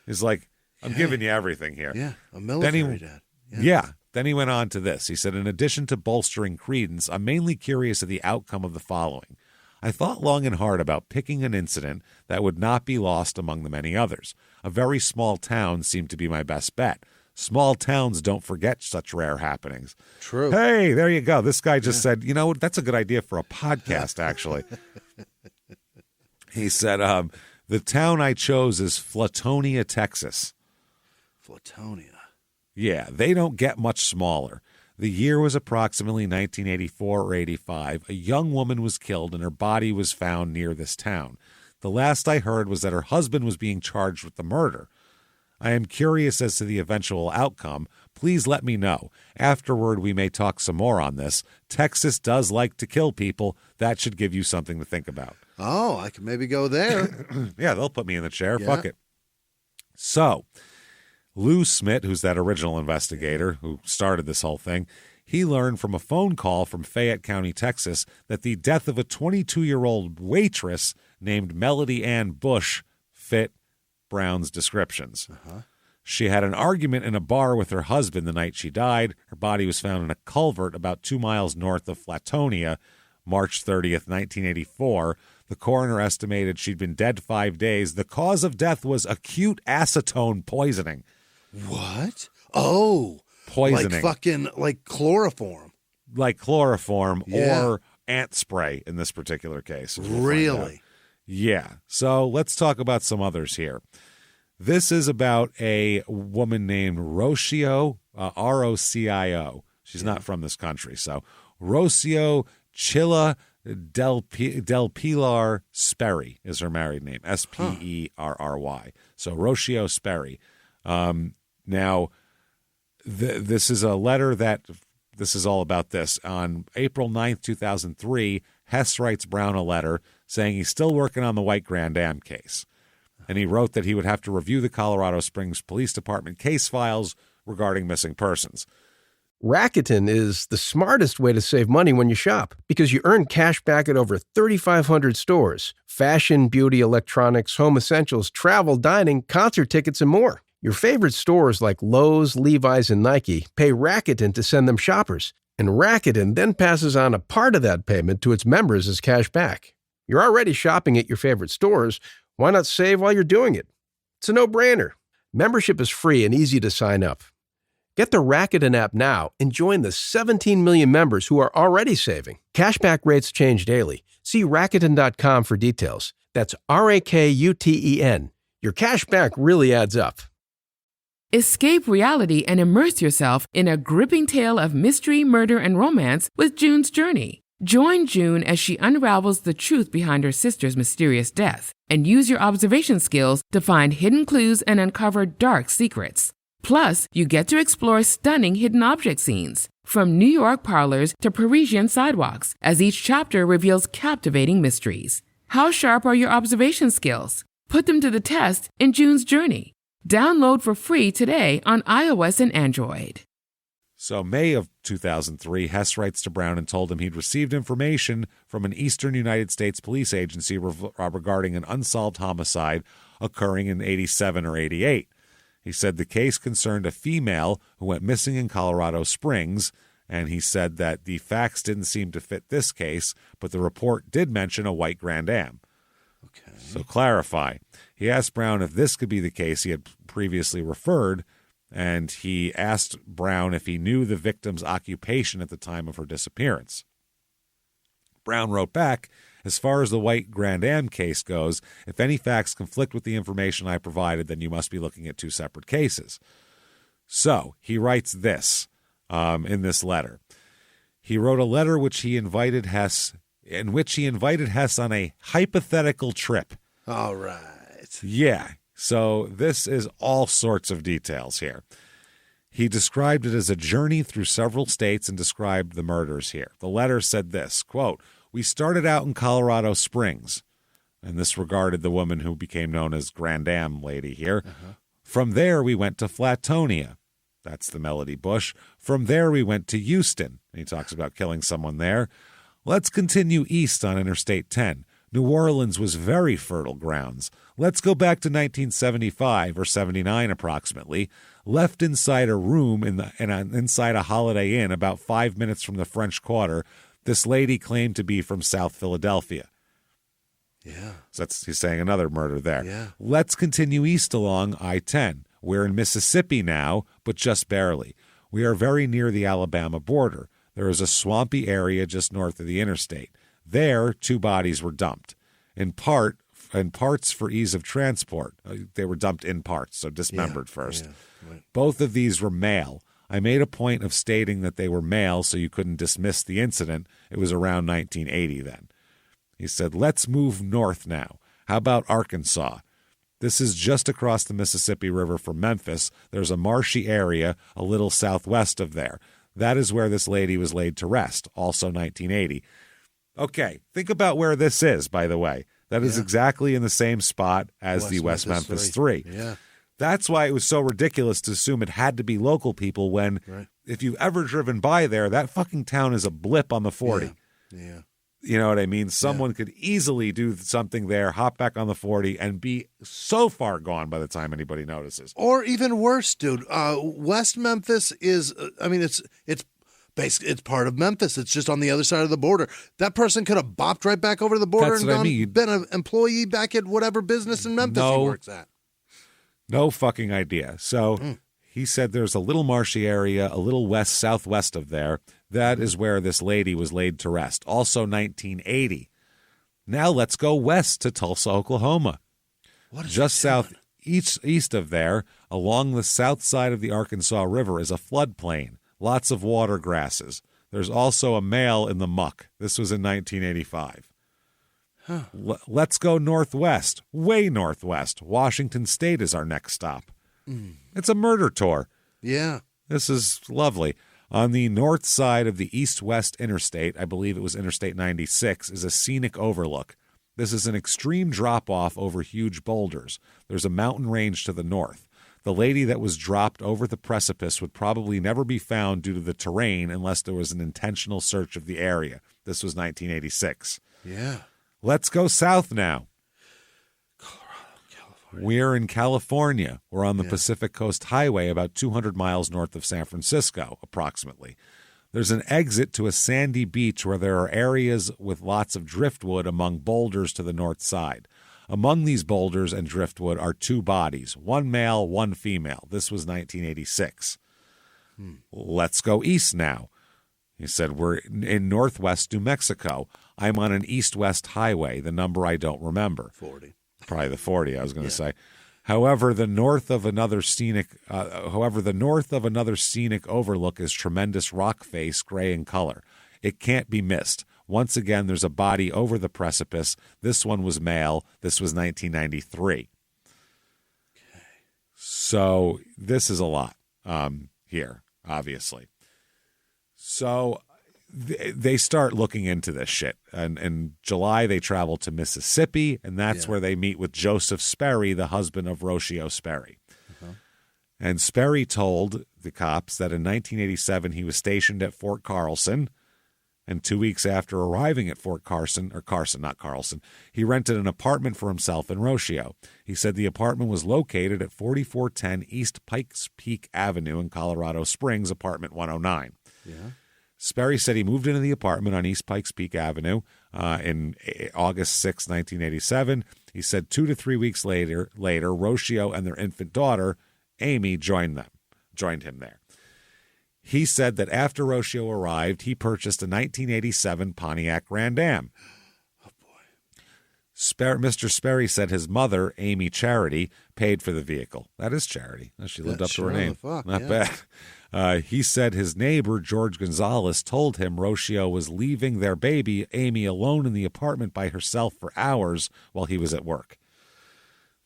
He's like, I'm giving you everything here. Yeah, a military dad. Yeah. Then he went on to this. He said, in addition to bolstering credence, I'm mainly curious of the outcome of the following. I thought long and hard about picking an incident that would not be lost among the many others. A very small town seemed to be my best bet. Small towns don't forget such rare happenings. True. Hey, there you go. This guy just said, you know, that's a good idea for a podcast, actually. He said, the town I chose is Flatonia, Texas. Flatonia. Yeah, they don't get much smaller. The year was approximately 1984 or 85. A young woman was killed and her body was found near this town. The last I heard was that her husband was being charged with the murder. I am curious as to the eventual outcome. Please let me know. Afterward, we may talk some more on this. Texas does like to kill people. That should give you something to think about. Oh, I can maybe go there. Yeah, they'll put me in the chair. Yeah. Fuck it. So... Lou Smith, who's that original investigator who started this whole thing, he learned from a phone call from Fayette County, Texas, that the death of a 22-year-old waitress named Melody Ann Bush fit Brown's descriptions. She had an argument in a bar with her husband the night she died. Her body was found in a culvert about 2 miles north of Flatonia, March 30th, 1984. The coroner estimated she'd been dead 5 days. The cause of death was acute acetone poisoning. What? Oh. Poisoning. Like chloroform. Like chloroform or ant spray in this particular case. Really? Yeah. So let's talk about some others here. This is about a woman named Rocio, Rocio. She's not from this country. So Rocio Chilla Del Pilar Sperry is her married name, Sperry. So Rocio Sperry. Now, this is a letter that this is all about this. On April 9th, 2003, Hess writes Brown a letter saying he's still working on the White Grand Am case. And he wrote that he would have to review the Colorado Springs Police Department case files regarding missing persons. Rakuten is the smartest way to save money when you shop because you earn cash back at over 3,500 stores. Fashion, beauty, electronics, home essentials, travel, dining, concert tickets, and more. Your favorite stores like Lowe's, Levi's, and Nike pay Rakuten to send them shoppers. And Rakuten then passes on a part of that payment to its members as cash back. You're already shopping at your favorite stores. Why not save while you're doing it? It's a no-brainer. Membership is free and easy to sign up. Get the Rakuten app now and join the 17 million members who are already saving. Cashback rates change daily. See Rakuten.com for details. That's Rakuten. Your cashback really adds up. Escape reality and immerse yourself in a gripping tale of mystery, murder, and romance with June's Journey. Join June as she unravels the truth behind her sister's mysterious death and use your observation skills to find hidden clues and uncover dark secrets. Plus, you get to explore stunning hidden object scenes, from New York parlors to Parisian sidewalks, as each chapter reveals captivating mysteries. How sharp are your observation skills? Put them to the test in June's Journey. Download for free today on iOS and Android. So May of 2003, Hess writes to Brown and told him he'd received information from an eastern United States police agency regarding an unsolved homicide occurring in 87 or 88. He said the case concerned a female who went missing in Colorado Springs, and he said that the facts didn't seem to fit this case, but the report did mention a White Grand Am. Okay. So clarify. He asked Brown if this could be the case he had previously referred, and he asked Brown if he knew the victim's occupation at the time of her disappearance. Brown wrote back, as far as the White Grand Am case goes, if any facts conflict with the information I provided, then you must be looking at two separate cases. So he writes this in this letter. He wrote a letter in which he invited Hess on a hypothetical trip. All right. Yeah. So this is all sorts of details here. He described it as a journey through several states and described the murders here. The letter said this, quote, "We started out in Colorado Springs," and this regarded the woman who became known as Grand Am lady here. From there, we went to Flatonia. That's the Melody Bush. From there, we went to Houston. And he talks about killing someone there. Let's continue east on Interstate 10. New Orleans was very fertile grounds. Let's go back to 1975 or 79 approximately. Left inside a room inside a Holiday Inn about 5 minutes from the French Quarter. This lady claimed to be from South Philadelphia. Yeah. So he's saying another murder there. Yeah. Let's continue east along I-10. We're in Mississippi now, but just barely. We are very near the Alabama border. There is a swampy area just north of the interstate. There, 2 bodies were dumped. In parts for ease of transport. They were dumped in parts, so dismembered first. Yeah, right. Both of these were male. I made a point of stating that they were male so you couldn't dismiss the incident. It was around 1980 then. He said, let's move north now. How about Arkansas? This is just across the Mississippi River from Memphis. There's a marshy area a little southwest of there. That is where this lady was laid to rest, also 1980. Okay, think about where this is, by the way. That is exactly in the same spot as the West Memphis 3. Yeah. That's why it was so ridiculous to assume it had to be local people when, if you've ever driven by there, that fucking town is a blip on the 40. Yeah. You know what I mean? Someone could easily do something there, hop back on the 40, and be so far gone by the time anybody notices. Or even worse, dude. West Memphis is, it's basically, it's part of Memphis. It's just on the other side of the border. That person could have bopped right back over the border been an employee back at whatever business in Memphis he works at. No fucking idea. So he said there's a little marshy area, a little southwest of there. That is where this lady was laid to rest. Also 1980. Now let's go west to Tulsa, Oklahoma. What is just east of there, along the south side of the Arkansas River, is a floodplain. Lots of water grasses. There's also a male in the muck. This was in 1985. Let's go northwest, way northwest. Washington State is our next stop. It's a murder tour. Yeah. This is lovely. On the north side of the east-west interstate, I believe it was Interstate 96, is a scenic overlook. This is an extreme drop-off over huge boulders. There's a mountain range to the north. The lady that was dropped over the precipice would probably never be found due to the terrain unless there was an intentional search of the area. This was 1986. Yeah. Let's go south now. Colorado, California. We're in California. We're on the Pacific Coast Highway about 200 miles north of San Francisco, approximately. There's an exit to a sandy beach where there are areas with lots of driftwood among boulders to the north side. Among these boulders and driftwood are two bodies, one male, one female. This was 1986. Let's go east now. He said, we're in northwest New Mexico. I'm on an east-west highway. The number I don't remember. 40. Probably the 40, I was going to say. However, the north of another scenic overlook is tremendous rock face, gray in color. It can't be missed. Once again, there's a body over the precipice. This one was male. This was 1993. Okay. So this is a lot here, obviously. So they start looking into this shit. And in July, they travel to Mississippi, and that's where they meet with Joseph Sperry, the husband of Rocio Sperry. And Sperry told the cops that in 1987 he was stationed at Fort Carlson, and 2 weeks after arriving at Fort Carson, he rented an apartment for himself in Rocio. He said the apartment was located at 4410 East Pikes Peak Avenue in Colorado Springs, apartment 109. Yeah. Sperry said he moved into the apartment on East Pikes Peak Avenue in August 6, 1987. He said 2 to 3 weeks later, Rocio and their infant daughter, Amy, joined him there. He said that after Rocio arrived, he purchased a 1987 Pontiac Grand Am. Oh, boy. Mr. Sperry said his mother, Amy Charity, paid for the vehicle. That is Charity. She lived up to her name. Not bad. He said his neighbor, George Gonzalez, told him Rocio was leaving their baby, Amy, alone in the apartment by herself for hours while he was at work.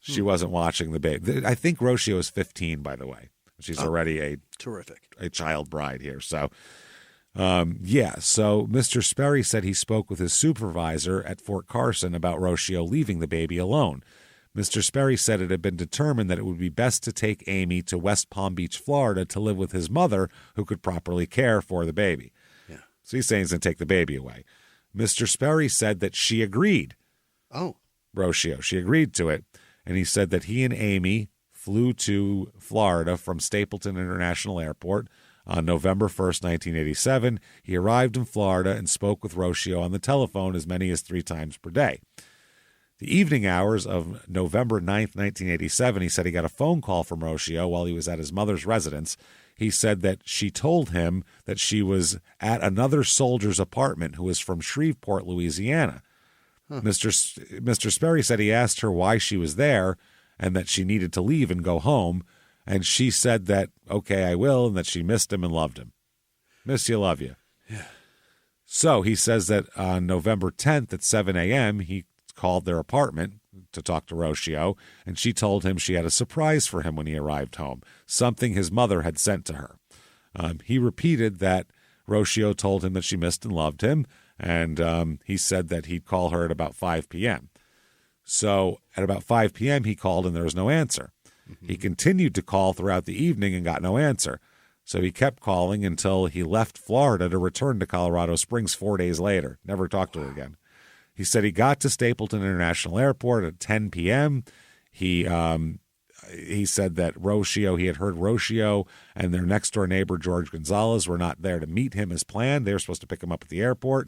She wasn't watching the baby. I think Rocio is 15, by the way. She's already a child bride here. So, so Mr. Sperry said he spoke with his supervisor at Fort Carson about Rocio leaving the baby alone. Mr. Sperry said it had been determined that it would be best to take Amy to West Palm Beach, Florida, to live with his mother, who could properly care for the baby. Yeah. So he's saying he's going to take the baby away. Mr. Sperry said that she agreed. Oh. Rocio. She agreed to it. And he said that he and Amy flew to Florida from Stapleton International Airport on November 1st, 1987. He arrived in Florida and spoke with Rocio on the telephone as many as 3 times per day. The evening hours of November 9th, 1987, he said he got a phone call from Rocio while he was at his mother's residence. He said that she told him that she was at another soldier's apartment who was from Shreveport, Louisiana. Mr. Sperry said he asked her why she was there and that she needed to leave and go home. And she said that, okay, I will, and that she missed him and loved him. Miss you, love you. Yeah. So he says that on November 10th at 7 a.m., he called their apartment to talk to Rocio, and she told him she had a surprise for him when he arrived home, something his mother had sent to her. He repeated that Rocio told him that she missed and loved him, and he said that he'd call her at about 5 p.m. So at about 5 p.m., he called and there was no answer. He continued to call throughout the evening and got no answer. So he kept calling until he left Florida to return to Colorado Springs 4 days later. Never talked to her again. He said he got to Stapleton International Airport at 10 p.m. He said that he had heard Rocio and their next-door neighbor, George Gonzalez, were not there to meet him as planned. They were supposed to pick him up at the airport.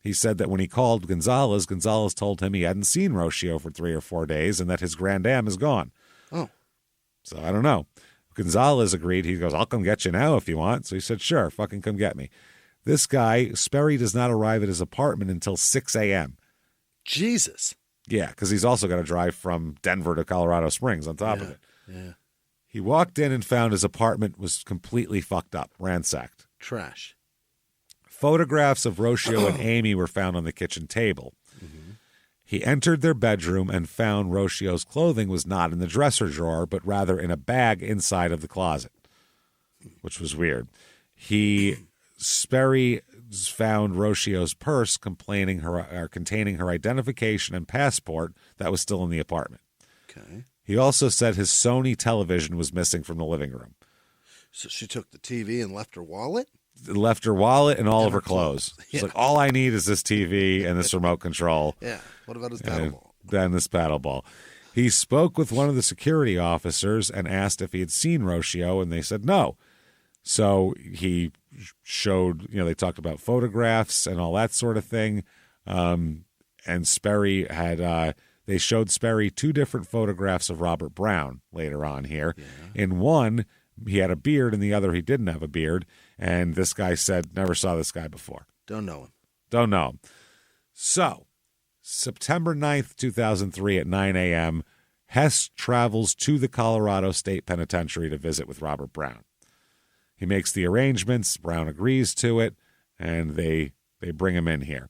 He said that when he called Gonzalez told him he hadn't seen Rocio for 3 or 4 days and that his Grand Am is gone. Oh. So I don't know. Gonzalez agreed. He goes, I'll come get you now if you want. So he said, sure, fucking come get me. This guy, Sperry, does not arrive at his apartment until 6 a.m. Jesus. Yeah, because he's also got to drive from Denver to Colorado Springs on top of it. Yeah. He walked in and found his apartment was completely fucked up, ransacked. Trash. Photographs of Rocio and Amy were found on the kitchen table. He entered their bedroom and found Rocio's clothing was not in the dresser drawer, but rather in a bag inside of the closet, which was weird. Sperry found Roccio's purse containing her identification and passport that was still in the apartment. Okay. He also said his Sony television was missing from the living room. So she took the TV and left her wallet? Left her wallet and all of her clothes. Yeah. She's like, all I need is this TV and this remote control. Yeah. What about his paddle ball? Then this paddle ball. He spoke with one of the security officers and asked if he had seen Roccio, and they said no. So he showed, they talked about photographs and all that sort of thing. And Sperry had, they showed Sperry 2 different photographs of Robert Brown later on here. Yeah. In one, he had a beard, and the other, he didn't have a beard. And this guy said, never saw this guy before. Don't know him. Don't know him. So, September 9th, 2003 at 9 a.m., Hess travels to the Colorado State Penitentiary to visit with Robert Brown. He makes the arrangements. Brown agrees to it, and they bring him in here.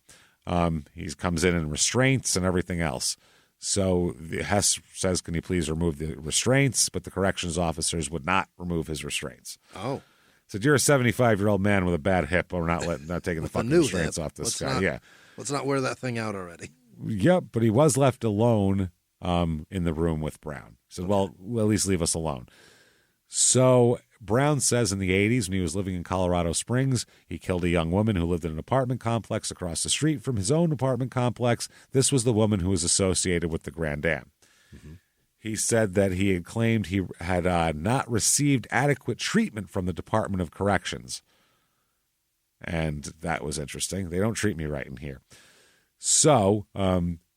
He comes in restraints and everything else. So Hess says, can you please remove the restraints? But the corrections officers would not remove his restraints. Oh. Said, you're a 75-year-old man with a bad hip. We're not taking the fucking restraints off this guy. Let's not wear that thing out already. Yep, but he was left alone in the room with Brown. He said, well, at least leave us alone. So Brown says in the 80s, when he was living in Colorado Springs, he killed a young woman who lived in an apartment complex across the street from his own apartment complex. This was the woman who was associated with the Grand Dam. Mm-hmm. He said that he had claimed he had not received adequate treatment from the Department of Corrections. And that was interesting. They don't treat me right in here. So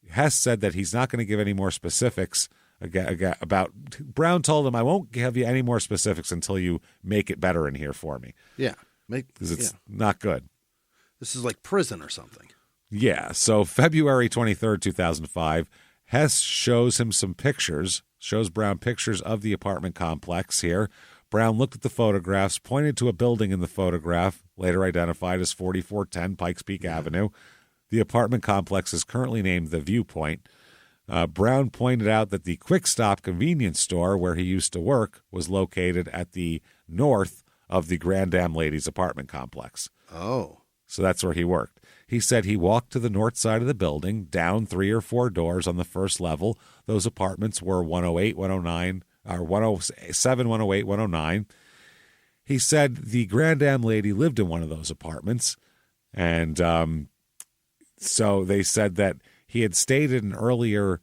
Hess said that he's not going to give any more specifics about. Brown told him, I won't give you any more specifics until you make it better in here for me. Yeah. Because it's not good. This is like prison or something. Yeah. So February 23rd, 2005, Hess shows Brown pictures of the apartment complex here. Brown looked at the photographs, pointed to a building in the photograph, later identified as 4410 Pikes Peak Avenue. The apartment complex is currently named The Viewpoint. Brown pointed out that the Quick Stop convenience store where he used to work was located at the north of the Grand Dam Ladies apartment complex. Oh. So that's where he worked. He said he walked to the north side of the building, down 3 or 4 doors on the first level. Those apartments were 108, 109, or 107, 108, 109. He said the Grand Dam lady lived in one of those apartments. And so they said that he had stated an earlier,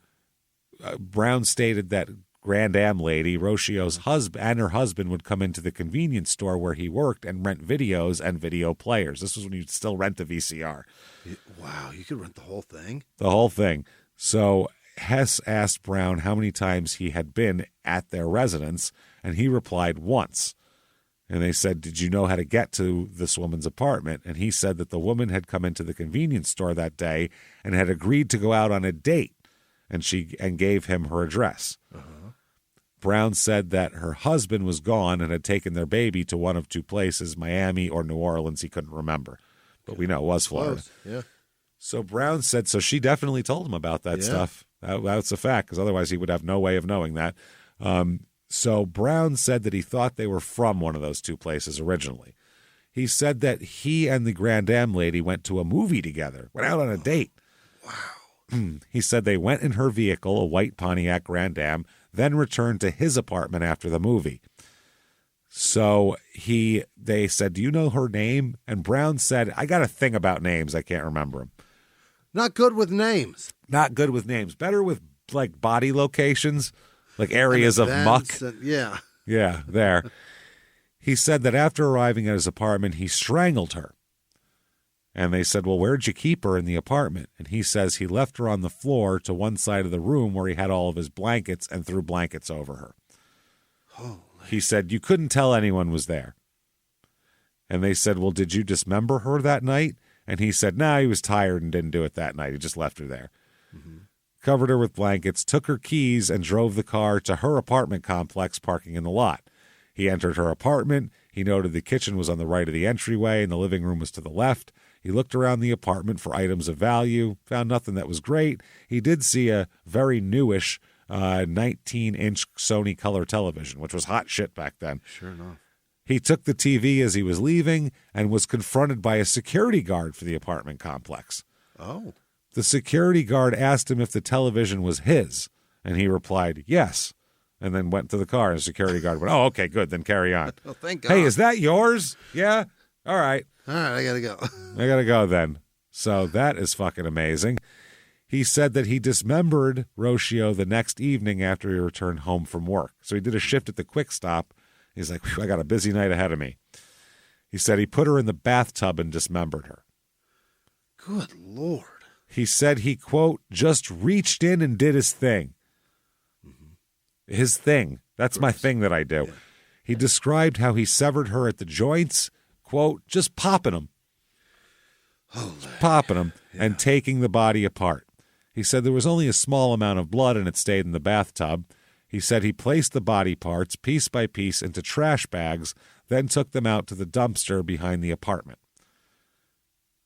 Brown stated that Grand Dam lady, Roccio's husband, and her husband would come into the convenience store where he worked and rent videos and video players. This was when you'd still rent a VCR. Wow, you could rent the whole thing? The whole thing. So Hess asked Brown how many times he had been at their residence, and he replied once. And they said, did you know how to get to this woman's apartment? And he said that the woman had come into the convenience store that day and had agreed to go out on a date, and gave him her address. Uh-huh. Brown said that her husband was gone and had taken their baby to one of 2 places, Miami or New Orleans. He couldn't remember, but we know it was Florida. Yeah. So Brown said, so she definitely told him about that stuff. That's a fact, because otherwise he would have no way of knowing that. So Brown said that he thought they were from one of those 2 places originally. He said that he and the Grand Dam lady went to a movie together, went out on a date. Wow. He said they went in her vehicle, a white Pontiac Grand Dam, then returned to his apartment after the movie. So they said, do you know her name? And Brown said, I got a thing about names. I can't remember them. Not good with names. Not good with names. Better with like body locations, like areas of muck. Yeah. Yeah, there. He said that after arriving at his apartment, he strangled her. And they said, well, where'd you keep her in the apartment? And he says he left her on the floor to one side of the room where he had all of his blankets and threw blankets over her. Holy. He said, you couldn't tell anyone was there. And they said, well, did you dismember her that night? And he said, no, he was tired and didn't do it that night. He just left her there. Mm-hmm. Covered her with blankets, took her keys, and drove the car to her apartment complex, parking in the lot. He entered her apartment. He noted the kitchen was on the right of the entryway and the living room was to the left. He looked around the apartment for items of value, found nothing that was great. He did see a very newish 19-inch Sony color television, which was hot shit back then. Sure enough. He took the TV as he was leaving and was confronted by a security guard for the apartment complex. Oh. The security guard asked him if the television was his, and he replied, yes, and then went to the car, and the security guard went, oh, okay, good, then carry on. Oh, thank God. Hey, is that yours? Yeah? All right. All right, I got to go. I got to go then. So that is fucking amazing. He said that he dismembered Rocio the next evening after he returned home from work. So he did a shift at the Quick Stop. He's like, I got a busy night ahead of me. He said he put her in the bathtub and dismembered her. Good Lord. He said he, quote, just reached in and did his thing. Mm-hmm. His thing. That's my thing that I do. Yeah. He described how he severed her at the joints, quote, just popping them. Popping them and taking the body apart. He said there was only a small amount of blood and it stayed in the bathtub. He said he placed the body parts piece by piece into trash bags, then took them out to the dumpster behind the apartment.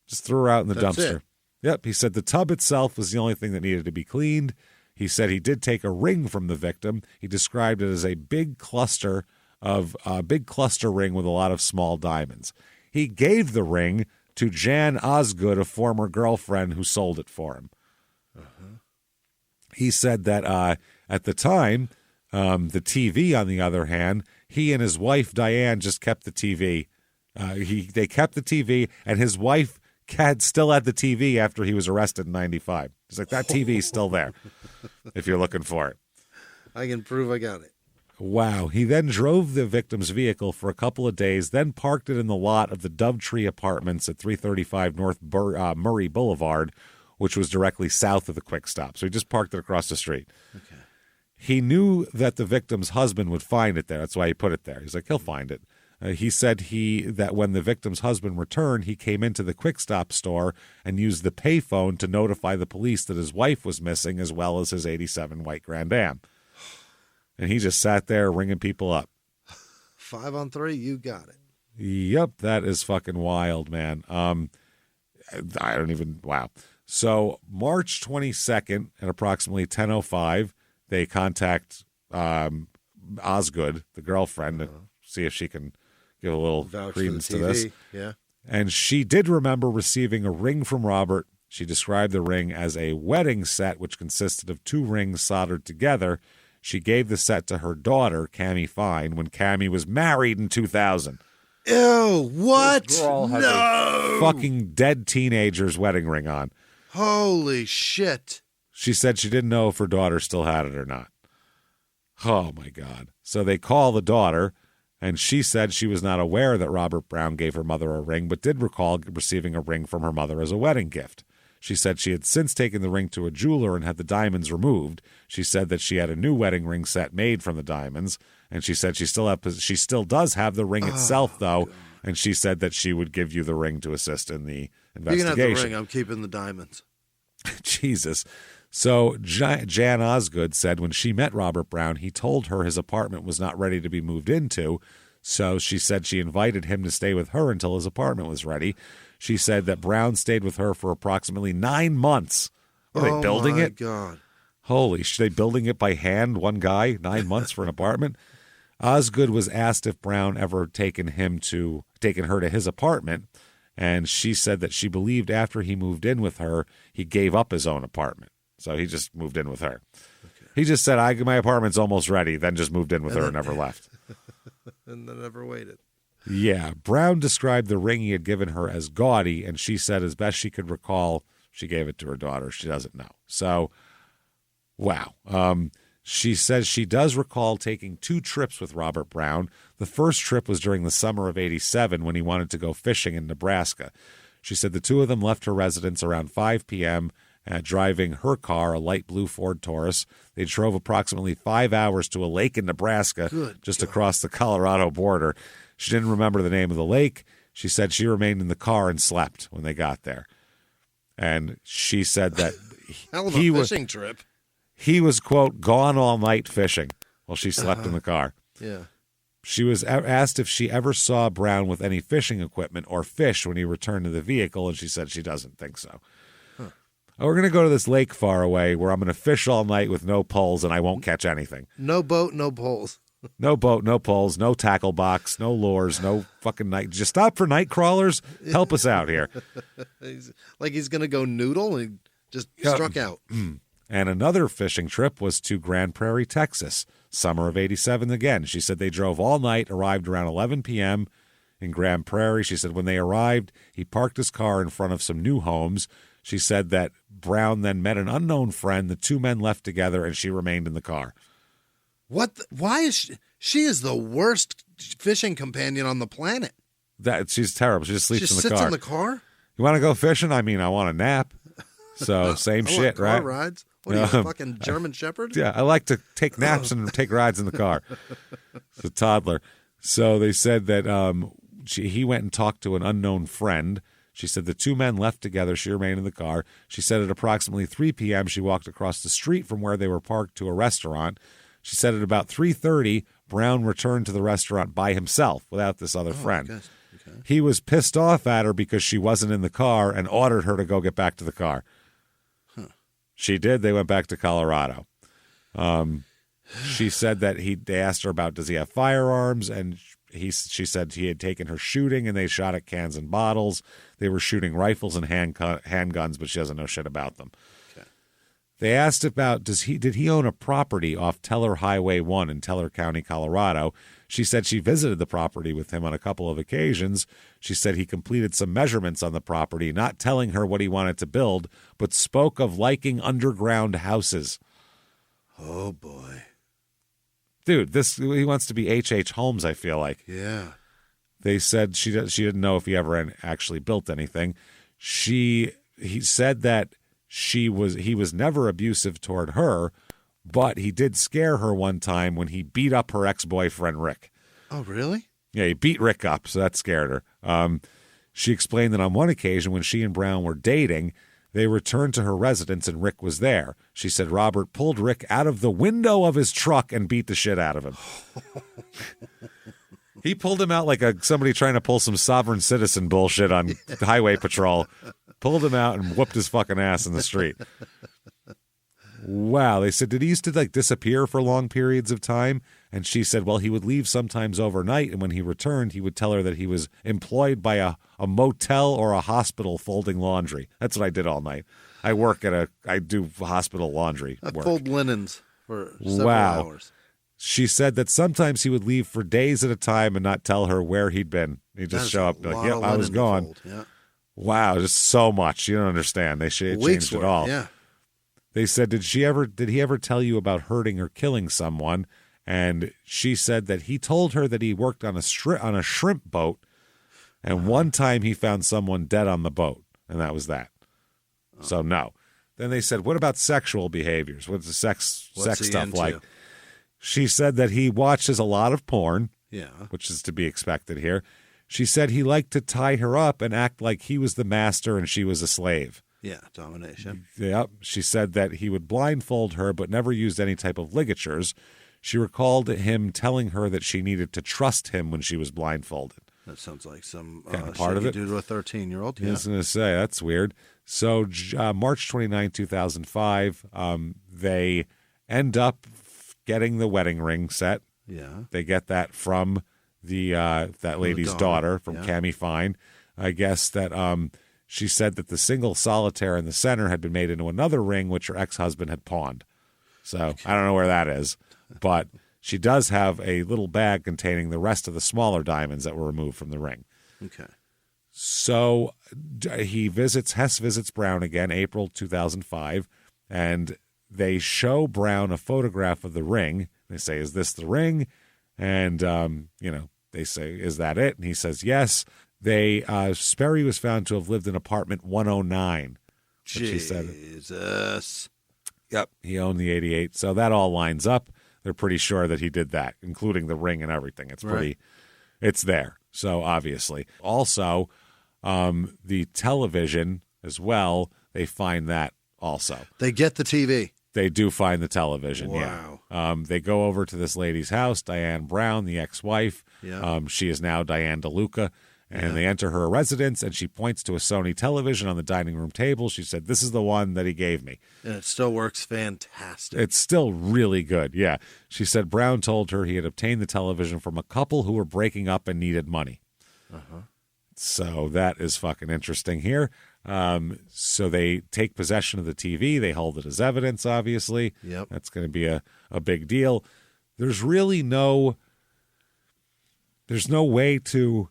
Just threw her out in the dumpster. Yep, he said the tub itself was the only thing that needed to be cleaned. He said he did take a ring from the victim. He described it as a big cluster ring with a lot of small diamonds. He gave the ring to Jan Osgood, a former girlfriend who sold it for him. Uh-huh. He said that at the time, the TV, on the other hand, he and his wife, Diane, just kept the TV. They kept the TV, and his wife still had the TV after he was arrested in 95. He's like, that TV's still there if you're looking for it. I can prove I got it. Wow. He then drove the victim's vehicle for a couple of days, then parked it in the lot of the Dovetree Apartments at 335 North Murray Boulevard, which was directly south of the Quick Stop. So he just parked it across the street. Okay. He knew that the victim's husband would find it there. That's why he put it there. He's like, he'll find it. He said that when the victim's husband returned, he came into the Quick Stop store and used the payphone to notify the police that his wife was missing, as well as his 87 white Grand Am. And he just sat there ringing people up. 5 on 3, you got it. Yep, that is fucking wild, man. Wow. So March 22nd at approximately 10:05, they contact Osgood, the girlfriend, to see if she can give a little credence to this. Yeah. And she did remember receiving a ring from Robert. She described the ring as a wedding set, which consisted of 2 rings soldered together. She gave the set to her daughter, Cammie Fine, when Cammie was married in 2000. Ew, what? This girl has a fucking dead teenager's wedding ring on. Holy shit. She said she didn't know if her daughter still had it or not. Oh, my God. So they call the daughter, and she said she was not aware that Robert Brown gave her mother a ring, but did recall receiving a ring from her mother as a wedding gift. She said she had since taken the ring to a jeweler and had the diamonds removed. She said that she had a new wedding ring set made from the diamonds, and she said she still does have the ring itself, though, God. And she said that she would give you the ring to assist in the investigation. You can have the ring. I'm keeping the diamonds. Jesus. So Jan Osgood said when she met Robert Brown, he told her his apartment was not ready to be moved into. So she said she invited him to stay with her until his apartment was ready. She said that Brown stayed with her for approximately 9 months. Are they building it? Oh, my God. Holy shit, they building it by hand, one guy, 9 months for an apartment? Osgood was asked if Brown ever taken her to his apartment, and she said that she believed after he moved in with her, he gave up his own apartment. So he just moved in with her. Okay. He just said, my apartment's almost ready, then just moved in with her and never left. And then never waited. Yeah. Brown described the ring he had given her as gaudy, and she said as best she could recall, she gave it to her daughter. She doesn't know. So, wow. She says she does recall taking 2 trips with Robert Brown. The first trip was during the summer of '87 when he wanted to go fishing in Nebraska. She said the 2 of them left her residence around 5 p.m., driving her car, a light blue Ford Taurus. They drove approximately 5 hours to a lake in Nebraska, across the Colorado border. She didn't remember the name of the lake. She said she remained in the car and slept when they got there. And she said that fishing trip. He was, quote, gone all night fishing while she slept in the car. Yeah. She was asked if she ever saw Brown with any fishing equipment or fish when he returned to the vehicle, and she said she doesn't think so. We're going to go to this lake far away where I'm going to fish all night with no poles and I won't catch anything. No boat, no poles. No boat, no poles, no tackle box, no lures, no fucking night. Just stop for night crawlers. Help us out here. He's going to go noodle and just struck out. And another fishing trip was to Grand Prairie, Texas, summer of 87 again. She said they drove all night, arrived around 11 p.m. in Grand Prairie. She said when they arrived, he parked his car in front of some new homes. She said that Brown then met an unknown friend. The two men left together, and she remained in the car. Why is she is the worst fishing companion on the planet. She's terrible. She just sleeps in the car. She sits in the car? You want to go fishing? I mean, I want a nap. So same shit, car right? Rides. What are you, a fucking German Shepherd? Yeah, I like to take naps and take rides in the car. It's a toddler. So they said that he went and talked to an unknown friend. She said the two men left together. She remained in the car. She said at approximately 3 p.m. she walked across the street from where they were parked to a restaurant. She said at about 3:30, Brown returned to the restaurant by himself without this other friend. Okay. He was pissed off at her because she wasn't in the car and ordered her to go get back to the car. Huh. She did. They went back to Colorado. She said that they asked her about does he have firearms, and she said he had taken her shooting, and they shot at cans and bottles. They were shooting rifles and handguns, but she doesn't know shit about them. They asked about did he own a property off Teller Highway 1 in Teller County, Colorado. She said she visited the property with him on a couple of occasions. She said he completed some measurements on the property, not telling her what he wanted to build, but spoke of liking underground houses. Oh, boy. Dude, he wants to be H.H. Holmes, I feel like. Yeah. They said she didn't know if he ever actually built anything. He said that he was never abusive toward her, but he did scare her one time when he beat up her ex-boyfriend, Rick. Oh, really? Yeah, he beat Rick up, so that scared her. She explained that on one occasion when she and Brown were dating, they returned to her residence and Rick was there. She said Robert pulled Rick out of the window of his truck and beat the shit out of him. He pulled him out like somebody trying to pull some sovereign citizen bullshit on highway patrol. Pulled him out and whooped his fucking ass in the street. Wow. They said, did he used to disappear for long periods of time? And she said, well, he would leave sometimes overnight. And when he returned, he would tell her that he was employed by a motel or a hospital folding laundry. That's what I did all night. I do hospital laundry work. I fold linens for several hours. She said that sometimes he would leave for days at a time and not tell her where he'd been. He'd just show up like, yep, I was gone. Yeah. Wow, just so much. You don't understand. They changed it all. Yeah. They said, did he ever tell you about hurting or killing someone? And she said that he told her that he worked on a shrimp boat, and one time he found someone dead on the boat, and that was that. So no. Then they said, what about sexual behaviors? What's the sex stuff into? like? She said that he watches a lot of porn, yeah, which is to be expected here. She said he liked to tie her up and act like he was the master and she was a slave. Yeah, domination. Yep. She said that he would blindfold her but never used any type of ligatures. She recalled him telling her that she needed to trust him when she was blindfolded. That sounds like some kind of part of it. Do to a 13-year-old. Yeah. I was going to say, that's weird. So March 29, 2005, they end up getting the wedding ring set. Yeah. They get that from that lady's daughter from Cammie Fine. I guess that she said that the single solitaire in the center had been made into another ring, which her ex-husband had pawned. So I don't know where that is, but she does have a little bag containing the rest of the smaller diamonds that were removed from the ring. Okay. So Hess visits Brown again, April 2005, and they show Brown a photograph of the ring. They say, is this the ring? And, they say, is that it? And he says, yes. Sperry was found to have lived in apartment 109. Jesus. Yep, he owned the 88. So that all lines up. They're pretty sure that he did that, including the ring and everything. It's there. So obviously. Also, the television as well, they find that also. They get the TV. They do find the television, wow. Yeah. They go over to this lady's house, Diane Brown, the ex-wife. Yeah. She is now Diane DeLuca, And they enter her residence, and she points to a Sony television on the dining room table. She said, "This is the one that he gave me." And it still works fantastic. It's still really good, yeah. She said Brown told her he had obtained the television from a couple who were breaking up and needed money. So that is fucking interesting here. So they take possession of the TV. They hold it as evidence, obviously. Yep. That's going to be a big deal. There's really no way to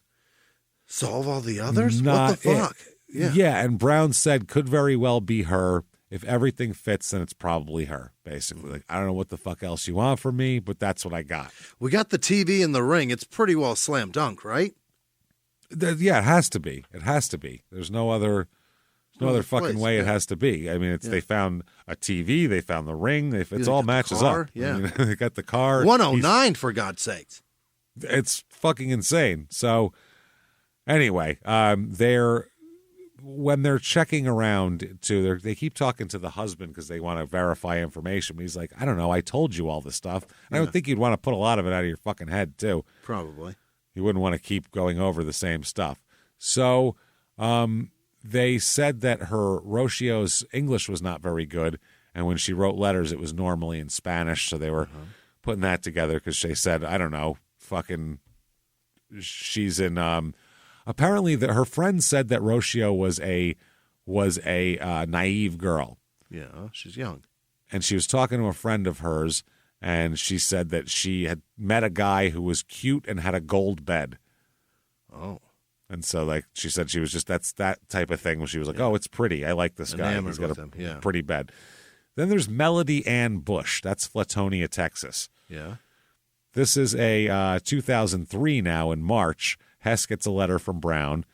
solve all the others? What the fuck? Yeah, and Brown said could very well be her. If everything fits, then it's probably her, basically. Like, I don't know what the fuck else you want from me, but that's what I got. We got the TV in the ring. It's pretty well slam dunk, right? Yeah, it has to be. It has to be. There's no other fucking way it has to be. I mean, they found a TV, they found the ring, it's all matches up. Yeah. I mean, they got the car. 109, for God's sakes. It's fucking insane. So anyway, when they're checking around they keep talking to the husband because they want to verify information. But he's like, I don't know, I told you all this stuff. And I would think you'd want to put a lot of it out of your fucking head too. Probably. You wouldn't want to keep going over the same stuff. So they said that her Roccio's English was not very good, and when she wrote letters, it was normally in Spanish. So they were putting that together because they said, I don't know, fucking, she's in. Apparently, her friend said that Roccio was a naive girl. Yeah, she's young, and she was talking to a friend of hers. And she said that she had met a guy who was cute and had a gold bed. Oh. And so, like, she said she was just, that's that type of thing where she was like, oh, it's pretty. I like this guy. He's got a pretty bed. Then there's Melody Ann Bush. That's Flatonia, Texas. Yeah. This is a 2003 now in March. Hess gets a letter from Brown.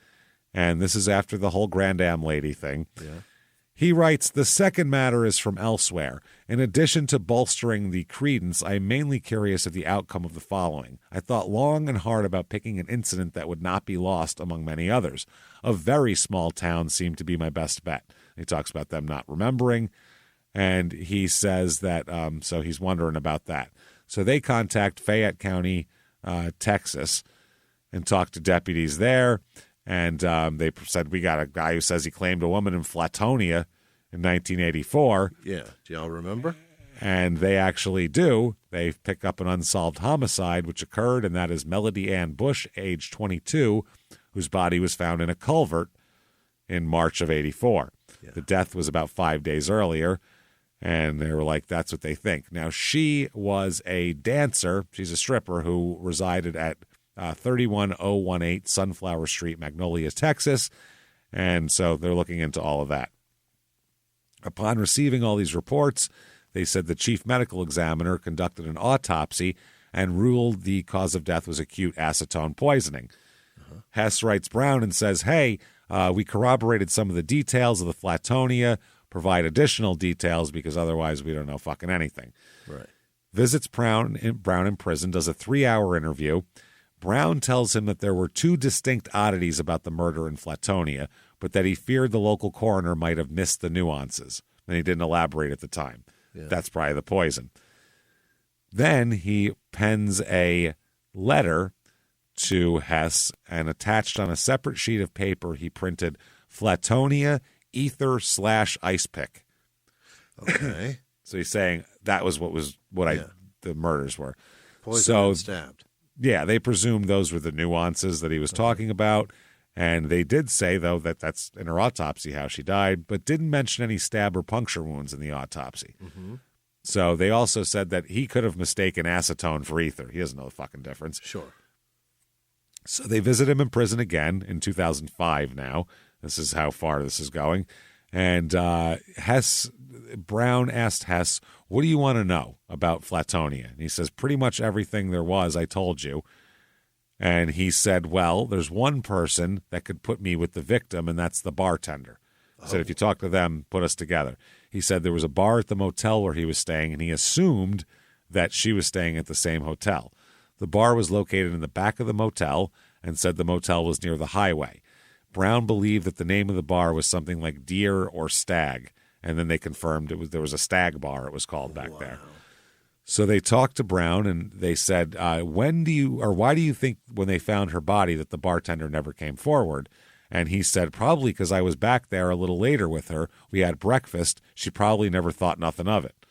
And this is after the whole Grand Am lady thing. Yeah. He writes, the second matter is from elsewhere. In addition to bolstering the credence, I am mainly curious of the outcome of the following. I thought long and hard about picking an incident that would not be lost among many others. A very small town seemed to be my best bet. He talks about them not remembering, and he says that, so he's wondering about that. So they contact Fayette County, Texas, and talk to deputies there. And they said, we got a guy who says he claimed a woman in Flatonia in 1984. Yeah. Do y'all remember? And they actually do. They pick up an unsolved homicide, which occurred, and that is Melody Ann Bush, age 22, whose body was found in a culvert in March of 84. Yeah. The death was about 5 days earlier, and they were like, that's what they think. Now, she was a dancer. She's a stripper who resided at 31018 Sunflower Street, Magnolia, Texas. And so they're looking into all of that. Upon receiving all these reports, they said the chief medical examiner conducted an autopsy and ruled the cause of death was acute acetone poisoning. Hess writes Brown and says, hey, we corroborated some of the details of the Flatonia, provide additional details because otherwise we don't know fucking anything. Right. Visits Brown in prison, does a 3-hour interview. Brown tells him that there were two distinct oddities about the murder in Flatonia, but that he feared the local coroner might have missed the nuances, and he didn't elaborate at the time. Yeah. That's probably the poison. Then he pens a letter to Hess, and attached on a separate sheet of paper, he printed Flatonia ether/ice pick. Okay. So he's saying that was the murders were. Poison and stabbed. Yeah, they presumed those were the nuances that he was talking about. And they did say, though, that that's in her autopsy how she died, but didn't mention any stab or puncture wounds in the autopsy. Mm-hmm. So they also said that he could have mistaken acetone for ether. He doesn't know the fucking difference. Sure. So they visit him in prison again in 2005 now. This is how far this is going. And Brown asked Hess, what do you want to know about Flatonia? And he says, pretty much everything there was, I told you. And he said, well, there's one person that could put me with the victim, and that's the bartender. He said, if you talk to them, put us together. He said there was a bar at the motel where he was staying, and he assumed that she was staying at the same hotel. The bar was located in the back of the motel and said the motel was near the highway. Brown believed that the name of the bar was something like Deer or Stag, and then they confirmed there was a Stag bar, it was called back there. So they talked to Brown, and they said, why do you think when they found her body that the bartender never came forward? And he said, probably because I was back there a little later with her. We had breakfast. She probably never thought nothing of it.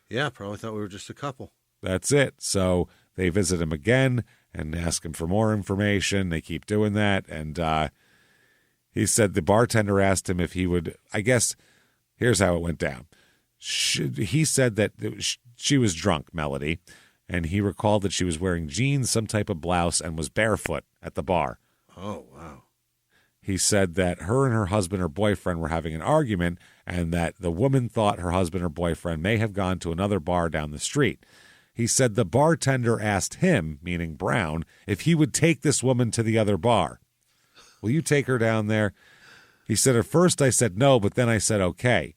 Yeah, probably thought we were just a couple. That's it. So they visit him again and ask him for more information. They keep doing that. And he said the bartender asked him if he would, I guess, here's how it went down. He said that she was drunk, Melody, and he recalled that she was wearing jeans, some type of blouse, and was barefoot at the bar. Oh, wow. He said that her and her husband or boyfriend were having an argument and that the woman thought her husband or boyfriend may have gone to another bar down the street. He said the bartender asked him, meaning Brown, if he would take this woman to the other bar. Will you take her down there? He said, at first I said no, but then I said okay.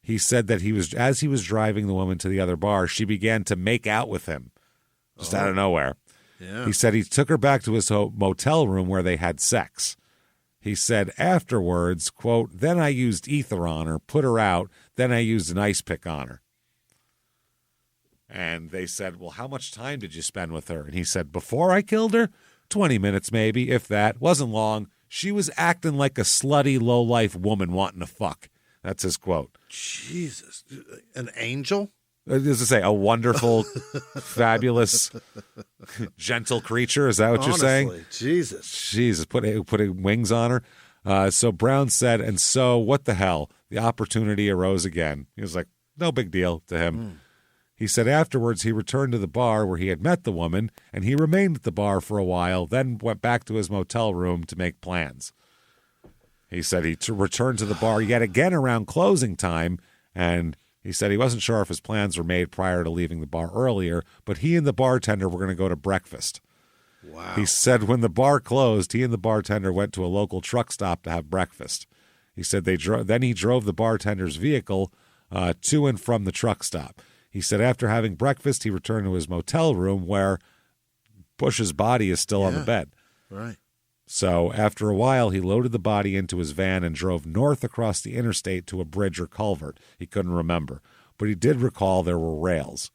He said that as he was driving the woman to the other bar, she began to make out with him, just out of nowhere. Yeah. He said he took her back to his motel room where they had sex. He said afterwards, quote, then I used ether on her, put her out, then I used an ice pick on her. And they said, well, how much time did you spend with her? And he said, before I killed her, 20 minutes maybe, if that. Wasn't long. She was acting like a slutty, low-life woman wanting to fuck. That's his quote. Jesus. An angel? As I say, a wonderful, fabulous, gentle creature. Is that what you're saying? Jesus, putting wings on her. So Brown said, and so what the hell? The opportunity arose again. He was like, no big deal to him. He said afterwards he returned to the bar where he had met the woman, and he remained at the bar for a while, then went back to his motel room to make plans. He said he returned to the bar yet again around closing time, and he said he wasn't sure if his plans were made prior to leaving the bar earlier, but he and the bartender were going to go to breakfast. Wow. He said when the bar closed, he and the bartender went to a local truck stop to have breakfast. He said then he drove the bartender's vehicle to and from the truck stop. He said after having breakfast, he returned to his motel room where Bush's body is still on the bed. Right. So after a while, he loaded the body into his van and drove north across the interstate to a bridge or culvert. He couldn't remember, but he did recall there were rails.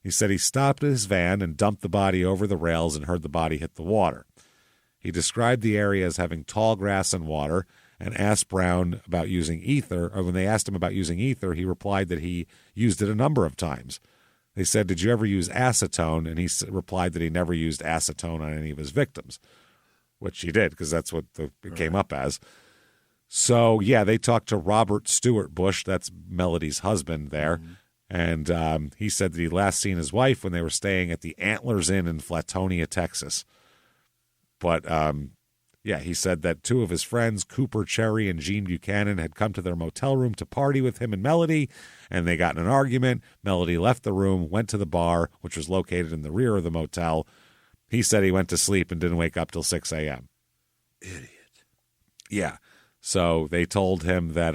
He said he stopped his van and dumped the body over the rails and heard the body hit the water. He described the area as having tall grass and water and asked Brown about using ether, or when they asked him about using ether, he replied that he used it a number of times. They said, did you ever use acetone? And he replied that he never used acetone on any of his victims, which he did because that's what it came up as. So, yeah, they talked to Robert Stewart Bush, that's Melody's husband there, and he said that he last seen his wife when they were staying at the Antlers Inn in Flatonia, Texas. But, yeah, he said that two of his friends, Cooper Cherry and Gene Buchanan, had come to their motel room to party with him and Melody, and they got in an argument. Melody left the room, went to the bar, which was located in the rear of the motel. He said he went to sleep and didn't wake up till 6 a.m. Idiot. Yeah. So they told him that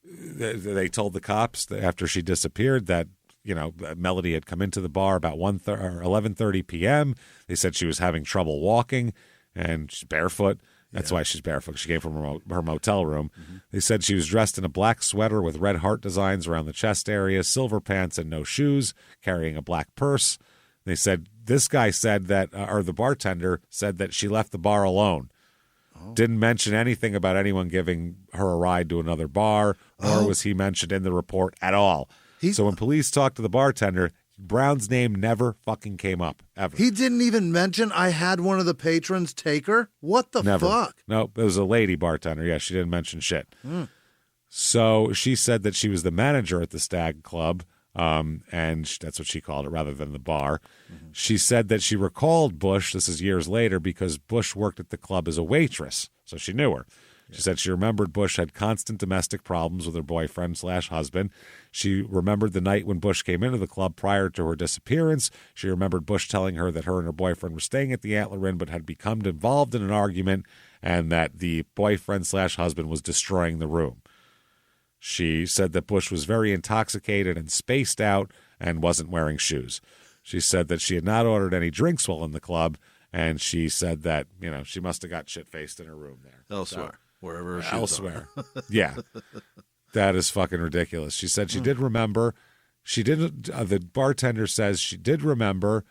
they told the cops that after she disappeared that, you know, Melody had come into the bar about 11:30 p.m. They said she was having trouble walking and she's barefoot. That's why she's barefoot. She came from her motel room. They said she was dressed in a black sweater with red heart designs around the chest area, silver pants and no shoes, carrying a black purse. They said this guy said that, or the bartender said that she left the bar alone. Didn't mention anything about anyone giving her a ride to another bar, nor was he mentioned in the report at all. So when police talked to the bartender, Brown's name never fucking came up, ever. He didn't even mention I had one of the patrons take her? What the fuck? No, it was a lady bartender. Yeah, she didn't mention shit. So she said that she was the manager at the Stag Club, and that's what she called it rather than the bar. She said that she recalled Bush, this is years later, because Bush worked at the club as a waitress, so she knew her. She said she remembered Bush had constant domestic problems with her boyfriend/husband. She remembered the night when Bush came into the club prior to her disappearance. She remembered Bush telling her that her and her boyfriend were staying at the Antler Inn but had become involved in an argument and that the boyfriend/husband was destroying the room. She said that Bush was very intoxicated and spaced out and wasn't wearing shoes. She said that she had not ordered any drinks while in the club, and she said that, you know, she must have got shit-faced in her room there. Elsewhere. Wherever she elsewhere. Yeah. That is fucking ridiculous. She said she did remember She didn't. The bartender says she did remember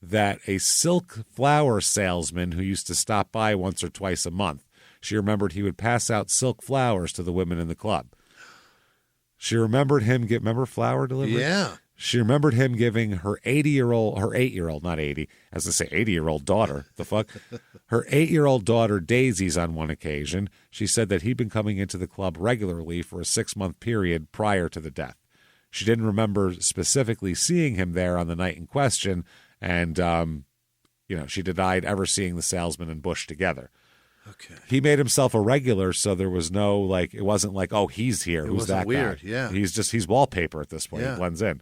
that a silk flower salesman who used to stop by once or twice a month. She remembered he would pass out silk flowers to the women in the club. She remembered him remember flower delivery? Yeah. She remembered him giving her 8-year-old, not 80, as I say, 80-year-old daughter, the fuck, her 8-year-old daughter daisies on one occasion. She said that he'd been coming into the club regularly for a 6-month period prior to the death. She didn't remember specifically seeing him there on the night in question, and, she denied ever seeing the salesman and Bush together. Okay. He made himself a regular, so there was no, it wasn't like, oh, he's here. Who's that weird, guy? yeah. He's wallpaper at this point. Yeah. He blends in.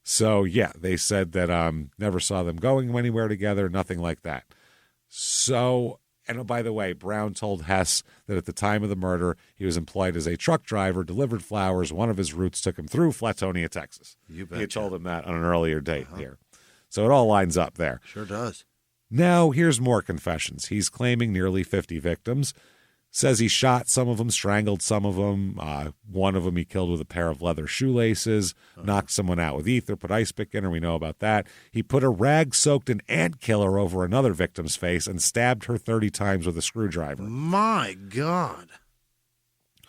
So, yeah, they said that never saw them going anywhere together, nothing like that. So, and by the way, Brown told Hess that at the time of the murder, he was employed as a truck driver, delivered flowers. One of his routes took him through Flatonia, Texas. You bet. He had told him that on an earlier date here. So it all lines up there. Sure does. Now, here's more confessions. He's claiming nearly 50 victims. Says he shot some of them, strangled some of them. One of them he killed with a pair of leather shoelaces, knocked someone out with ether, put ice pick in her. We know about that. He put a rag soaked in ant killer over another victim's face and stabbed her 30 times with a screwdriver. My God.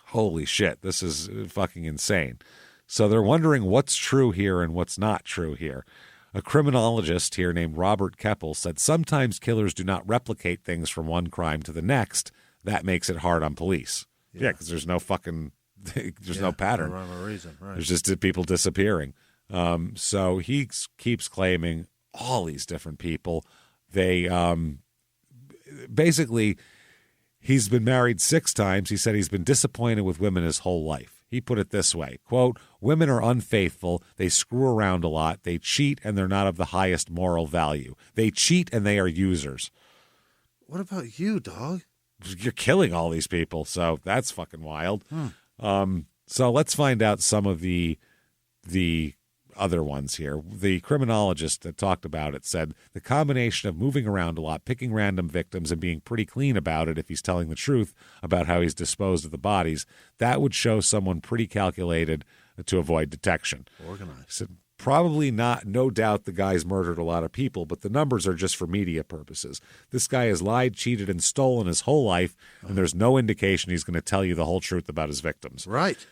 Holy shit. This is fucking insane. So they're wondering what's true here and what's not true here. A criminologist here named Robert Keppel said sometimes killers do not replicate things from one crime to the next. That makes it hard on police. Yeah, because there's no fucking, no pattern. For no reason, right. There's just people disappearing. So he keeps claiming all these different people. They basically, he's been married 6 times. He said he's been disappointed with women his whole life. He put it this way, quote, women are unfaithful, they screw around a lot, they cheat, and they're not of the highest moral value. They cheat, and they are users. What about you, dog? You're killing all these people, so that's fucking wild. So let's find out some of the other ones here. The criminologist that talked about it said the combination of moving around a lot, picking random victims, and being pretty clean about it if he's telling the truth about how he's disposed of the bodies, that would show someone pretty calculated to avoid detection. Organized. Said probably not, no doubt the guy's murdered a lot of people, but the numbers are just for media purposes. This guy has lied, cheated, and stolen his whole life, and there's no indication he's going to tell you the whole truth about his victims. Right.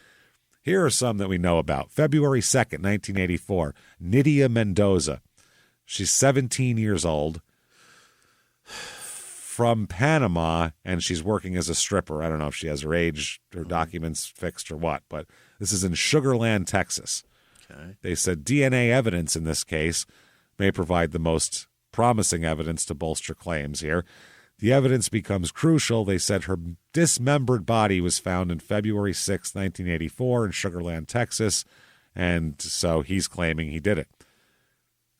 Here are some that we know about. February 2nd, 1984, Nydia Mendoza. She's 17 years old, from Panama, and she's working as a stripper. I don't know if she has her age, her documents fixed or what, but this is in Sugar Land, Texas. Okay. They said DNA evidence in this case may provide the most promising evidence to bolster claims here. The evidence becomes crucial. They said her dismembered body was found in February 6, 1984 in Sugar Land, Texas, and so he's claiming he did it.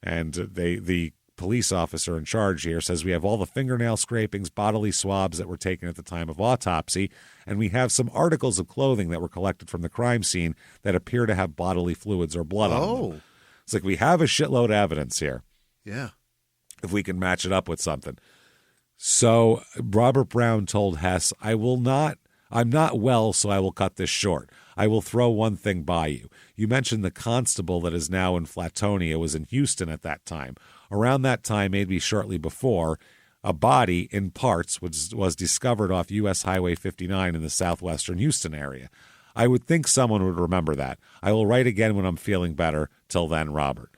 And the police officer in charge here says we have all the fingernail scrapings, bodily swabs that were taken at the time of autopsy, and we have some articles of clothing that were collected from the crime scene that appear to have bodily fluids or blood on them. It's like we have a shitload of evidence here. Yeah. If we can match it up with something. So Robert Brown told Hess, I'm not well, so I will cut this short. I will throw one thing by you. You mentioned the constable that is now in Flatonia was in Houston at that time. Around that time, maybe shortly before, a body in parts was discovered off U.S. Highway 59 in the southwestern Houston area. I would think someone would remember that. I will write again when I'm feeling better. Till then, Robert.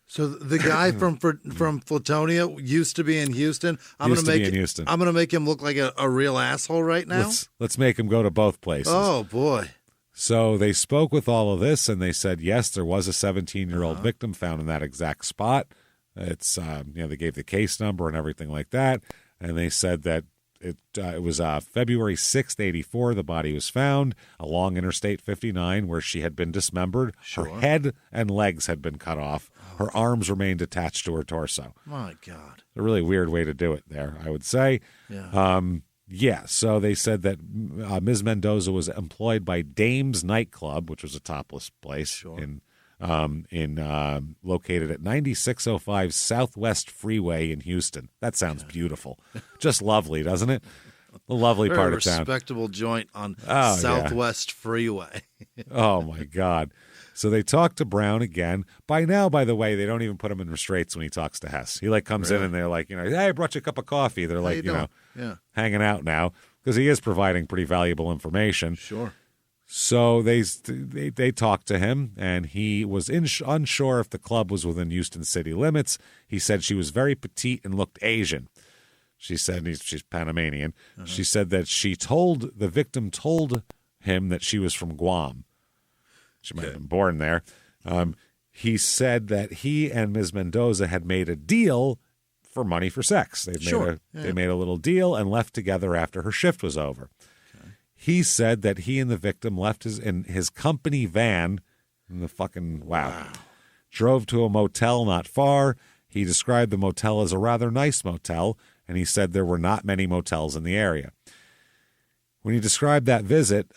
So the guy from Flatonia used to be in Houston. I'm going to make him look like a real asshole right now. Let's make him go to both places. Oh boy. So they spoke with all of this, and they said yes, there was a 17-year-old victim found in that exact spot. It's they gave the case number and everything like that, and they said that it was February 6th, 84. The body was found along Interstate 59 where she had been dismembered. Sure. Her head and legs had been cut off. Her arms remained attached to her torso. My God. A really weird way to do it there, I would say. Yeah. So they said that Ms. Mendoza was employed by Dame's Nightclub, which was a topless place located at 9605 Southwest Freeway in Houston. That sounds beautiful. Just lovely, doesn't it? The lovely part of town. Respectable joint on Southwest Freeway. Oh, my God. So they talk to Brown again. By now, by the way, they don't even put him in restraints when he talks to Hess. He comes in and they're like, hey, I brought you a cup of coffee. They're like, hanging out now because he is providing pretty valuable information. Sure. So they talked to him, and he was unsure if the club was within Houston city limits. He said she was very petite and looked Asian. She said she's Panamanian. Uh-huh. She said that the victim told him that she was from Guam. She might have been born there. He said that he and Ms. Mendoza had made a deal for money for sex. They made a little deal and left together after her shift was over. He said that he and the victim left in his company van in the fucking drove to a motel not far. He described the motel as a rather nice motel, and he said there were not many motels in the area. When he described that visit,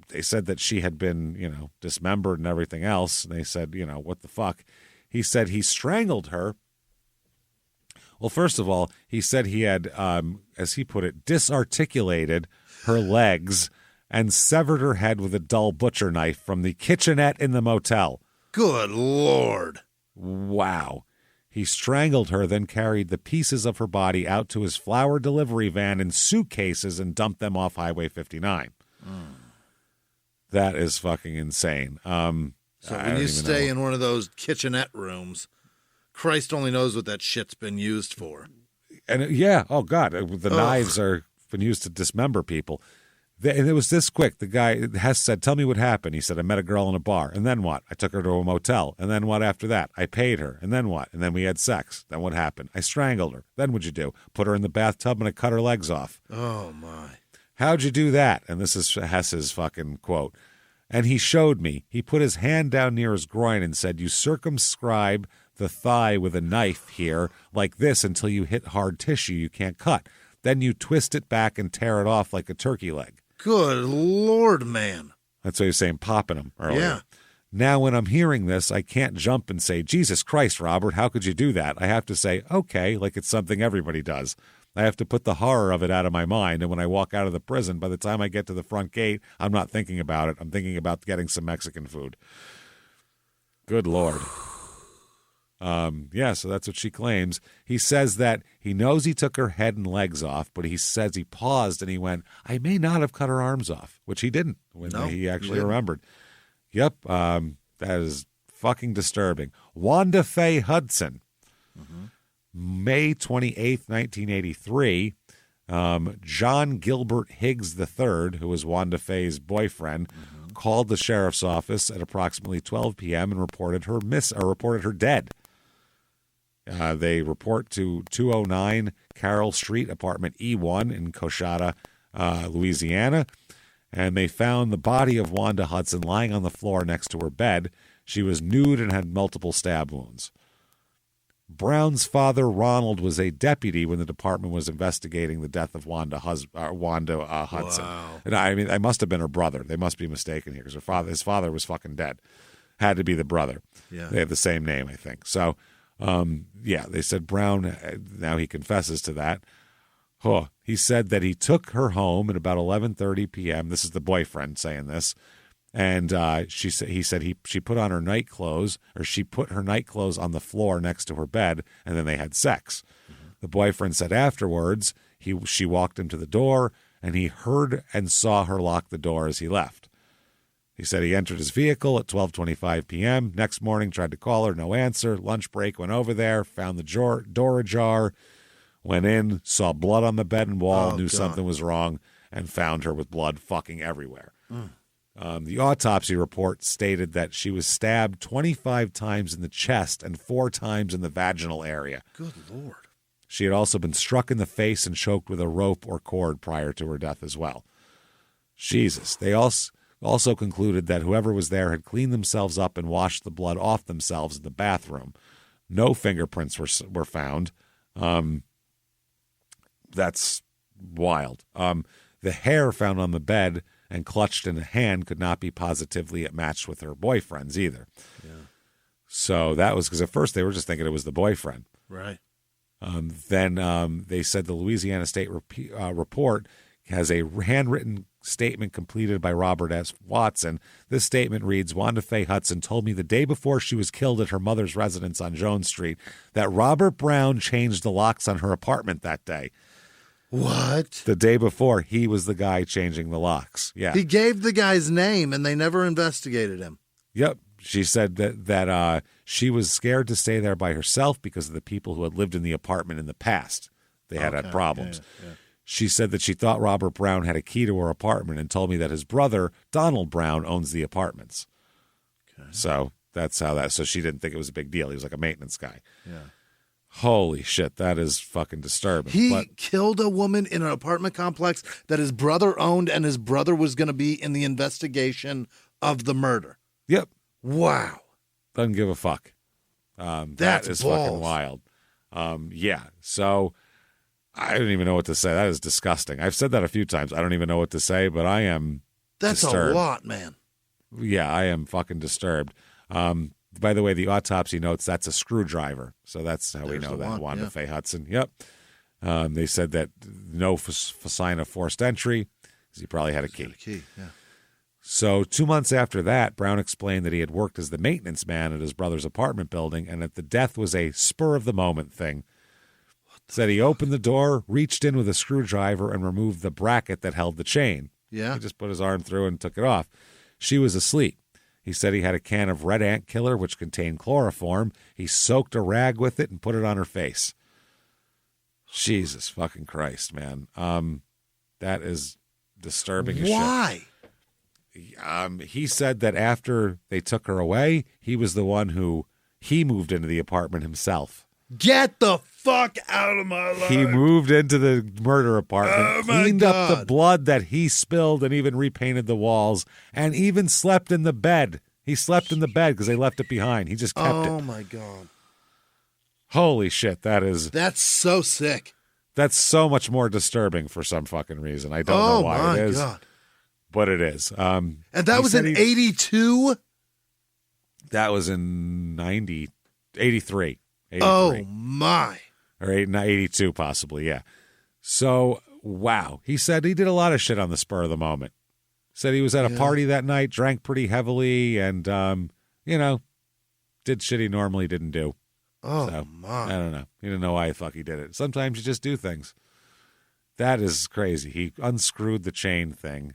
they said that she had been, dismembered and everything else. And they said, what the fuck? He said he strangled her. Well, first of all, he said he had, as he put it, disarticulated her legs and severed her head with a dull butcher knife from the kitchenette in the motel. Good Lord. Wow. He strangled her, then carried the pieces of her body out to his flower delivery van in suitcases and dumped them off Highway 59. That is fucking insane. So when you stay in one of those kitchenette rooms, Christ only knows what that shit's been used for. And oh God, the knives are been used to dismember people. And it was this quick. The guy Hess said, "Tell me what happened." He said, "I met a girl in a bar, and then what? I took her to a motel, and then what after that? I paid her, and then what? And then we had sex. Then what happened? I strangled her. Then what'd you do? Put her in the bathtub and I cut her legs off." Oh my! How'd you do that? And this is Hess's fucking quote. And he showed me. He put his hand down near his groin and said, "You circumscribe the thigh with a knife here like this until you hit hard tissue you can't cut. Then you twist it back and tear it off like a turkey leg." Good Lord, man. That's what he was saying, popping him earlier. Yeah. Now, when I'm hearing this, I can't jump and say, "Jesus Christ, Robert, how could you do that?" I have to say, okay, like it's something everybody does. I have to put the horror of it out of my mind. And when I walk out of the prison, by the time I get to the front gate, I'm not thinking about it. I'm thinking about getting some Mexican food. Good Lord. So that's what she claims. He says that he knows he took her head and legs off, but he says he paused and he went, "I may not have cut her arms off," which he didn't when he actually remembered. Yep. That is fucking disturbing. Wanda Faye Hudson, May 28th, 1983. John Gilbert Higgs III, who was Wanda Faye's boyfriend, called the sheriff's office at approximately 12 p.m. and reported her dead. They report to 209 Carroll Street, apartment E1 in Coushatta, Louisiana, and they found the body of Wanda Hudson lying on the floor next to her bed. She was nude and had multiple stab wounds. Brown's father, Ronald, was a deputy when the department was investigating the death of Wanda Hudson. Wow. And I must have been her brother. They must be mistaken here because his father was fucking dead. Had to be the brother. Yeah. They have the same name, I think. So, they said Brown, now he confesses to that. He said that he took her home at about 11:30 p.m. This is the boyfriend saying this. And she put on her night clothes, or she put her night clothes on the floor next to her bed, and then they had sex. The boyfriend said afterwards she walked him to the door, and he heard and saw her lock the door as he left. He said he entered his vehicle at 12:25 p.m. Next morning, tried to call her, no answer. Lunch break, went over there, found the door ajar, went in, saw blood on the bed and wall, knew something was wrong, and found her with blood fucking everywhere. The autopsy report stated that she was stabbed 25 times in the chest and 4 times in the vaginal area. Good Lord. She had also been struck in the face and choked with a rope or cord prior to her death as well. Jesus. They also concluded that whoever was there had cleaned themselves up and washed the blood off themselves in the bathroom. No fingerprints were found. That's wild. The hair found on the bed and clutched in a hand could not be positively matched with her boyfriend's either. Yeah. So that was because at first they were just thinking it was the boyfriend. Right. Then they said the Louisiana State report has a handwritten statement completed by Robert S. Watson. This statement reads, Wanda Faye Hudson told me the day before she was killed at her mother's residence on Jones Street that Robert Brown changed the locks on her apartment that day. What? The day before, he was the guy changing the locks. Yeah. He gave the guy's name, and they never investigated him. Yep. She said that she was scared to stay there by herself because of the people who had lived in the apartment in the past. They had problems. Yeah. She said that she thought Robert Brown had a key to her apartment and told me that his brother, Donald Brown, owns the apartments. Okay. So that's how that. So she didn't think it was a big deal. He was like a maintenance guy. Yeah. Holy shit, that is fucking disturbing. He killed a woman in an apartment complex that his brother owned, and his brother was going to be in the investigation of the murder. Yep. Wow. Doesn't give a fuck. That is balls. Fucking wild. Yeah. So I don't even know what to say. That is disgusting. I've said that a few times. I don't even know what to say, but I am disturbed. A lot, man. Yeah, I am fucking disturbed. By the way, the autopsy notes that's a screwdriver. So that's how we know that. Wanda Faye Hudson. Yep. They said that no sign of forced entry because he probably had a key. Yeah. So 2 months after that, Brown explained that he had worked as the maintenance man at his brother's apartment building and that the death was a spur-of-the-moment thing. Said he opened the door, reached in with a screwdriver, and removed the bracket that held the chain. Yeah. He just put his arm through and took it off. She was asleep. He said he had a can of red ant killer, which contained chloroform. He soaked a rag with it and put it on her face. Jesus fucking Christ, man. That is disturbing as shit. Why? He said that after they took her away, he was the one who moved into the apartment himself. Get the fuck out of my life. He moved into the murder apartment, cleaned up the blood that he spilled, and even repainted the walls, and even slept in the bed. He slept in the bed because they left it behind. He just kept it. Oh, my God. Holy shit, That's so sick. That's so much more disturbing for some fucking reason. I don't know why it is. God. But it is. And that was in 82? That was in 83. Oh, my. Or 82, possibly, yeah. So, wow. He said he did a lot of shit on the spur of the moment. Said he was at a party that night, drank pretty heavily, and, did shit he normally didn't do. Oh, so, my. I don't know. He didn't know why the fuck he did it. Sometimes you just do things. That is crazy. He unscrewed the chain thing.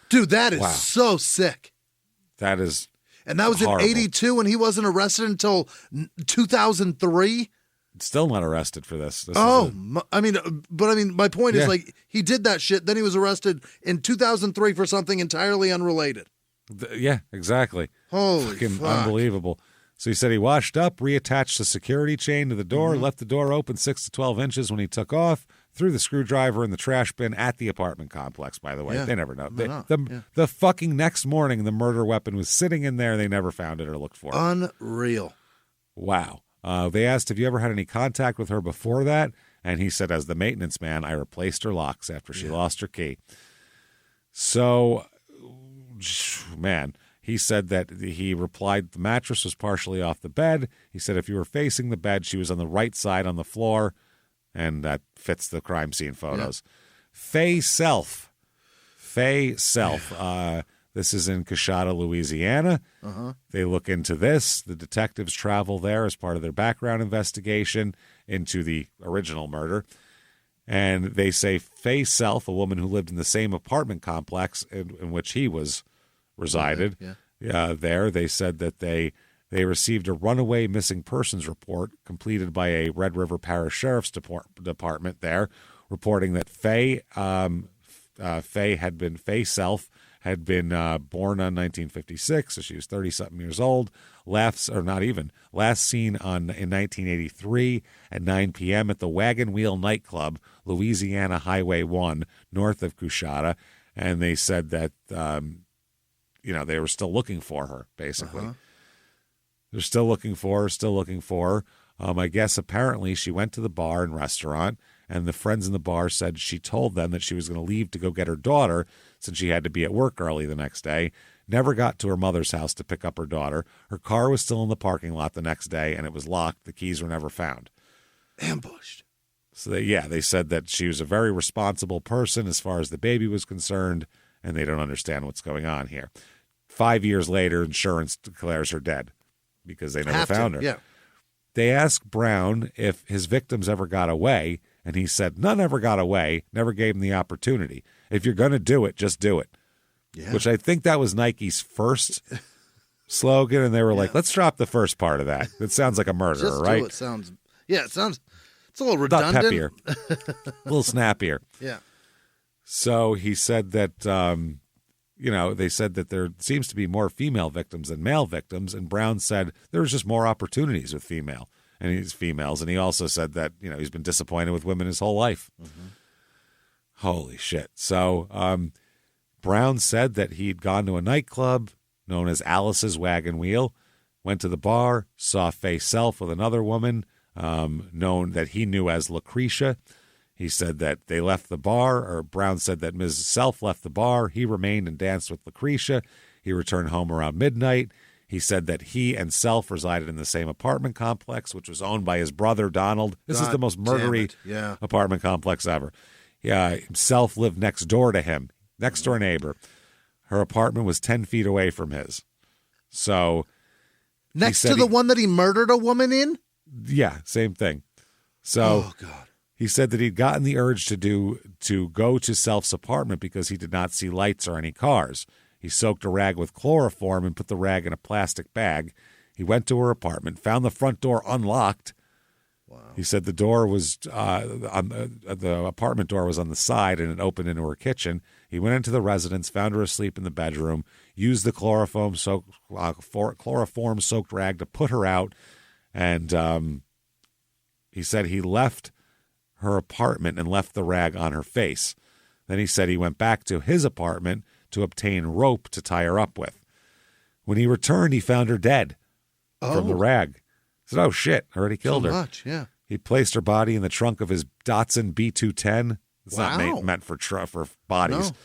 Dude, that is so sick. That is And that was horrible. in 82, and he wasn't arrested until 2003? Still not arrested for this. My point is, like, he did that shit, then he was arrested in 2003 for something entirely unrelated. Yeah, exactly. Holy fuck. Unbelievable. So he said he washed up, reattached the security chain to the door, left the door open 6 to 12 inches when he took off, threw the screwdriver in the trash bin at the apartment complex, by the way. Yeah. They never know. The fucking next morning, the murder weapon was sitting in there. They never found it or looked for it. Unreal. Wow. They asked, have you ever had any contact with her before that? And he said, as the maintenance man, I replaced her locks after she lost her key. So, man, he said that he replied the mattress was partially off the bed. He said if you were facing the bed, she was on the right side on the floor, and that fits the crime scene photos. Yeah. Faye Self. This is in Coushatta, Louisiana. They look into this. The detectives travel there as part of their background investigation into the original murder. And they say Faye Self, a woman who lived in the same apartment complex in which he resided, there, they said that they received a runaway missing persons report completed by a Red River Parish Sheriff's Department there, reporting that Faye Self had been born on 1956, so she was 30-something years old. Last seen in 1983 at 9 p.m. at the Wagon Wheel nightclub, Louisiana Highway 1, north of Coushatta. And they said that, they were still looking for her, basically. They're still looking for her, I guess apparently she went to the bar and restaurant, and the friends in the bar said she told them that she was going to leave to go get her daughter since she had to be at work early the next day. Never got to her mother's house to pick up her daughter. Her car was still in the parking lot the next day, and it was locked. The keys were never found. Ambushed. So they said that she was a very responsible person as far as the baby was concerned, and they don't understand what's going on here. 5 years later, insurance declares her dead because they never found her. Yeah. They asked Brown if his victims ever got away, and he said none ever got away, never gave him the opportunity. If you're going to do it, just do it. Yeah. Which I think that was Nike's first slogan, and they were like, let's drop the first part of that. It sounds like a murderer, Just right? Do it sounds, it's a little redundant. Not peppier. A little snappier. Yeah. So he said that, they said that there seems to be more female victims than male victims, and Brown said there was just more opportunities with females. And he also said that, he's been disappointed with women his whole life. Mm-hmm. Holy shit. So Brown said that he'd gone to a nightclub known as Alice's Wagon Wheel, went to the bar, saw Faye Self with another woman known that he knew as Lucretia. He said that they left the bar, or Brown said that Ms. Self left the bar. He remained and danced with Lucretia. He returned home around midnight. He said that he and Self resided in the same apartment complex, which was owned by his brother, Donald. This is the most murdery apartment complex ever. Yeah, Self lived next door to him, next door neighbor. Her apartment was 10 feet away from his. So next to the one that he murdered a woman in? Yeah, same thing. So oh, God. He said that he'd gotten the urge to go to Self's apartment because he did not see lights or any cars. He soaked a rag with chloroform and put the rag in a plastic bag. He went to her apartment, found the front door unlocked. Wow. He said the door was the apartment door was on the side and it opened into her kitchen. He went into the residence, found her asleep in the bedroom, used the chloroform soaked rag to put her out, and he said he left her apartment and left the rag on her face. Then he said he went back to his apartment to obtain rope to tie her up with. When he returned, he found her dead from the rag. He said, oh, shit, I already killed her. Much, yeah. He placed her body in the trunk of his Datsun B210. It's not meant for bodies. No.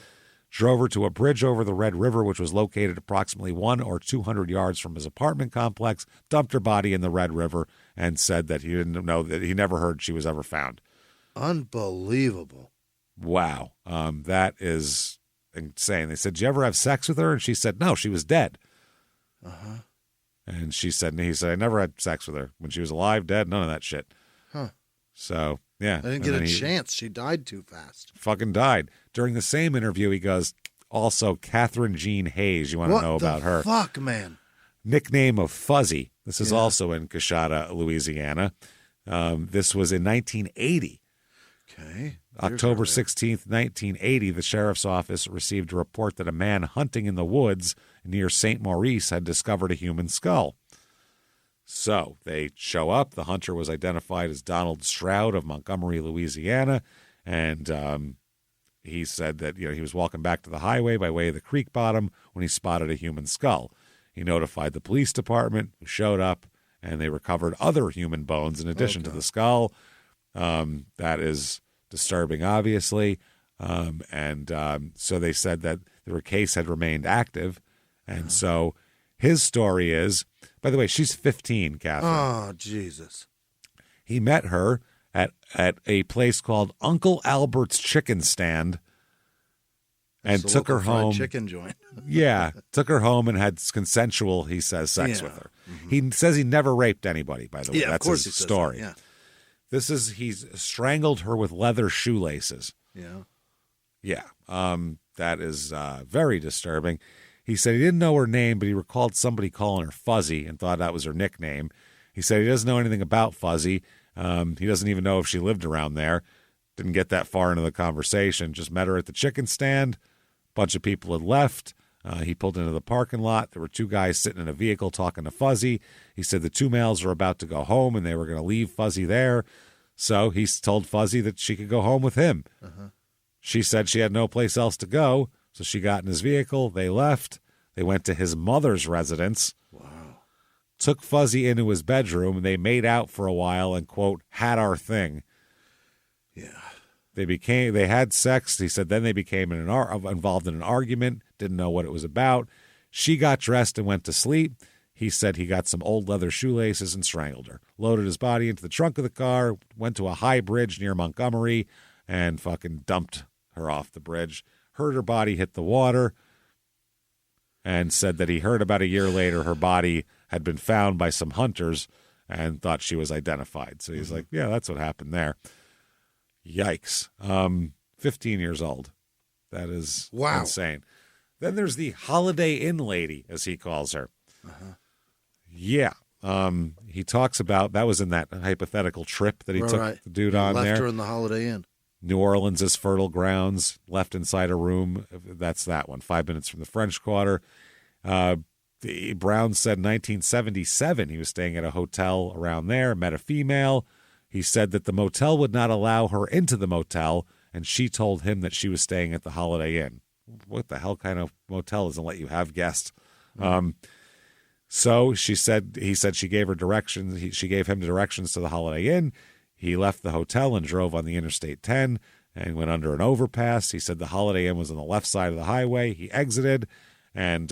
Drove her to a bridge over the Red River, which was located approximately 100 or 200 yards from his apartment complex, dumped her body in the Red River, and said that he didn't know that he never heard she was ever found. Unbelievable. Wow. That is insane. They said, did you ever have sex with her? And she said, no, she was dead. Uh-huh. And he said, I never had sex with her. When she was alive, dead, none of that shit. Huh. So, yeah. I didn't get a chance. She died too fast. Fucking died. During the same interview, he goes, also, Catherine Jean Hayes. You want to know about her? Fuck, man. Nickname of Fuzzy. This is also in Coushatta, Louisiana. This was in 1980. Okay. October 16th, 1980, the sheriff's office received a report that a man hunting in the woods near St. Maurice had discovered a human skull. So they show up. The hunter was identified as Donald Stroud of Montgomery, Louisiana, and he said that he was walking back to the highway by way of the creek bottom when he spotted a human skull. He notified the police department, who showed up, and they recovered other human bones in addition to the skull. That is disturbing, obviously. So they said that the case had remained active. And so his story is, by the way, she's 15, Catherine. Oh, Jesus. He met her at a place called Uncle Albert's Chicken Stand and took her home. Chicken joint. Yeah, took her home and had consensual, he says, sex with her. Mm-hmm. He says he never raped anybody, by the way. That's his story. Yeah. He's strangled her with leather shoelaces. Yeah. Yeah. That is very disturbing. He said he didn't know her name, but he recalled somebody calling her Fuzzy and thought that was her nickname. He said he doesn't know anything about Fuzzy. He doesn't even know if she lived around there. Didn't get that far into the conversation. Just met her at the chicken stand. Bunch of people had left. He pulled into the parking lot. There were two guys sitting in a vehicle talking to Fuzzy. He said the two males were about to go home and they were going to leave Fuzzy there. So he told Fuzzy that she could go home with him. Uh-huh. She said she had no place else to go, so she got in his vehicle. They left. They went to his mother's residence. Wow. Took Fuzzy into his bedroom, and they made out for a while and, quote, had our thing. Yeah. They had sex. He said then they became involved in an argument, didn't know what it was about. She got dressed and went to sleep. He said he got some old leather shoelaces and strangled her. Loaded his body into the trunk of the car, went to a high bridge near Montgomery, and fucking dumped her off the bridge. Heard her body hit the water, and said that he heard about a year later her body had been found by some hunters and thought she was identified. So he's like, yeah, that's what happened there. Yikes. 15 years old. That is insane. Then there's the Holiday Inn lady, as he calls her. Yeah. He talks about, that was in that hypothetical trip that he took the dude on there. Left her in the Holiday Inn. New Orleans is fertile grounds, left inside a room. That's that one. 5 minutes from the French Quarter. Brown said 1977 he was staying at a hotel around there, met a female. He said that the motel would not allow her into the motel, and she told him that she was staying at the Holiday Inn. What the hell kind of motel doesn't let you have guests? So he said she gave her directions. She gave him directions to the Holiday Inn. He left the hotel and drove on the Interstate 10 and went under an overpass. He said the Holiday Inn was on the left side of the highway. He exited, and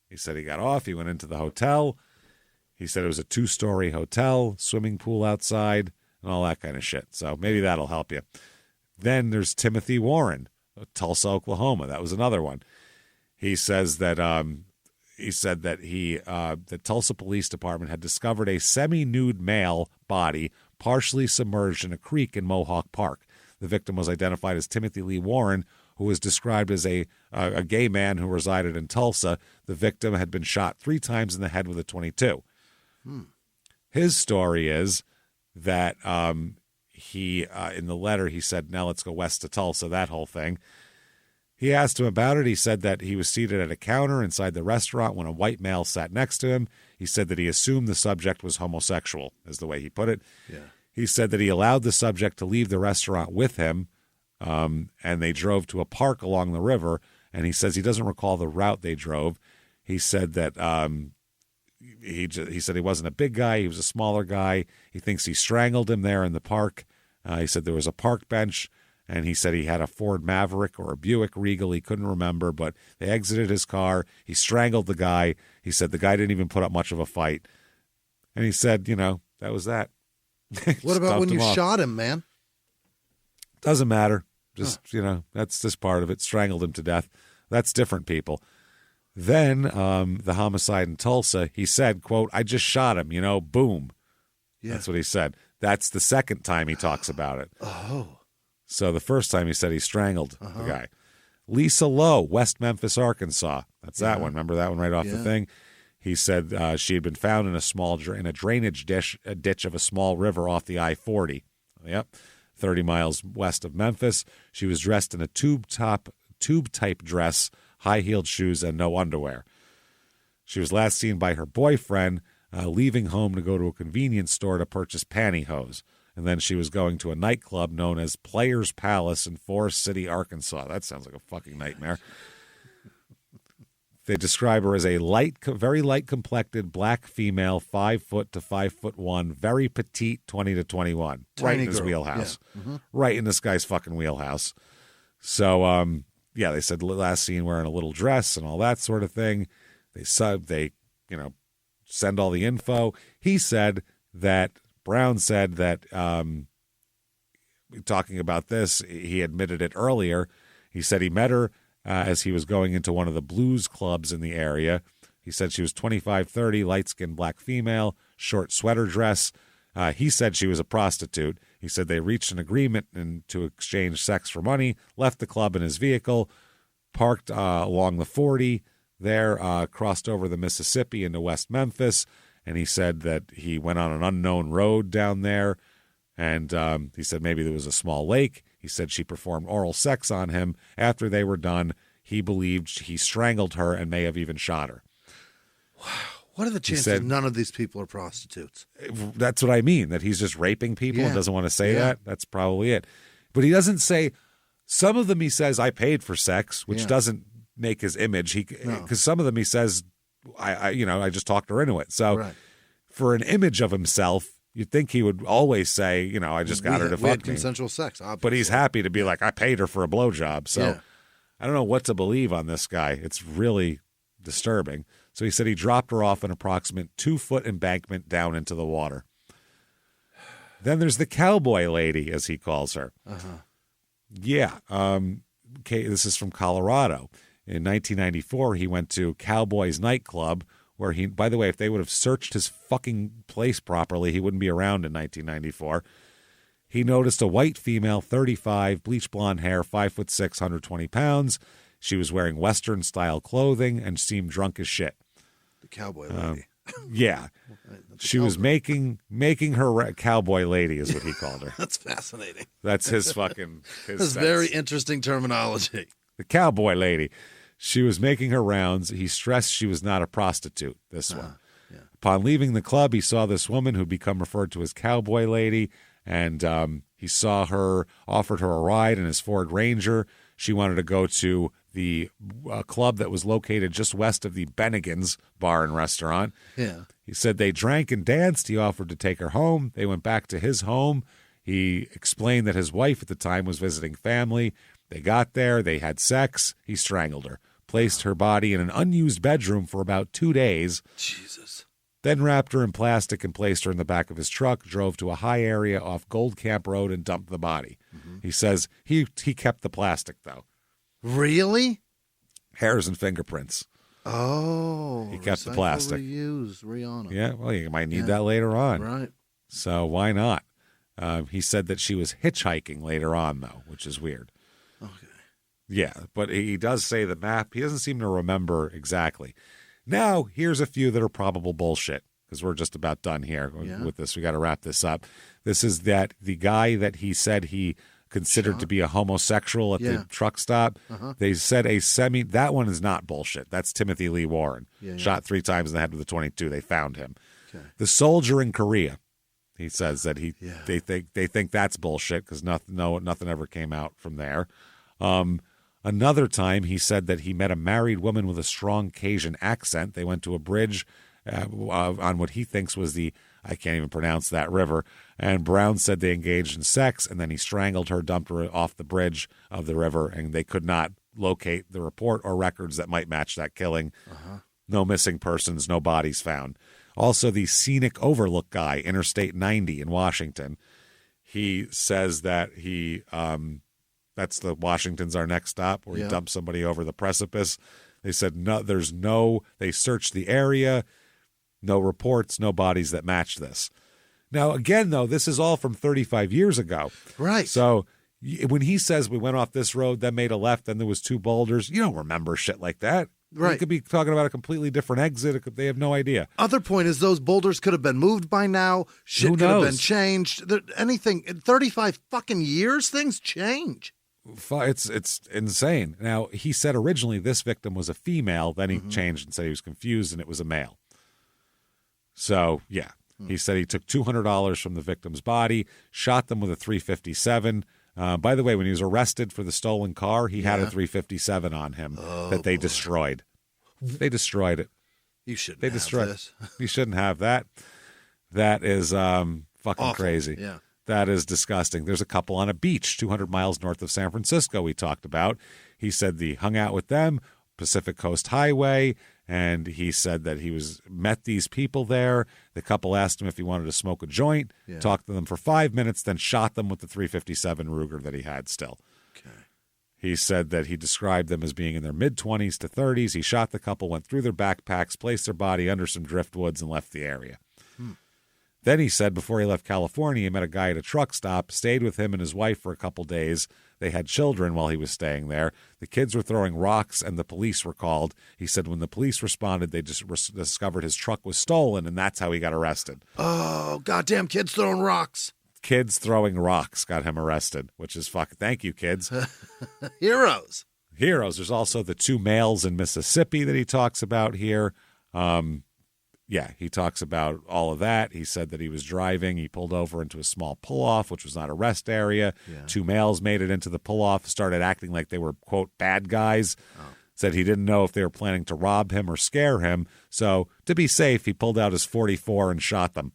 he said he got off. He went into the hotel. He said it was a 2-story hotel, swimming pool outside, and all that kind of shit. So maybe that'll help you. Then there's Timothy Warren, Tulsa, Oklahoma. That was another one. He says that the Tulsa Police Department had discovered a semi-nude male body partially submerged in a creek in Mohawk Park. The victim was identified as Timothy Lee Warren, who was described as a gay man who resided in Tulsa. The victim had been shot 3 times in the head with a .22. His story is that he in the letter he said, now let's go west to Tulsa, that whole thing. He asked him about it. He said that he was seated at a counter inside the restaurant when a white male sat next to him. He said that he assumed the subject was homosexual, is the way he put it. Yeah. He said that he allowed the subject to leave the restaurant with him, and they drove to a park along the river, and he says he doesn't recall the route they drove. He said that he said he wasn't a big guy. He was a smaller guy. He thinks he strangled him there in the park. He said there was a park bench. And he said he had a Ford Maverick or a Buick Regal. He couldn't remember, but they exited his car. He strangled the guy. He said the guy didn't even put up much of a fight. And he said, that was that. What about when you shot him, man? Doesn't matter. Just, that's just part of it. Strangled him to death. That's different people. Then the homicide in Tulsa, he said, quote, I just shot him, boom. Yeah. That's what he said. That's the second time he talks about it. Oh. So the first time he said he strangled the guy. Lisa Lowe, West Memphis, Arkansas. That's that one. Remember that one right off the thing? He said she had been found in a drainage ditch of a small river off the I-40. Yep, 30 miles west of Memphis. She was dressed in a tube-type dress, high-heeled shoes, and no underwear. She was last seen by her boyfriend leaving home to go to a convenience store to purchase pantyhose. And then she was going to a nightclub known as Players Palace in Forest City, Arkansas. That sounds like a fucking nightmare. They describe her as a very light-complected black female, 5 foot to 5'1", very petite, 20 to 21. Right in his wheelhouse. Yeah. Right in this guy's fucking wheelhouse. So, they said last seen wearing a little dress and all that sort of thing. They send all the info. He said that Brown said that, talking about this, he admitted it earlier. He said he met her as he was going into one of the blues clubs in the area. He said she was 25, 30, light-skinned black female, short sweater dress. He said she was a prostitute. He said they reached an agreement to exchange sex for money, left the club in his vehicle, parked along the 40 there, crossed over the Mississippi into West Memphis. And he said that he went on an unknown road down there, and he said maybe there was a small lake. He said she performed oral sex on him. After they were done, he believed he strangled her and may have even shot her. Wow. What are the chances none of these people are prostitutes? That's what I mean, that he's just raping people and doesn't want to say that. That's probably it. But he doesn't say, some of them he says, I paid for sex, which doesn't make his image. Because some of them he says, I just talked her into it. So for an image of himself, you'd think he would always say, I just got her to fuck me. Consensual sex, obviously. But he's happy to be like, I paid her for a blowjob. So I don't know what to believe on this guy. It's really disturbing. So he said he dropped her off an approximate 2-foot embankment down into the water. Then there's the cowboy lady, as he calls her. Uh-huh. Yeah. This is from Colorado. In 1994, he went to Cowboys nightclub where he, by the way, if they would have searched his fucking place properly, he wouldn't be around in 1994. He noticed a white female, 35, bleach blonde hair, 5'6", 120 pounds. She was wearing Western-style clothing and seemed drunk as shit. The cowboy lady. Yeah. She was making her cowboy lady is what he called her. That's fascinating. That's his fucking... That's very interesting terminology. The cowboy lady. She was making her rounds. He stressed she was not a prostitute, this one. Yeah. Upon leaving the club, he saw this woman who'd become referred to as cowboy lady, and he saw her, offered her a ride in his Ford Ranger. She wanted to go to the club that was located just west of the Bennigan's bar and restaurant. Yeah. He said they drank and danced. He offered to take her home. They went back to his home. He explained that his wife at the time was visiting family. They got there. They had sex. He strangled her, placed her body in an unused bedroom for about 2 days. Jesus. Then wrapped her in plastic and placed her in the back of his truck, drove to a high area off Gold Camp Road and dumped the body. Mm-hmm. He says he kept the plastic, though. Really? Hairs and fingerprints. Oh. He kept the plastic. Reuse, re-honor. Yeah, well, you might need that later on. Right. So why not? He said that she was hitchhiking later on, though, which is weird. Okay. Yeah, but he does say the map. He doesn't seem to remember exactly. Now, here's a few that are probable bullshit, because we're just about done here with this. We got to wrap this up. This is that the guy that he said he considered to be a homosexual at the truck stop. Uh-huh. They said that one is not bullshit. That's Timothy Lee Warren. Shot 3 times in the head with a .22. They found him. Okay. The soldier in Korea. He says that they think that's bullshit because nothing ever came out from there. Another time, he said that he met a married woman with a strong Cajun accent. They went to a bridge on what he thinks was I can't even pronounce that river. And Brown said they engaged in sex, and then he strangled her, dumped her off the bridge of the river, and they could not locate the report or records that might match that killing. Uh-huh. No missing persons, no bodies found. Also, the scenic overlook guy, Interstate 90 in Washington, he says that that's the Washington's our next stop, where he dumped somebody over the precipice. They said they searched the area, no reports, no bodies that match this. Now, again, though, this is all from 35 years ago. Right. So when he says we went off this road, then made a left, then there was 2 boulders, you don't remember shit like that. Right. They could be talking about a completely different exit. They have no idea. Other point is those boulders could have been moved by now. Shit could have been changed. Anything in 35 fucking years, things change. It's insane. Now, he said originally this victim was a female. Then he changed and said he was confused and it was a male. So, yeah. He said he took $200 from the victim's body, shot them with a .357. By the way, when he was arrested for the stolen car, he had a .357 on him that they destroyed. They destroyed it. You shouldn't have this. You shouldn't have that. That is fucking awful. Crazy. Yeah. That is disgusting. There's a couple on a beach 200 miles north of San Francisco we talked about. He said he hung out with them, Pacific Coast Highway, and he said that he met these people there. The couple asked him if he wanted to smoke a joint, talked to them for 5 minutes, then shot them with the .357 Ruger that he had still. Okay. He said that he described them as being in their mid-20s to 30s. He shot the couple, went through their backpacks, placed their body under some driftwoods, and left the area. Then he said before he left California, he met a guy at a truck stop, stayed with him and his wife for a couple days. They had children while he was staying there. The kids were throwing rocks, and the police were called. He said when the police responded, they just discovered his truck was stolen, and that's how he got arrested. Oh, goddamn kids throwing rocks. Kids throwing rocks got him arrested, which is fucking thank you, kids. Heroes. There's also the 2 males in Mississippi that he talks about here. Yeah, he talks about all of that. He said that he was driving. He pulled over into a small pull-off, which was not a rest area. Yeah. 2 males made it into the pull-off, started acting like they were, quote, bad guys. Said he didn't know if they were planning to rob him or scare him. So to be safe, he pulled out his .44 and shot them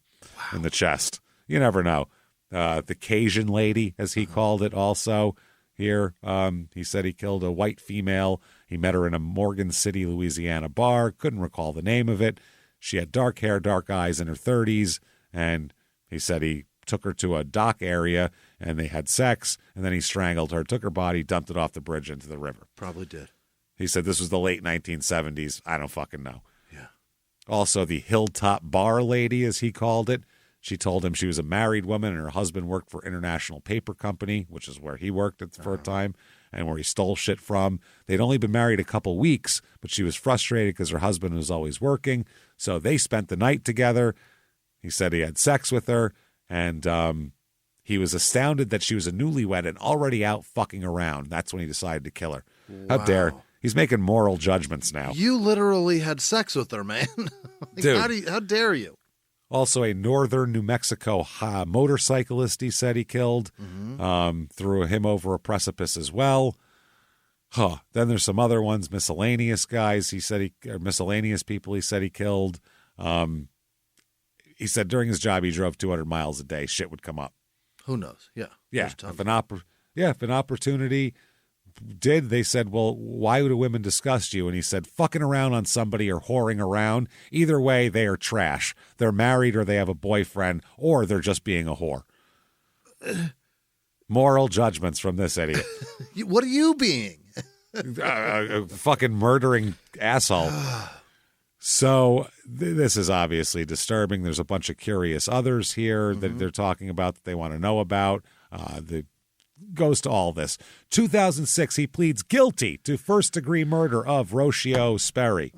in the chest. You never know. The Cajun lady, as he called it also here, he said he killed a white female. He met her in a Morgan City, Louisiana bar. Couldn't recall the name of it. She had dark hair, dark eyes, in her 30s. And he said he took her to a dock area and they had sex. And then he strangled her, took her body, dumped it off the bridge into the river. Probably did. He said this was the late 1970s. I don't fucking know. Yeah. Also, the Hilltop Bar lady, as he called it. She told him she was a married woman and her husband worked for International Paper Company, which is where he worked for a time and where he stole shit from. They'd only been married a couple weeks, but she was frustrated because her husband was always working. So they spent the night together. He said he had sex with her, and he was astounded that she was a newlywed and already out fucking around. That's when he decided to kill her. Wow. How dare. He's making moral judgments now. You literally had sex with her, man. Dude. How dare you? Also, a northern New Mexico motorcyclist, he said he killed, threw him over a precipice as well. Then there's some other ones, miscellaneous guys. Miscellaneous people. He said he killed. He said during his job he drove 200 miles a day. Shit would come up. Who knows? Yeah. If an opportunity did, they said, well, why would women disgust you? And he said, fucking around on somebody or whoring around. Either way, they are trash. They're married or they have a boyfriend or they're just being a whore. Moral judgments from this idiot. What are you being? A fucking murdering asshole. So this is obviously disturbing. There's a bunch of curious others here that they're talking about that they want to know about. Goes to all this. 2006, he pleads guilty to first-degree murder of Rocio Sperry,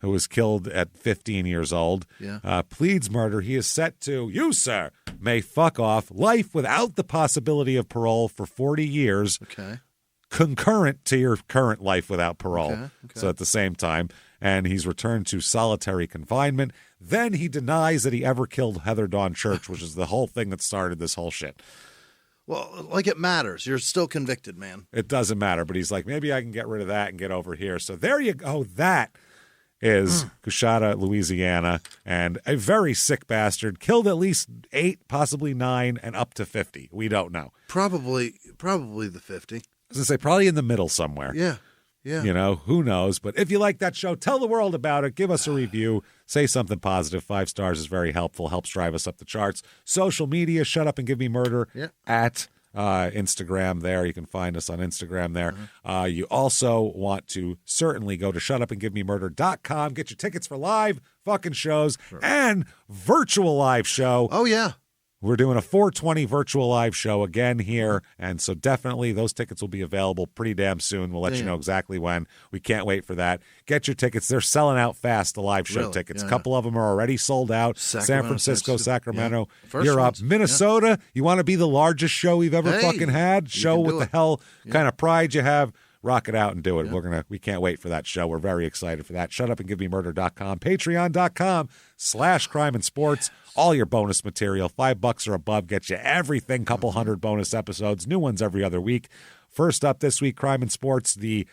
who was killed at 15 years old. Yeah. Pleads murder. He is set to, you, sir, may fuck off, life without the possibility of parole for 40 years. Okay. Concurrent to your current life without parole. Okay. So at the same time. And he's returned to solitary confinement. Then he denies that he ever killed Heather Dawn Church, which is the whole thing that started this whole shit. Well, like it matters. You're still convicted, man. It doesn't matter, but he's like, maybe I can get rid of that and get over here. So there you go. That is Coushatta, Louisiana, and a very sick bastard. Killed at least 8, possibly 9, and up to 50. We don't know. Probably the 50. I was going to say, probably in the middle somewhere. Yeah. Yeah. You know, who knows? But if you like that show, tell the world about it. Give us a review. Say something positive. 5 stars is very helpful. Helps drive us up the charts. Social media, Shut Up and Give Me Murder at Instagram there. You can find us on Instagram there. You also want to certainly go to shutupandgivememurder.com. Get your tickets for live fucking shows and virtual live show. Oh, yeah. We're doing a 420 virtual live show again here, and so definitely those tickets will be available pretty damn soon. We'll let you know exactly when. We can't wait for that. Get your tickets. They're selling out fast, the live show tickets. A couple of them are already sold out. San Francisco, Sacramento. You're up. Minnesota, you want to be the largest show we've ever fucking had? Show what the hell kind of pride you have. Rock it out and do it. We can't wait for that show. We're very excited for that. Shutupandgivememurder.com, patreon.com/crime and sports. All your bonus material, $5 or above, gets you everything. Couple hundred bonus episodes, new ones every other week. First up this week, Crime and Sports, the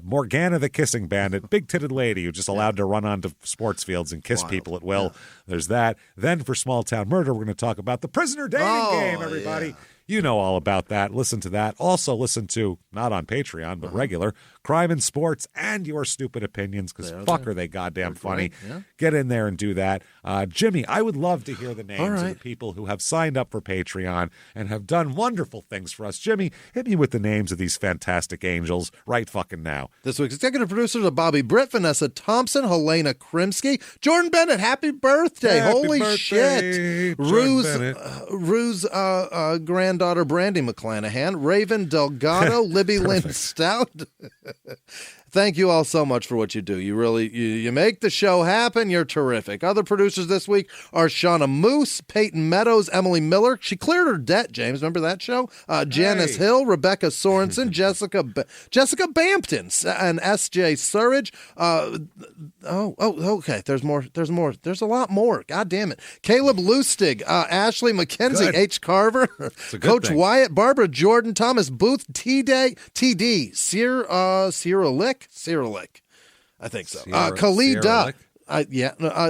Morgana the Kissing Bandit, big-titted lady who's just allowed to run onto sports fields and kiss people at will. There's that. Then for Small Town Murder, we're going to talk about the prisoner dating game, everybody. Yeah. You know all about that. Listen to that. Also listen to, not on Patreon, but regular, Crime and Sports and Your Stupid Opinions, because fuck are they goddamn funny. Yeah. Get in there and do that. Jimmie, I would love to hear the names of the people who have signed up for Patreon and have done wonderful things for us. Jimmie, hit me with the names of these fantastic angels right fucking now. This week's executive producers are Bobby Britt, Vanessa Thompson, Helena Krimsky, Jordan Bennett. Happy birthday. Holy shit. Rue's granddaughter, Brandy McClanahan, Raven Delgado, Libby Lynn Stout. Thank you all so much for what you do. You really, you make the show happen. You're terrific. Other producers this week are Shauna Moose, Peyton Meadows, Emily Miller. She cleared her debt, James. Remember that show? Janice Hill, Rebecca Sorensen, Jessica Bampton, and S.J. Surridge. Okay. There's more. There's a lot more. God damn it. Caleb Lustig, Ashley McKenzie, H. Carver, Coach Wyatt, Barbara Jordan, Thomas Booth, TD, Sierra Lick, I think so. Khalid Duck.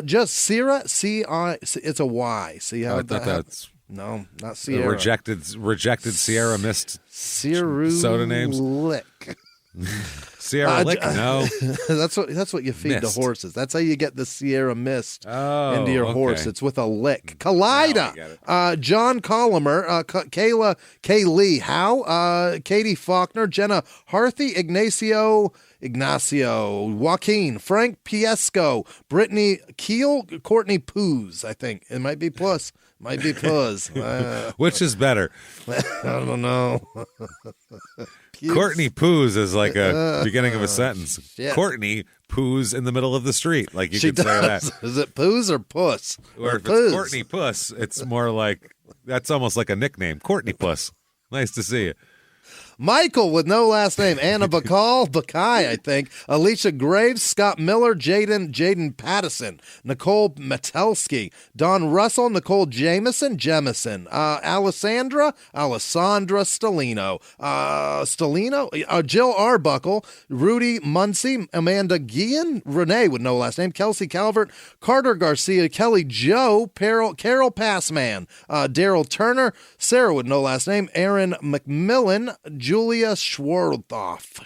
Just Sierra, C-I, it's a Y. See how that's... No, not Sierra. Rejected Sierra missed soda names. Lick. Sierra Lick, no. That's what you feed Mist. the horses. That's how you get the Sierra Mist Oh, into your okay. horse. It's with a lick. Now I get Kaleida, John Colomer, Kayla Kaylee Howe, Katie Faulkner, Jenna Harthy, Ignacio, Joaquin, Frank Piesco, Brittany Keel, Courtney Poos, I think. It might be plus. Might be Puz. Which is better? I don't know. Courtney Poos is like a beginning of a sentence. Shit. Courtney poos in the middle of the street. Like you She could say does. that. Is it Poos or Puss? Or if Poos? it's Courtney Puss, it's more like, that's almost like a nickname. Courtney Puss. Nice to see you. Michael with no last name. Anna Bacall, I think. Alicia Graves, Scott Miller, Jaden Pattison, Nicole Metelsky, Don Russell, Nicole Jemison, Alessandra Stellino, Jill Arbuckle, Rudy Muncie, Amanda Guillen, Renee with no last name, Kelsey Calvert, Carter Garcia, Kelly Joe, Carol Passman, Daryl Turner, Sarah with no last name, Aaron McMillan, Julia Schwarthoff.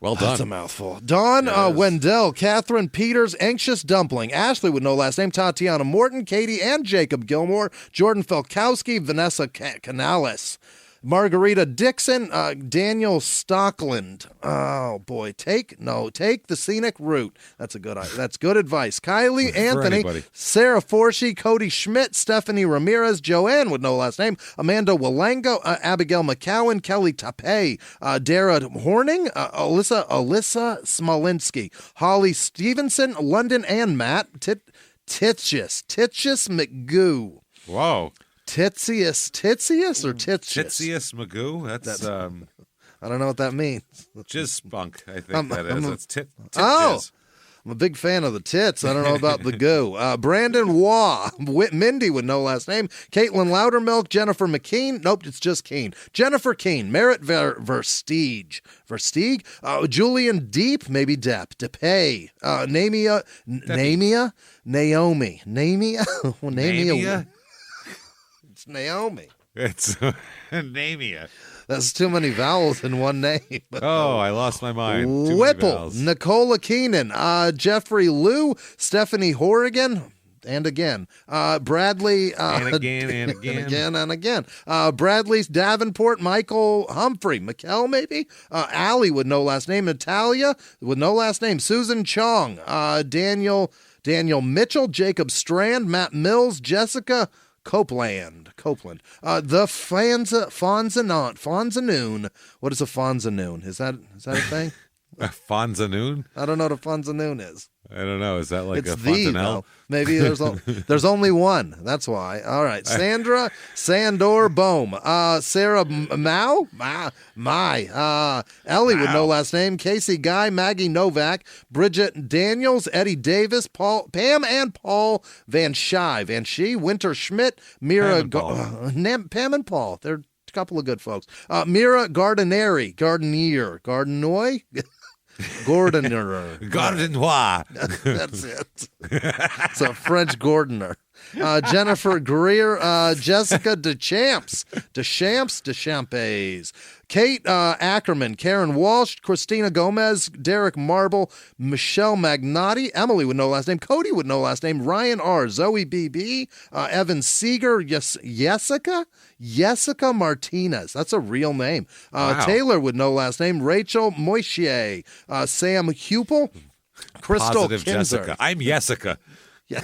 Well done. That's a mouthful. Dawn Wendell, Catherine Peters, Anxious Dumpling, Ashley with no last name, Tatiana Morton, Katie and Jacob Gilmore, Jordan Felkowski, Vanessa Canales, Margarita Dixon, Daniel Stockland. Oh boy, take the scenic route. That's good advice. Kylie Anthony, anybody. Sarah Forshey, Cody Schmidt, Stephanie Ramirez, Joanne with no last name, Amanda Walango, Abigail McCowan, Kelly Tape, Dara Horning, Alyssa Smolinski, Holly Stevenson, London and Matt, Titius McGoo. Whoa. Titius or Titius? Titius Magoo? That's I don't know what that means. jizz spunk, I think that is. It's tit Oh. jizz. I'm a big fan of the tits. I don't know about the goo. Brandon Waugh, Mindy with no last name, Caitlin Loudermilk, Jennifer McKean. Nope, it's just Keen. Jennifer Keen, Merritt Versteeg, Julian Deep, maybe Depp, DePay, Naomi. It's Naomi. It's Namia. That's too many vowels in one name. Oh, I lost my mind. Too many Whipple, vowels. Nicola Keenan, Jeffrey Liu, Stephanie Horrigan, and again, Bradley, And again. and again. Bradley Davenport, Michael Humphrey, Mikkel maybe, Allie with no last name, Natalia with no last name, Susan Chong, Daniel Mitchell, Jacob Strand, Matt Mills, Jessica Copeland. The Fonzanoon. What is a Fonzanoon? Is that a thing? Fonzanoon? I don't know what a Fonzanoon is. I don't know. Is that like It's a the, fontanelle? though. Maybe there's only one. That's why. All right. Sandra Sandor Bohm. Sarah Ellie with no last name. Casey Guy, Maggie Novak, Bridget Daniels, Eddie Davis, Pam and Paul Van Shee, Winter Schmidt, Mira Pam and Paul. They're a couple of good folks. Mira Gardenier. Gordonner. Gardenois. That's it. It's a French Gordoner. Jennifer Greer, Jessica Deschamps, Kate Ackerman, Karen Walsh, Christina Gomez, Derek Marble, Michelle Magnotti, Emily with no last name, Cody with no last name, Ryan R, Zoe BB, Evan Seeger, Jessica Martinez. That's a real name. Wow. Taylor with no last name, Rachel Moishier, Sam Hupel, Crystal Positive Kinzer. Jessica. I'm Jessica. Yeah.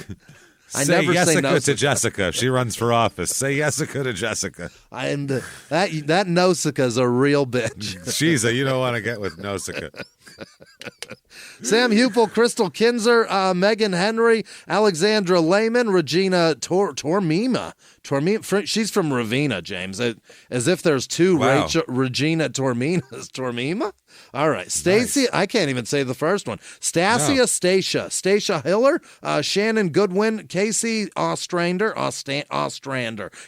Say Jessica to Jessica. She runs for office. Say Jessica to Jessica. And that Nausicaa's a real bitch. You don't want to get with Nausicaa. Sam Hupel, Crystal Kinzer, Megan Henry, Alexandra Lehman, Regina Tormima. She's from Ravenna, James. As if there's two Wow. Regina Torminas. Tormima? All right. Stacy, Nice. I can't even say the first one. Stasia Stacia Hiller, Shannon Goodwin, Casey Ostrander,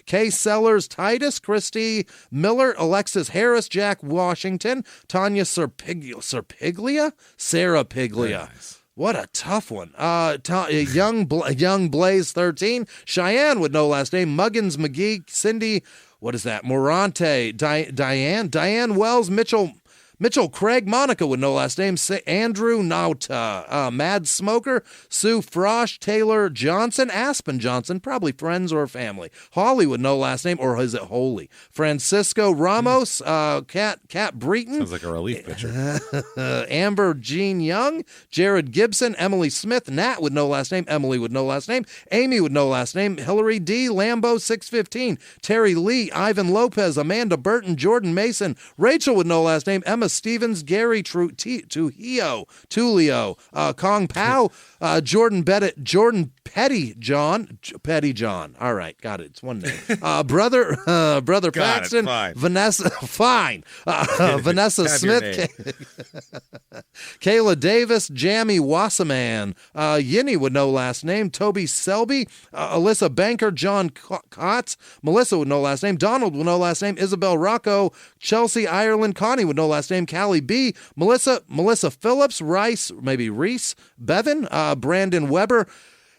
Kay Sellers, Titus, Christy Miller, Alexis Harris, Jack Washington, Tanya Serpiglia, Sarah Piglia. Nice. What a tough one. Young Blaze 13, Cheyenne with no last name, Muggins McGee, Cindy what is that? Morante, Diane Wells, Mitchell Craig, Monica with no last name, Andrew Nauta, Mad Smoker, Sue Frosch, Taylor Johnson, Aspen Johnson, probably friends or family, Holly with no last name, or is it Holy? Francisco Ramos, Kat Breton. Sounds like a relief pitcher. Amber Jean Young, Jared Gibson, Emily Smith, Nat with no last name, Emily with no last name, Amy with no last name, Hillary D, Lambo 615, Terry Lee, Ivan Lopez, Amanda Burton, Jordan Mason, Rachel with no last name, Emma Stevens, Gary Tulio, Kong Pao, Jordan Bennett, Jordan Petty John. All right, got it. It's one name. Brother Paxton, fine. Vanessa, fine. Vanessa Smith, Kayla Davis, Jamie Wasserman, Yinny with no last name, Toby Selby, Alyssa Banker, John Kotz, Melissa with no last name, Donald with no last name, Isabel Rocco, Chelsea Ireland, Connie with no last name, Callie B, Melissa Phillips, Reese, Bevan, Brandon Weber,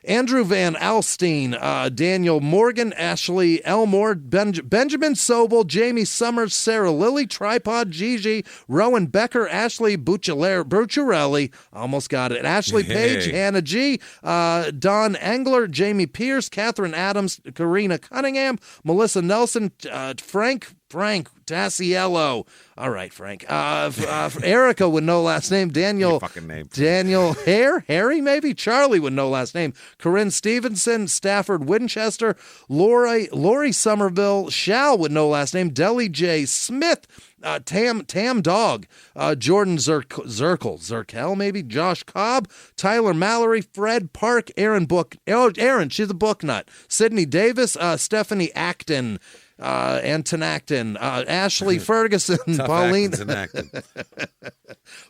Andrew Van Alstein, Daniel Morgan, Ashley Elmore, Benjamin Sobel, Jamie Summers, Sarah Lilly, Tripod, Gigi, Rowan Becker, Ashley Bucciarelli, almost got it, Ashley Page, Hannah G, Don Engler, Jamie Pierce, Catherine Adams, Karina Cunningham, Melissa Nelson, Frank Tassiello. All right, Frank. Erica with no last name. Daniel Harry maybe. Charlie with no last name. Corinne Stevenson, Stafford Winchester, Lori Somerville, Shal with no last name. Deli J. Smith, Tam Dog, Jordan Zirkel maybe. Josh Cobb, Tyler Mallory, Fred Park, Aaron, she's a book nut. Sydney Davis, Stephanie Acton, Antonacton, Ashley Ferguson,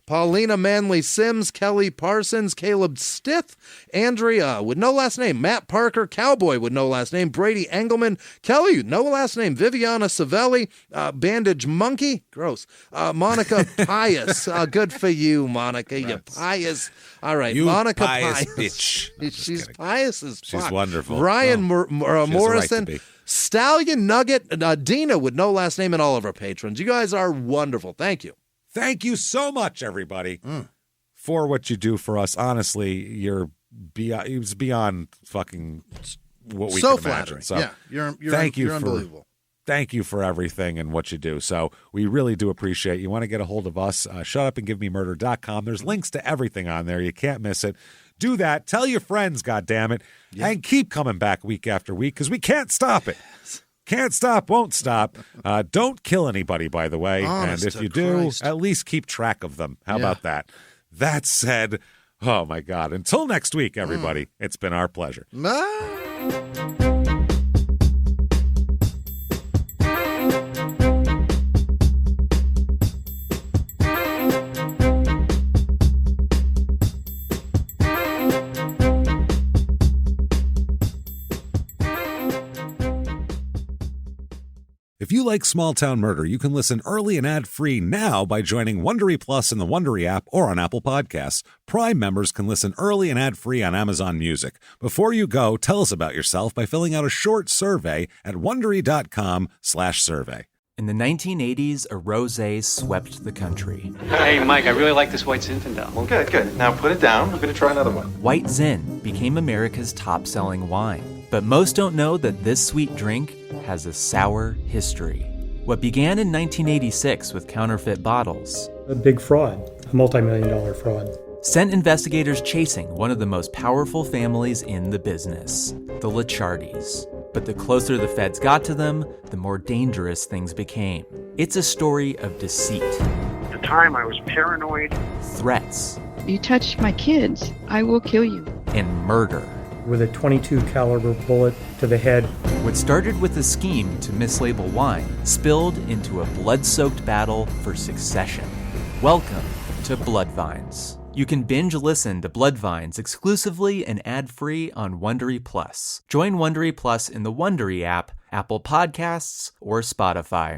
Paulina Manley Sims, Kelly Parsons, Caleb Stith, Andrea with no last name, Matt Parker, Cowboy with no last name, Brady Engelman, Kelly, no last name, Viviana Savelli, Bandage Monkey, gross, Monica Pius, good for you, Monica, you pious. All right, you Monica pious bitch. She's pious as fuck. She's wonderful. Ryan Morrison. Right, Stallion Nugget, Dina with no last name, and all of our patrons. You guys are wonderful. Thank you. Thank you so much, everybody, for what you do for us. Honestly, it's beyond fucking what we can imagine. So yeah, you're unbelievable. Thank you for everything and what you do. So we really do appreciate it. You want to get a hold of us, shutupandgivememurder.com. There's links to everything on there. You can't miss it. Do that. Tell your friends, goddammit, and keep coming back week after week because we can't stop it. Can't stop, won't stop. Don't kill anybody, by the way. Honest and if you Christ. do, at least keep track of them. How about that? That said, oh, my God. Until next week, everybody, it's been our pleasure. If you like Small Town Murder, you can listen early and ad-free now by joining Wondery Plus in the Wondery app or on Apple Podcasts. Prime members can listen early and ad-free on Amazon Music. Before you go, tell us about yourself by filling out a short survey at Wondery.com/survey. In the 1980s, a rosé swept the country. Hey, Mike, I really like this White Zinfandel. Well, good. Now put it down. I'm going to try another one. White Zin became America's top-selling wine. But most don't know that this sweet drink has a sour history. What began in 1986 with counterfeit bottles, a big fraud, a multi-million-dollar fraud, sent investigators chasing one of the most powerful families in the business, the Licciardis. But the closer the feds got to them, the more dangerous things became. It's a story of deceit. At the time, I was paranoid. Threats. You touch my kids, I will kill you. And murder. With a .22 caliber bullet to the head. What started with a scheme to mislabel wine spilled into a blood-soaked battle for succession. Welcome to Bloodvines. You can binge listen to Bloodvines exclusively and ad-free on Wondery Plus. Join Wondery Plus in the Wondery app, Apple Podcasts, or Spotify.